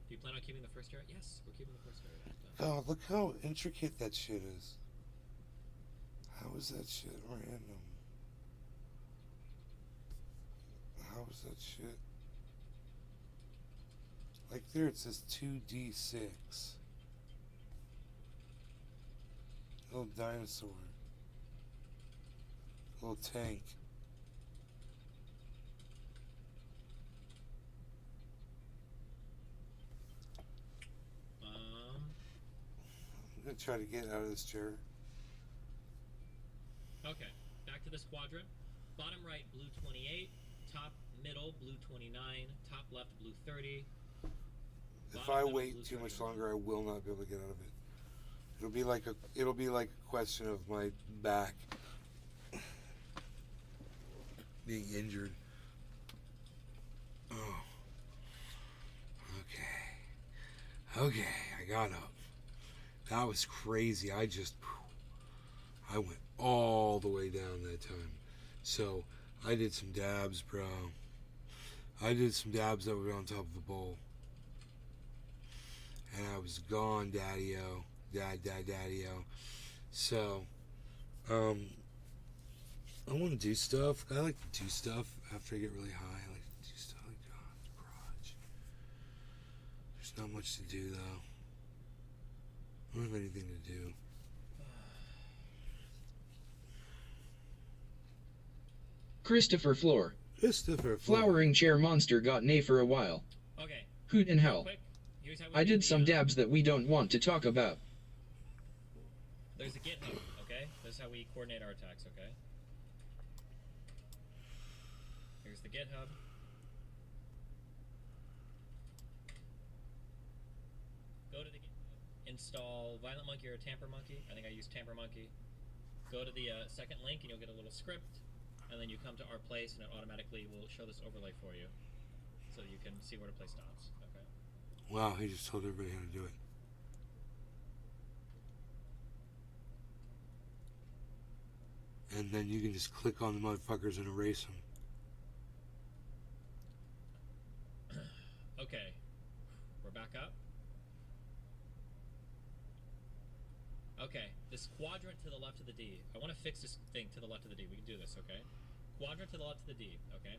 Do you plan on keeping the first turret? Yes, we're keeping the first turret. God, look how intricate that shit is. How is that shit random? How is that shit? Like there it says 2d6. Little dinosaur. Little tank. I'm gonna try to get out of this chair. Okay, back to this quadrant. Bottom right, blue 28. Top middle, blue 29. Top left, blue 30. If I wait too much longer, I will not be able to get out of it. It'll be like a question of my back being injured. Oh. Okay, I got up. That was crazy. I went all the way down that time. So I did some dabs, bro. I did some dabs that were on top of the bowl. And I was gone, daddy-o. Daddy-o. So, I want to do stuff. I like to do stuff after I get really high. I like to do stuff like that in the garage. There's not much to do, though. I don't have anything to do. Christopher Floor. Flowering chair monster got nay for a while. Okay. Hoot in hell. Here's how we I do did some dabs that we don't want to talk about. There's a GitHub, okay? This is how we coordinate our attacks, okay? Here's the GitHub. Go to the GitHub. Install Violent Monkey or Tamper Monkey. I think I use Tamper Monkey. Go to the second link and you'll get a little script. And then you come to our place and it automatically will show this overlay for you. So you can see where to place dots, okay? Wow, he just told everybody how to do it. And then you can just click on the motherfuckers and erase them. Okay. We're back up. Okay, this quadrant to the left of the D. I want to fix this thing to the left of the D. We can do this, okay? Quadrant to the left of the D, okay?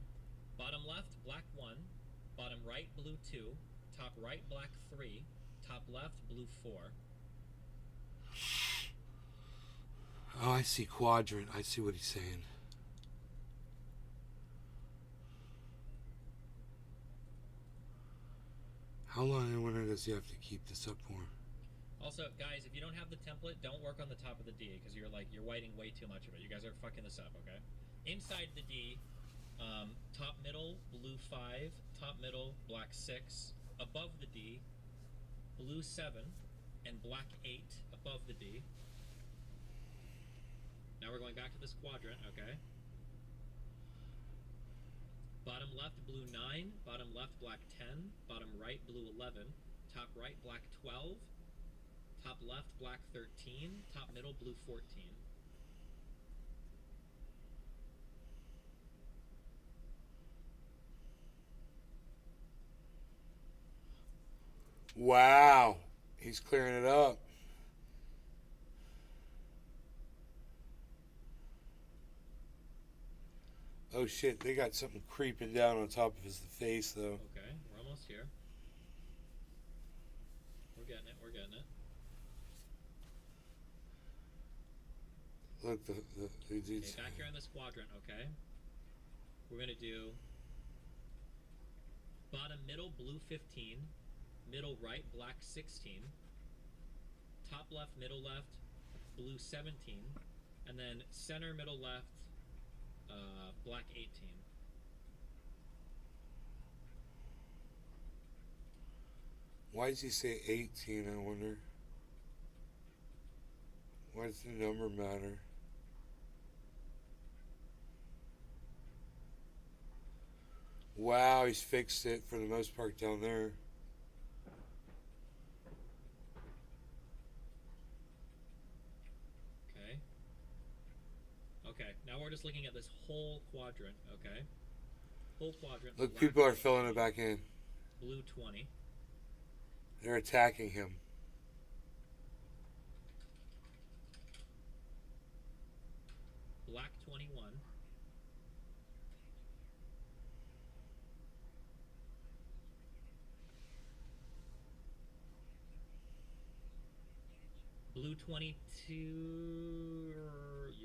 Bottom left, black 1. Bottom right, blue 2. Top right, black 3. Top left, blue 4. Oh, I see quadrant. I see what he's saying. How long, I wonder, does he have to keep this up for? Also, guys, if you don't have the template, don't work on the top of the D, because you're whiting way too much of it. You guys are fucking this up, okay? Inside the D, top middle, blue 5. Top middle, black 6. Above the D, blue 7 and black 8 above the D. Now we're going back to this quadrant, okay? Bottom left, blue 9. Bottom left, black 10. Bottom right, blue 11. Top right, black 12. Top left, black 13. Top middle, blue 14. Wow. He's clearing it up. Oh shit, they got something creeping down on top of his face though. Okay, we're almost here. We're getting it, we're getting it. Look, Okay, back here in this quadrant, okay? We're gonna do bottom middle, blue 15, middle right, black 16, top left, middle left, blue 17, and then center, middle left, black 18. Why does he say 18, I wonder? Why does the number matter? Wow, he's fixed it for the most part down there. Okay. Okay, now we're just looking at this whole quadrant, okay? Whole quadrant. Look, people are filling it back in. Blue 20. They're attacking him. Black 21. Blue 22. You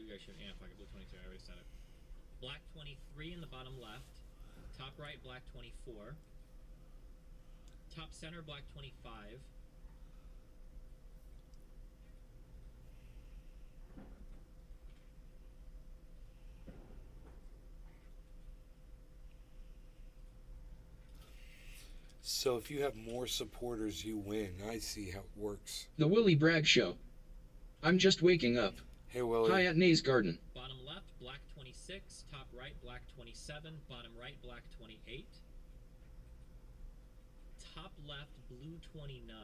guys should amplify blue 22. I already said it. Black 23 in the bottom left. Top right, black 24. Top center, black 25. So if you have more supporters, you win. I see how it works. The Willie Bragg Show. I'm just waking up. Hey, Willie. Hi at Nays Garden. Bottom left, black 26. Top right, black 27. Bottom right, black 28. Top left, blue 29.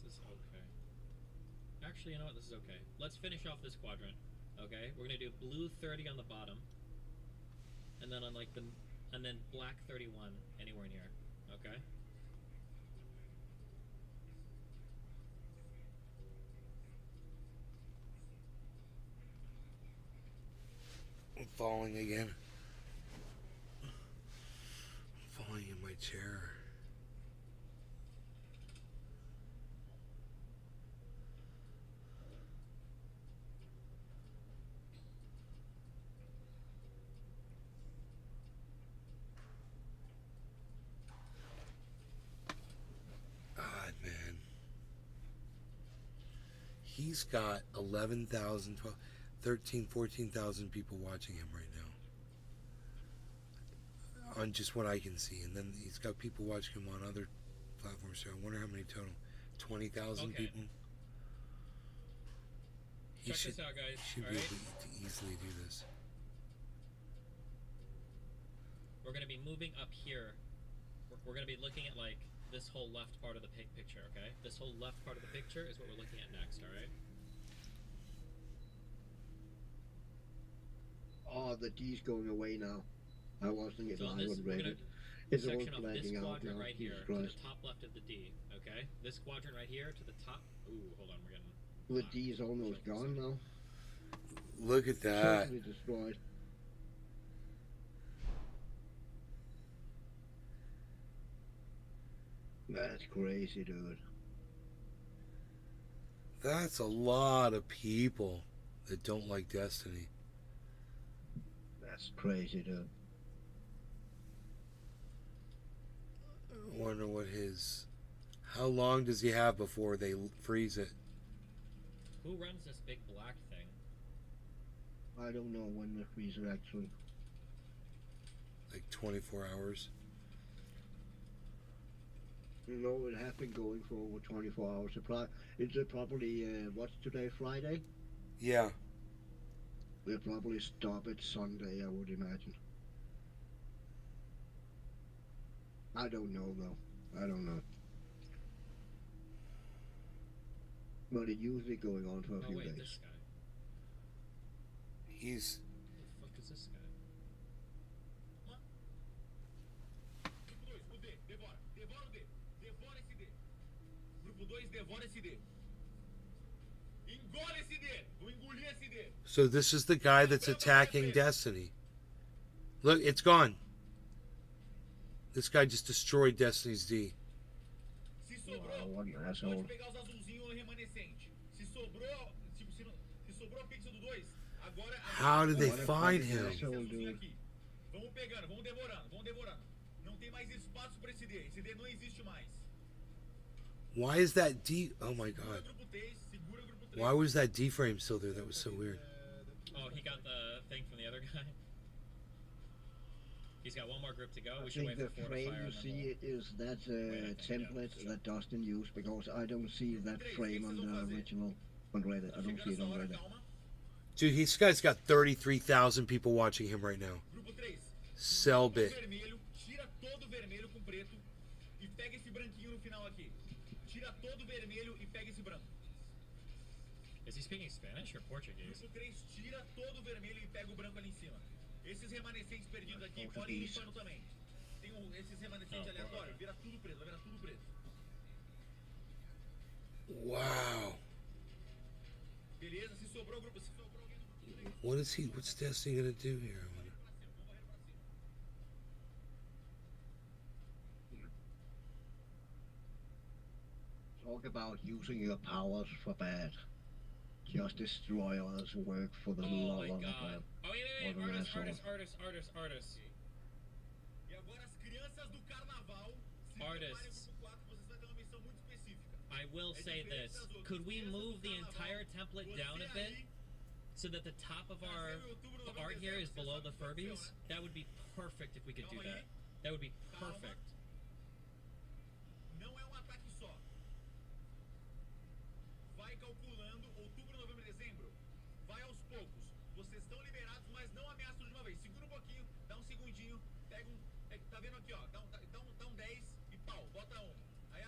This is okay. Actually, you know what? This is okay. Let's finish off this quadrant. Okay, we're gonna do blue 30 on the bottom, and then on and then black 31 anywhere in here. Okay. I'm falling again. I'm falling in my chair. God, man. He's got 11,000, 12, 13, 14,000 people watching him right now. On just what I can see. And then he's got people watching him on other platforms. So I wonder how many total. 20,000 Okay. people? He Check this out, guys. should be Alright? able to easily do this. We're gonna be moving up here. We're gonna be looking at like this whole left part of the picture, okay? This whole left part of the picture is what we're looking at next, alright? Oh, the D's going away now. I was thinking So I on this, would we're read gonna it. It's all section off this flagging out quadrant now. right Jesus here to the Christ. top left of the D, okay? This quadrant right here to the top. Ooh, hold on, we're getting. The D is almost gone now. Look at that. Totally destroyed. That's crazy, dude. That's a lot of people that don't like Destiny. That's crazy, dude. I wonder what his... How long does he have before they freeze it? Who runs this big black thing? I don't know when the freezer actually. Like 24 hours? No, it has been going for over 24 hours. It's probably, what's today, Friday? Yeah. We'll probably stop it Sunday, I would imagine. I don't know though. I don't know. But it's usually going on for a few days. This guy. He's. Who the fuck is this guy? Grupo 2, o D, devora. Devora o D. Devora esse D. Grupo 2, devora esse D. Engole esse D. Vou engolir esse D. So this is the guy that's attacking Destiny. Look, it's gone. This guy just destroyed Destiny's D. Se sobrou, what an asshole. pode pegar os azulzinhos remanescentes. Se sobrou, se sobrou o pixel do 2, agora... How did they find him? Vamos pegando, vamos devorando. Não tem mais espaço para esse D. Esse D não existe mais. Why is that D? Oh my god. Why was that D frame still there? That was so weird. Oh, he got the thing from the other guy. He's got one more group to go. We I should think wait the for frame you see is that template that Dustin used, because I don't see that frame on the original on Reddit. I don't see it on Reddit. Dude, this guy's got 33,000 people watching him right now. Selbit. Tira todo o vermelho com preto e pega esse branquinho no final aqui. Tira todo o vermelho e pega esse branco. Is he speaking Spanish or Portuguese? Grupo 3, tira todo o vermelho e pega o branco ali em cima. Esses remanescentes perdidos aqui podem ir limpando também. Tem esses remanescentes aleatórios, vira tudo preto, vai virar tudo preto. Wow. Beleza, se sobrou grupo, se sobrou alguém do grupo 3. What's Destiny gonna do here? Talk about using your powers for bad. Just destroy others' work for the love of God. Oh, wait, artists. E agora as crianças do carnaval, se Artists. preparem pro 4, vocês vão ter uma missão muito específica. I will say this. Could we move the entire template down a bit so that the top of our art here is below the Furbies? That would be perfect if we could do that. That would be perfect. Não é um ataque só. Vai calculando outubro, novembro, dezembro. Vai aos poucos. Vocês estão liberados, mas não ameaçam de uma vez. Segura um pouquinho, dá um segundinho, pega um. Tá vendo aqui, ó? Dá um 10 e pau, bota um. Aí,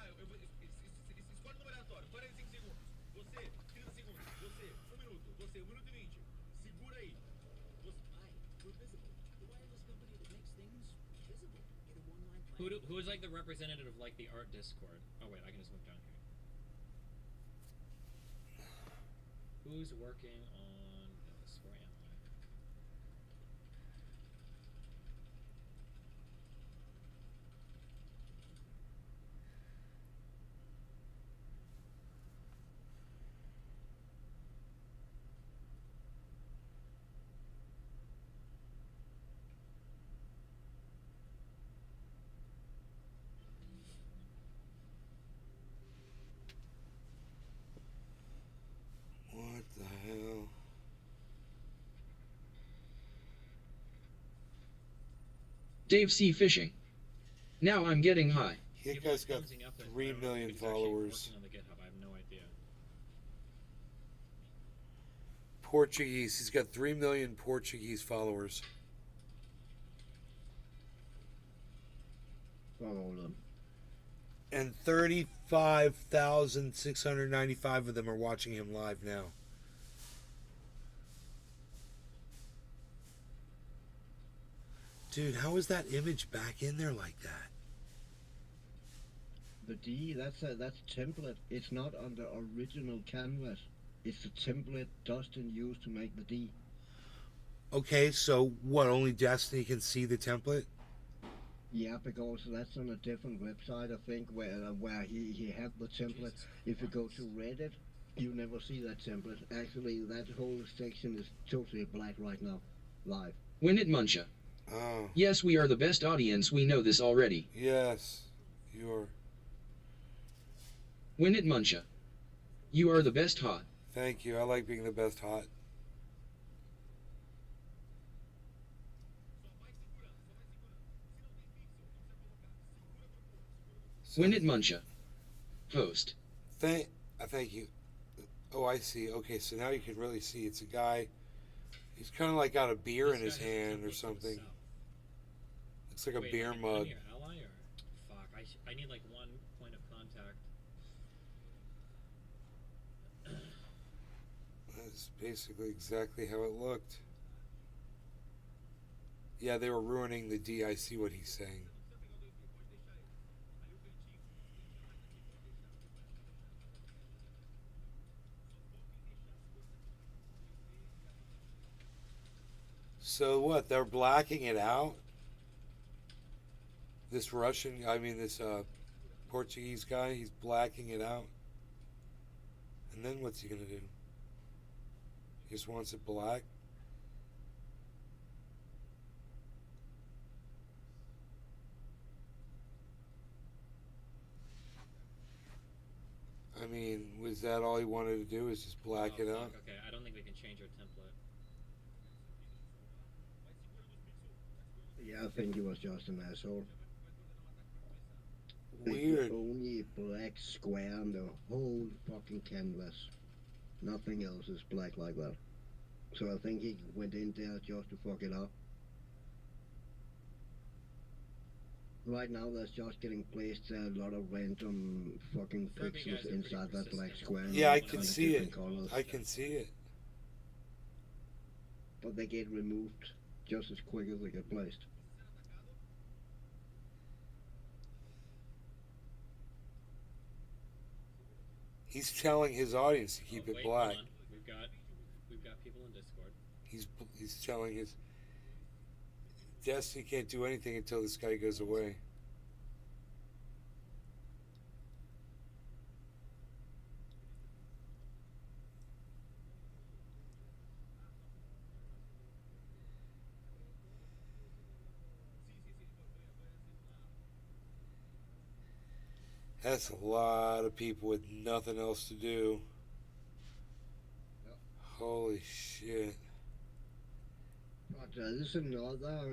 escolhe o número aleatório, 45 segundos. Você, 30 segundos. Você, 1 minuto. Você, 1 minuto e 20. Segura aí. Who is like the representative of like the art Discord? Oh wait, I can just move down here. Who's working on this? Where am I? What the hell? Dave C. Fishing. Now I'm getting high. That guy's got 3 million followers. On the GitHub, I have no idea. Portuguese. He's got 3 million Portuguese followers. Follow them. And 35,695 of them are watching him live now. Dude, how is that image back in there like that? The D, that's template. It's not on the original canvas. It's the template Dustin used to make the D. Okay, so what? Only Destiny can see the template? Yeah, because that's on a different website, I think, where he had the template. If you go to Reddit, you never see that template. Actually, that whole section is totally black right now, live. Win it, Muncha. Oh. Yes, we are the best audience. We know this already. Yes, you're. Win it, Muncha. You are the best hot. Thank you. I like being the best hot. Win it, Muncha. Host. Thank you. Oh, I see. Okay, so now you can really see it's a guy. He's kind of like got a beer in his hand or something. Looks like a beer mug. I need like one point of contact. That's basically exactly how it looked. Yeah, they were ruining the D. I see what he's saying. So what? They're blacking it out? This this Portuguese guy, he's blacking it out. And then what's he gonna do? He just wants it black? I mean, was that all he wanted to do, is just black it out? Okay, I don't think we can change our template. Yeah, I think he was just an asshole. Weird. The only black square on the whole fucking canvas. Nothing else is black like that. So I think he went in there just to fuck it up. Right now there's just getting placed a lot of random fucking pixels inside that black square. Yeah, I can see it. I can see it. But they get removed just as quick as they get placed. He's telling his audience to keep it black. Hold on. We've got people in Discord. He's telling his Destiny can't do anything until this guy goes away. That's a lot of people with nothing else to do. Yep. Holy shit. But there's another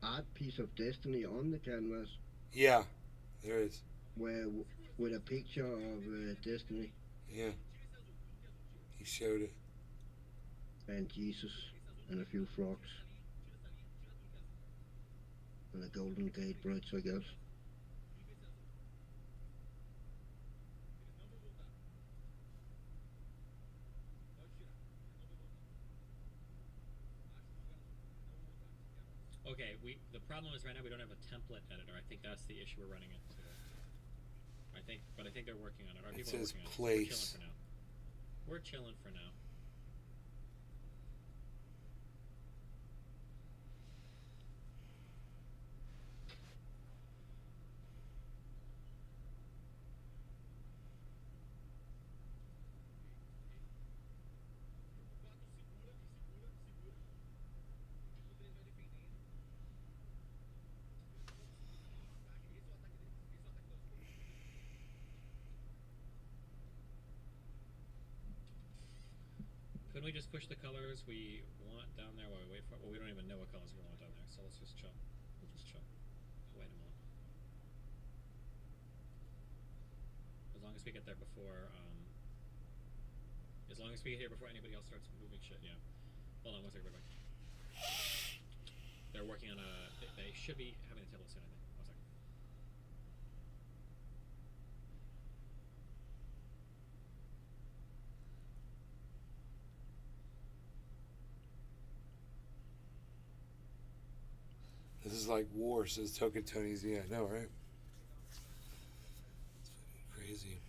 art piece of Destiny on the canvas. Yeah, there is. With a picture of Destiny. Yeah. He showed it. And Jesus. And a few frogs. And a Golden Gate Bridge, I guess. Okay, the problem is right now we don't have a template editor. I think that's the issue we're running into. I think they're working on it. Our people are working on it. Place. We're chilling for now. Couldn't we just push the colors we want down there while we wait for it? Well, we don't even know what colors we want down there, so let's just chill. We'll just chill. Wait a moment. As long as we get there before, as long as we get here before anybody else starts moving shit, yeah. Hold on, one second, everybody. They're working on they should be having a template soon, I think. One second. This is like war, says Token Tony's. Yeah, I know, right? It's fucking crazy.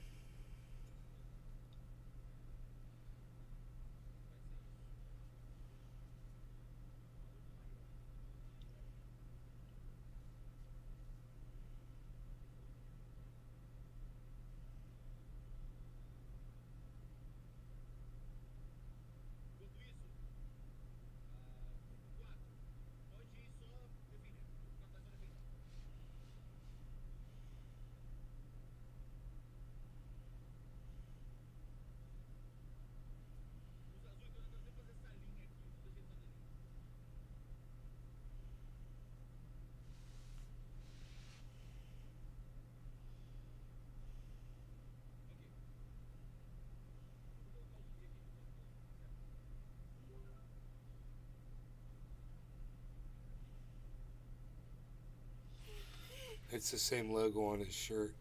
It's the same logo on his shirt.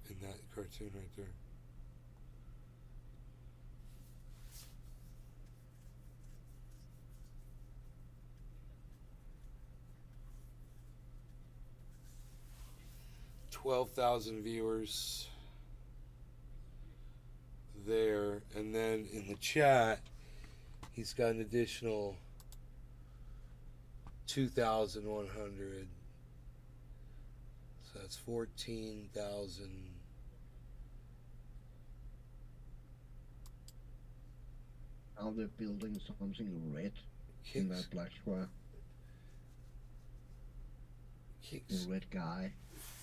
In that cartoon right there. $12,000 viewers there, and then in the chat he's got an additional 2,100, so that's 14,000. Now they're building something red in that black square. The red guy.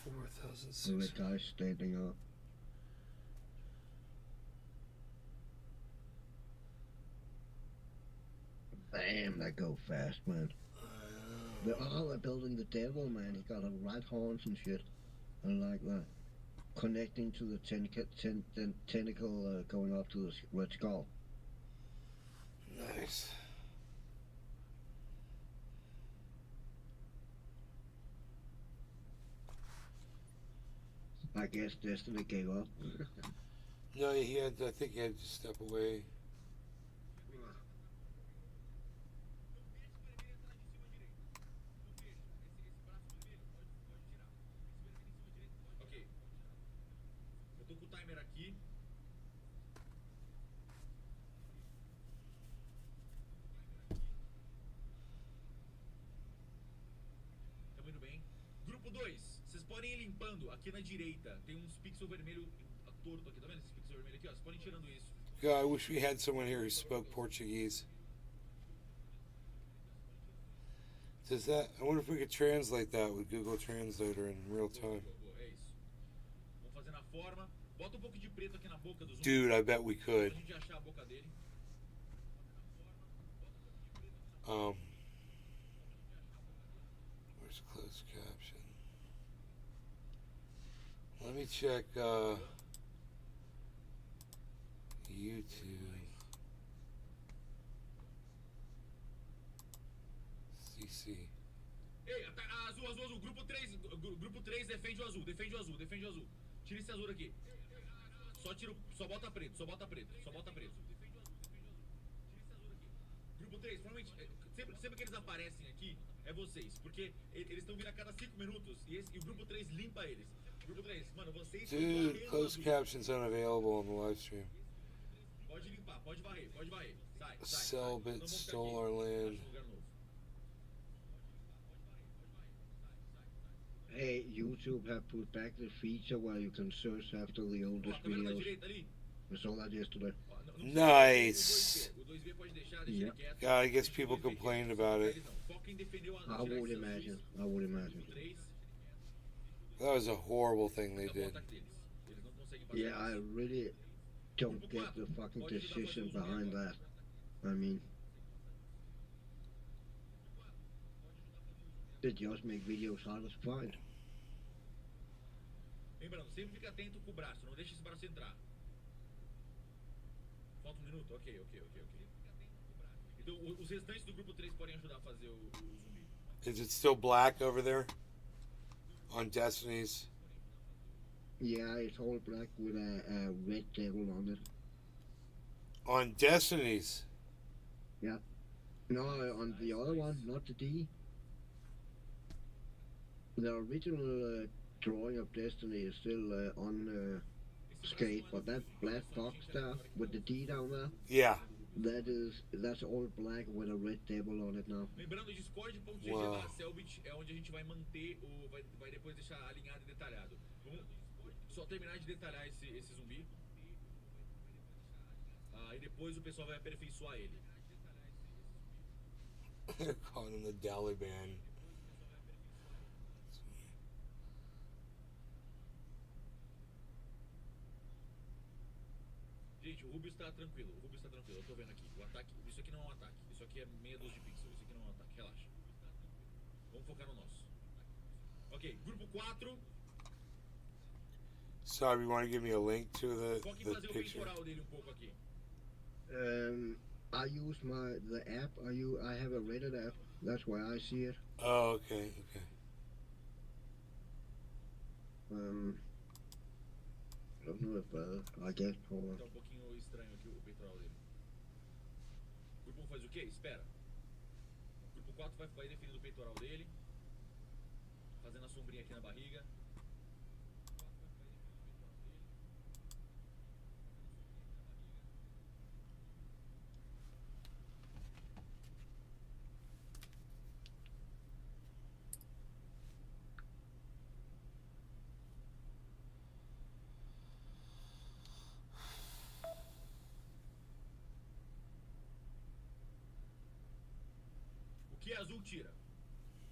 4,000. The red guy standing up. Damn, that go fast, man. They're building the devil, man. He got a rat horns and shit. I like that. Connecting to the tentacle going up to the red skull. Nice. I guess Destiny gave up. No, I think he had to step away. Ok. Eu tô com o timer aqui. Tamo indo bem. Grupo 2. Vocês podem ir limpando aqui na direita. Tem uns pixels vermelho torto aqui. Tá vendo esse pixel vermelho aqui? Ó? Vocês podem ir tirando isso. God, I wish we had someone here who spoke Portuguese. Does that? I wonder if we could translate that with Google Translator in real time. É isso. Vamos fazer na forma. Bota um pouco de preto aqui na boca do zumbi. Dude, I bet we could. Pra gente achar a boca dele. Where's closed caption? Let me check YouTube. CC. Ei, azul. Grupo 3 defende o azul. Defende o azul. Tira esse azul aqui. Só bota preto. Grupo 3, provavelmente, sempre que eles aparecem aqui, é vocês. Porque eles estão vindo a cada 5 minutos e o grupo 3 limpa eles. Grupo 3, mano, vocês estão Dude, varrendo closed azul. captions unavailable on the live stream. Pode limpar, pode varrer. Sai. Selbit stole our land. Hey, YouTube have put back the feature where you can search after the oldest videos. I saw that yesterday. Nice. O 2B pode deixar Yeah. ele quieto. God, I guess people complained about it. Foca em defender o azul. I would imagine. That was a horrible thing they did. Yeah, I really don't get the fucking decision behind that. I mean, they just make videos hard to find. Lembrando, sempre fica atento com o braço, não deixa esse braço entrar. Falta um minuto? Ok. Então, os restantes do grupo 3 podem ajudar a fazer o zumbi. Is it still black over there? On Destiny's? Yeah, it's all black with a red devil on it. On Destiny's? Yeah. No, on the other one, not the D. The original drawing of Destiny is still on skate, but that black box there with the D down there. Yeah. That's all black with a red devil on it now. Lembrando, discord.gg Wow. Selbit é onde a gente vai manter vai depois deixar alinhado e detalhado. Vamos só terminar de detalhar esse zumbi. E depois o pessoal vai aperfeiçoar ele. They're calling him the Daliban. Gente, o Rubius tá tranquilo, eu tô vendo aqui. O ataque, isso aqui não é um ataque, isso aqui é meia dúzia de pixels, isso aqui não é um ataque, relaxa. Vamos focar no nosso. Ok, grupo 4. Sorry, you want to give me a link to Foca em the fazer o picture? peitoral dele um pouco aqui. I use the app. I have a Reddit app. That's why I see it. Oh, okay, okay. I don't know if I guess. Hold on. Tá um pouquinho estranho aqui o peitoral dele. O grupo 1 faz o quê? Espera. O grupo 4 vai definindo o peitoral dele. Fazendo a sombrinha aqui na barriga. O que é azul, tira.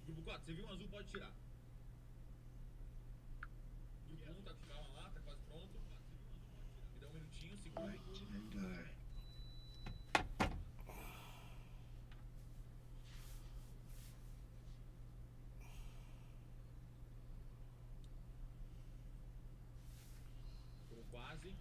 Grupo 4, você viu um azul, pode tirar. Grupo 1 tá com calma lá, tá quase pronto. Me dá um minutinho, segura. Tô quase.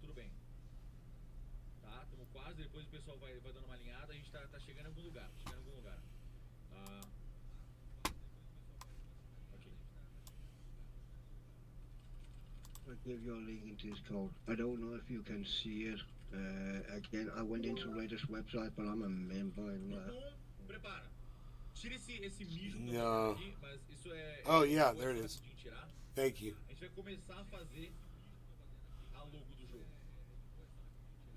Tudo bem. Tá, estamos quase, depois o pessoal vai dando uma alinhada, a gente tá chegando em algum lugar, Tá. Ok. I'll give you a link into Discord. I don't know if you can see it. Again, I went into Reddit's website, but I'm a member in there. Prepara. Tira esse mijo que No. aqui, mas isso é... Oh, yeah, there it is. de tirar. Thank you. A gente vai começar a fazer a logo do jogo.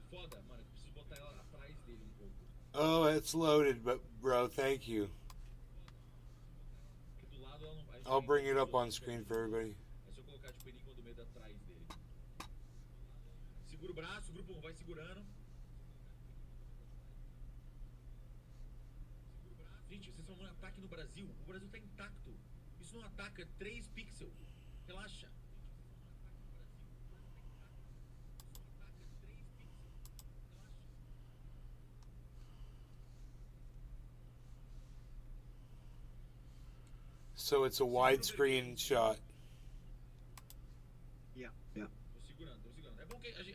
Foda, mano, eu preciso botar ela atrás dele um pouco. Oh, it's loaded, but bro, thank you. Porque do lado ela não vai... I'll bring it up on screen for everybody. É só colocar tipo Enigma do Medo atrás dele. Segura o braço, o grupo 1 vai segurando. Gente, vocês são um ataque no Brasil. O Brasil tá intacto. Isso não ataca 3 pixels. Relaxa. So it's a widescreen shot. Yeah. Tô segurando. É bom que a gente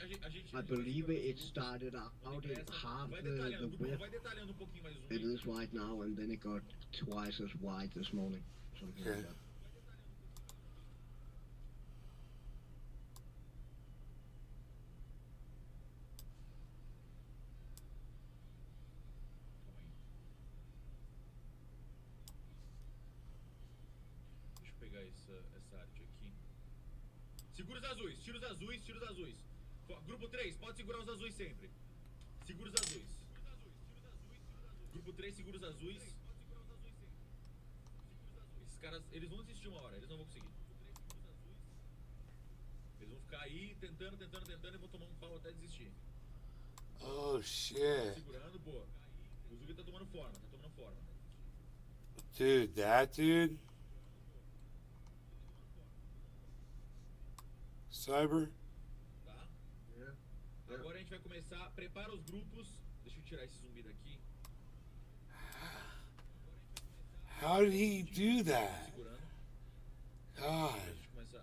I believe it started out in half the width vai detalhando um pouquinho mais o it is right now, and then it got twice as wide this morning. Something like that. Deixa eu pegar essa arte aqui. Segura os azuis, tira os azuis, tira os azuis. Grupo 3, pode segurar os azuis sempre. Segura os azuis. Grupo 3, segura os azuis. Esses caras, eles vão desistir uma hora, eles não vão conseguir. Eles vão ficar aí tentando e vão tomar um pau até desistir. Oh, shit. Segurando, boa. O Zubi tá tomando forma, Dude, that dude? Cyber? Tá? Agora a gente vai começar. Prepara os grupos. Deixa eu tirar esse zumbi daqui. How did he do that? Segurando. God. A gente começa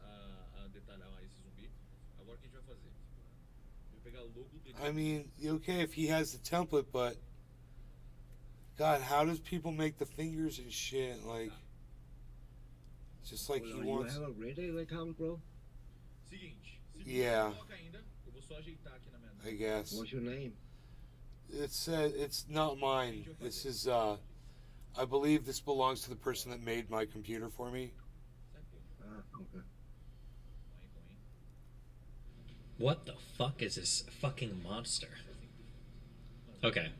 a detalhar mais esse zumbi. Agora o que a gente vai fazer? Eu vou pegar o logo do... I mean, okay if he has the template, but God, how does people make the fingers and shit? Like, just like he wants. You have a Reddit account, bro? Seguinte. Yeah. Não coloca ainda. Eu vou só ajeitar aqui na minha... I guess. What's your name? It's not mine. This is I believe this belongs to the person that made my computer for me. Okay. What the fuck is this fucking monster? Okay.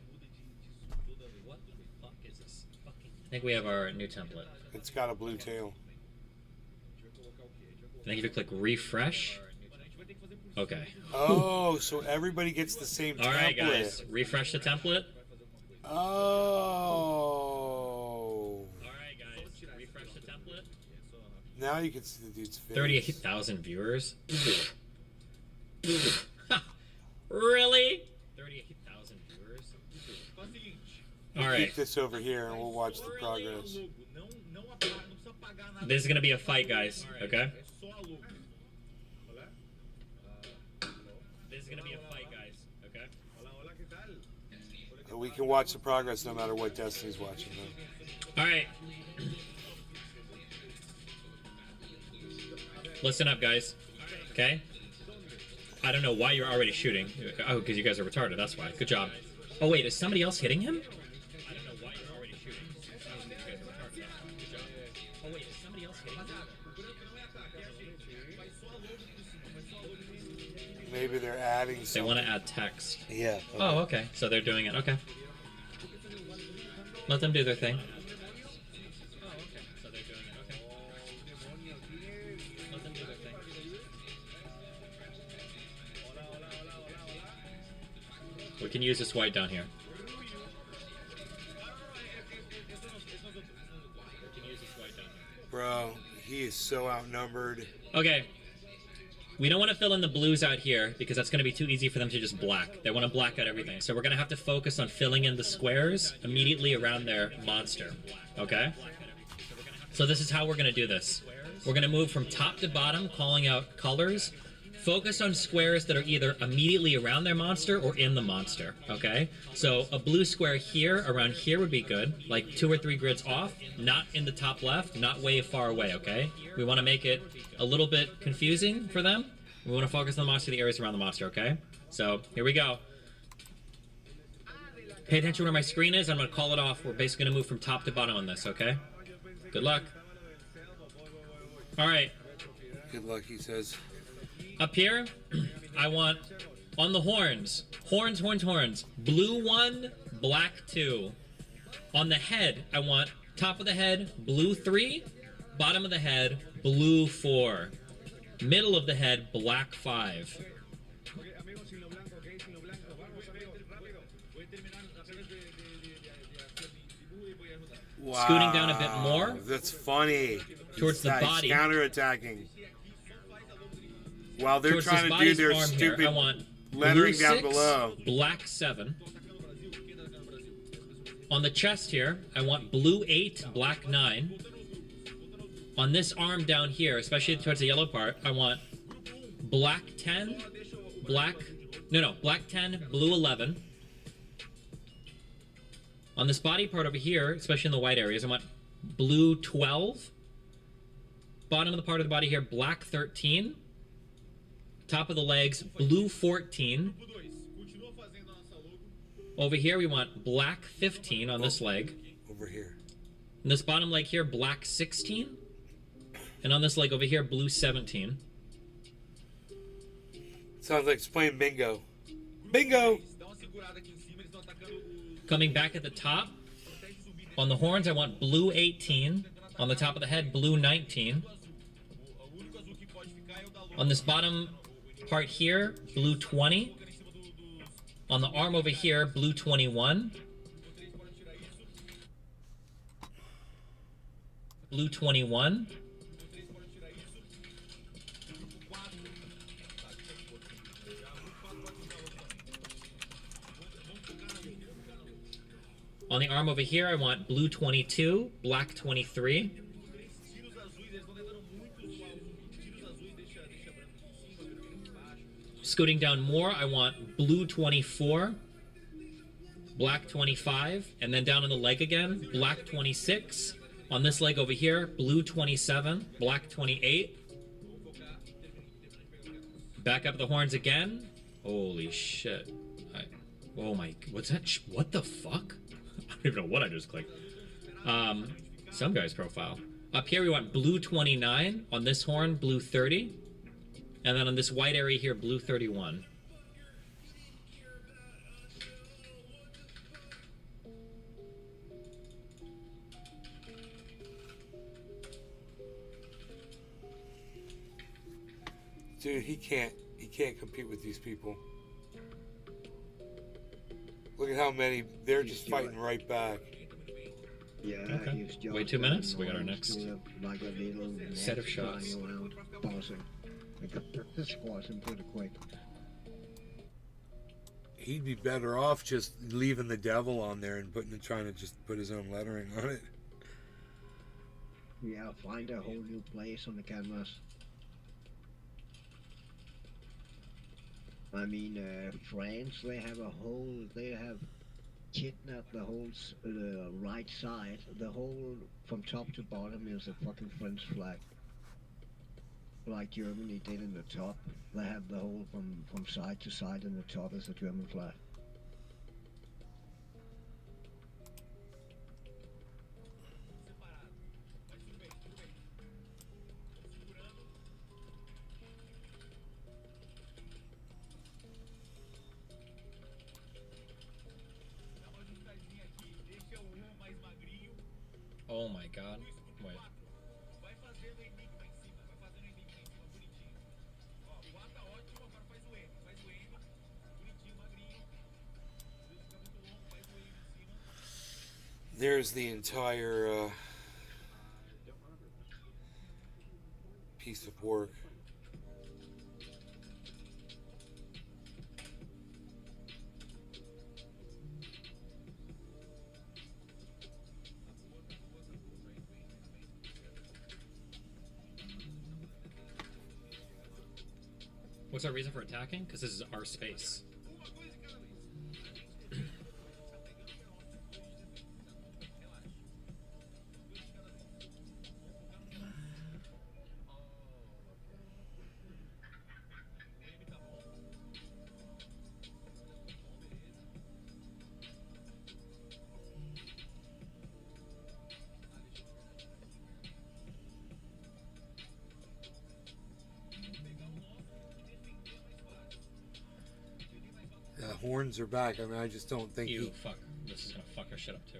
What the fuck is this fucking... I think we have our new template. It's got a blue tail. I think if you click refresh... Okay. Oh, so everybody gets the same template. Alright guys, refresh the template. Oh. Alright guys, refresh the template. Now you can see the dude's face. 38,000 viewers? Really? keep this over here and we'll watch the progress. This is gonna be a fight, guys. Okay. This is gonna be a fight, guys. Okay. We can watch the progress no matter what Destiny's watching, though. All right. Listen up, guys. Okay. I don't know why you're already shooting. Oh, because you guys are retarded. That's why. Good job. Oh wait, is somebody else hitting him? I don't know why you're already shooting. Oh, because you guys are retarded. That's why. Good job. Oh wait, is somebody else hitting him? Maybe they're adding something. They want to add text. Yeah. Okay. Oh, okay. So they're doing it. Okay. Let them do their thing. Oh, okay. So they're doing it. Okay. Let them do their thing. We can use this white down here. We can use this white down here. Bro, he is so outnumbered. Okay. We don't want to fill in the blues out here because that's going to be too easy for them to just black. They want to black out everything. So we're going to have to focus on filling in the squares immediately around their monster. Okay? So this is how we're going to do this. We're going to move from top to bottom, calling out colors. Focus on squares that are either immediately around their monster or in the monster. Okay? So a blue square here, around here would be good. Like 2 or 3 grids off. Not in the top left, not way far away, okay? We want to make it a little bit confusing for them. We want to focus on the monster, the areas around the monster, okay? So, here we go. Pay attention where my screen is. I'm going to call it off. We're basically going to move from top to bottom on this, okay? Good luck. All right. Good luck, he says. Up here, I want, on the horns, horns, horns, horns. Blue 1, black 2. On the head, I want top of the head, blue 3. Bottom of the head, blue 4. Middle of the head, black 5. Wow, Scooting down a bit more. That's funny. Towards the body. Counterattacking. While they're Towards trying this to do body's their arm stupid here, I want lettering blue down 6, below. Black 7. On the chest here, I want blue 8, black 9. On this arm down here, especially towards the yellow part, I want black 10, black 10, blue 11. On this body part over here, especially in the white areas, I want blue 12. Bottom of the part of the body here, black 13. Top of the legs, blue 14. Over here, we want black 15 on this leg. Over here. And this bottom leg here, black 16. And on this leg over here, blue 17. Sounds like it's playing bingo. Bingo! Coming back at the top, on the horns, I want blue 18. On the top of the head, blue 19. On this bottom part here, blue 20. On the arm over here, blue 21. Blue 21. On the arm over here, I want blue 22, black 23. Scooting down more, I want blue 24, black 25, and then down on the leg again, black 26. On this leg over here, blue 27, black 28. Back up the horns again. Holy shit. Oh my, what's that? What the fuck? I don't even know what I just clicked. Some guy's profile. Up here we want blue 29. On this horn, blue 30. And then on this white area here, blue 31. Dude, he can't compete with these people. Look at how many, they're just fighting right back. Yeah, okay. Wait 2 minutes, we got our next like a little set of shots. Around, bossing. Squashing pretty quick. He'd be better off just leaving the devil on there and trying to just put his own lettering on it. Yeah, find a whole new place on the canvas. I mean, France, they have kidnapped the whole right side. The whole, from top to bottom, is a fucking French flag. Like Germany did in the top. They have the whole from side to side, and the top is a German flag. Oh my god. Wait. There's the entire piece of work. What's our reason for attacking? Because this is our space. Horns are back. I mean, I just don't think Ew, fuck. This is gonna fuck our shit up too.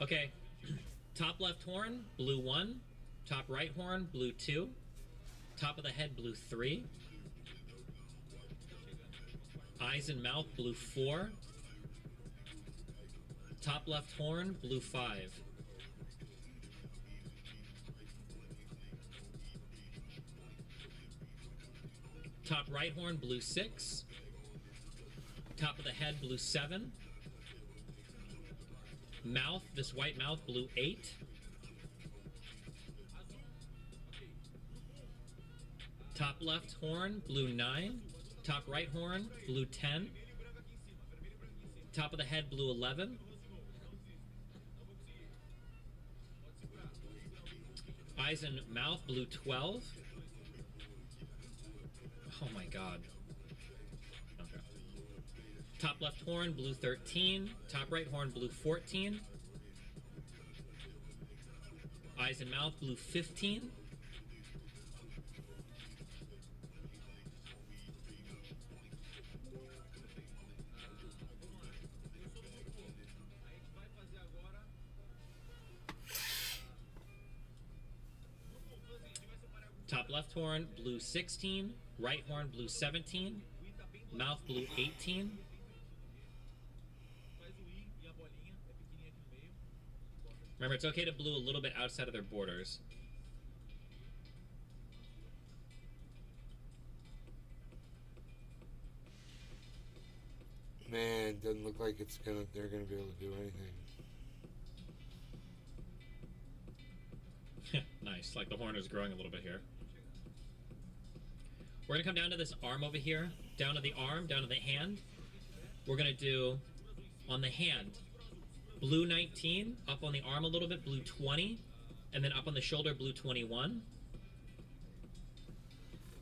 Okay. Top left horn, blue 1. Top right horn, blue 2. Top of the head, blue 3. Eyes and mouth, blue 4. Top left horn, blue 5. Top right horn, blue 6. Top of the head, blue 7. Mouth, this white mouth, blue 8. Top left horn, blue 9. Top right horn, blue 10. Top of the head, blue 11. Eyes and mouth, blue 12. Oh my god. Okay. Top left horn, blue 13. Top right horn, blue 14. Eyes and mouth, blue 15. Top left horn, blue 16. Right horn, blue 17. Mouth, blue 18. Remember, it's okay to blue a little bit outside of their borders. Man, doesn't look like they're gonna be able to do anything. Nice, like the horn is growing a little bit here. We're gonna come down to this arm over here, down to the arm, down to the hand. We're gonna do, on the hand, blue 19, up on the arm a little bit, blue 20, and then up on the shoulder, blue 21.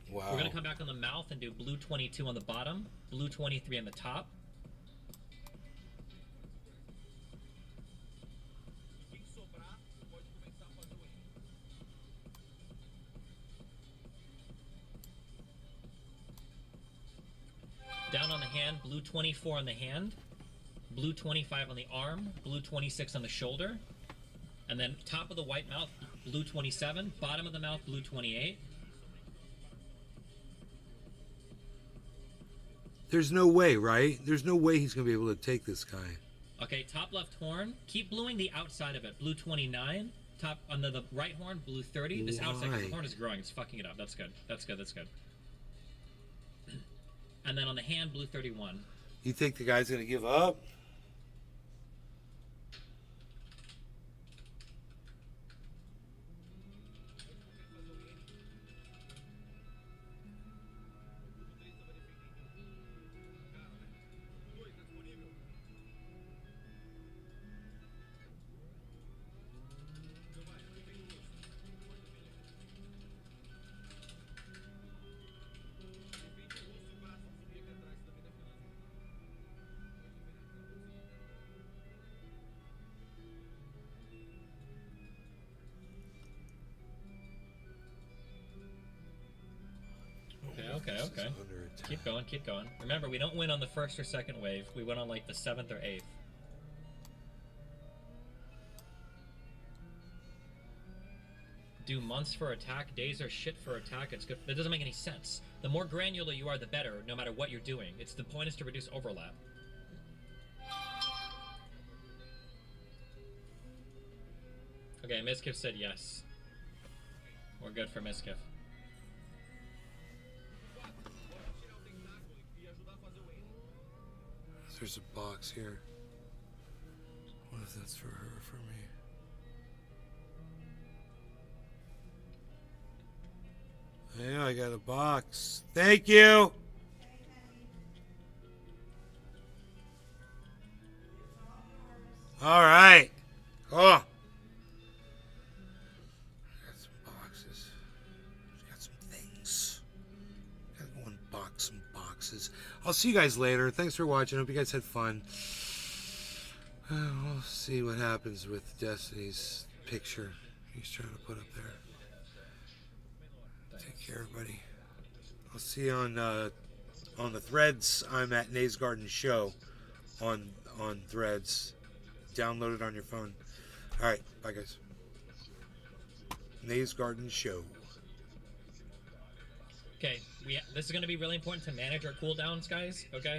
Wow. We're gonna come back on the mouth and do blue 22 on the bottom, blue 23 on the top. Down on the hand, blue 24 on the hand, blue 25 on the arm, blue 26 on the shoulder, and then top of the white mouth, blue 27, bottom of the mouth, blue 28. There's no way, right? There's no way he's going to be able to take this guy. Okay, top left horn. Keep bluing the outside of it. Blue 29. Top on the right horn, blue 30. This outside, because the horn is growing. It's fucking it up. That's good. That's good. That's good. And then on the hand, blue 31. You think the guy's going to give up? Okay. Keep going, keep going. Remember, we don't win on the first or second wave. We win on like the 7th or 8th. Do months for attack, days are shit for attack. It's good. That doesn't make any sense. The more granular you are, the better, no matter what you're doing. It's the point is to reduce overlap. Okay, Miskiff said yes. We're good for Miskiff. There's a box here. What if that's for her or for me? Yeah, I got a box. Thank you! Alright. Oh. Got some boxes. Got some things. Gotta go unbox some boxes. I'll see you guys later. Thanks for watching. Hope you guys had fun. We'll see what happens with Destiny's picture he's trying to put up there. Take care, everybody. I'll see you on the threads. I'm at Nays Garden Show on threads. Download it on your phone. All right, bye guys. Nays Garden Show. Okay, this is going to be really important to manage our cooldowns, guys. Okay.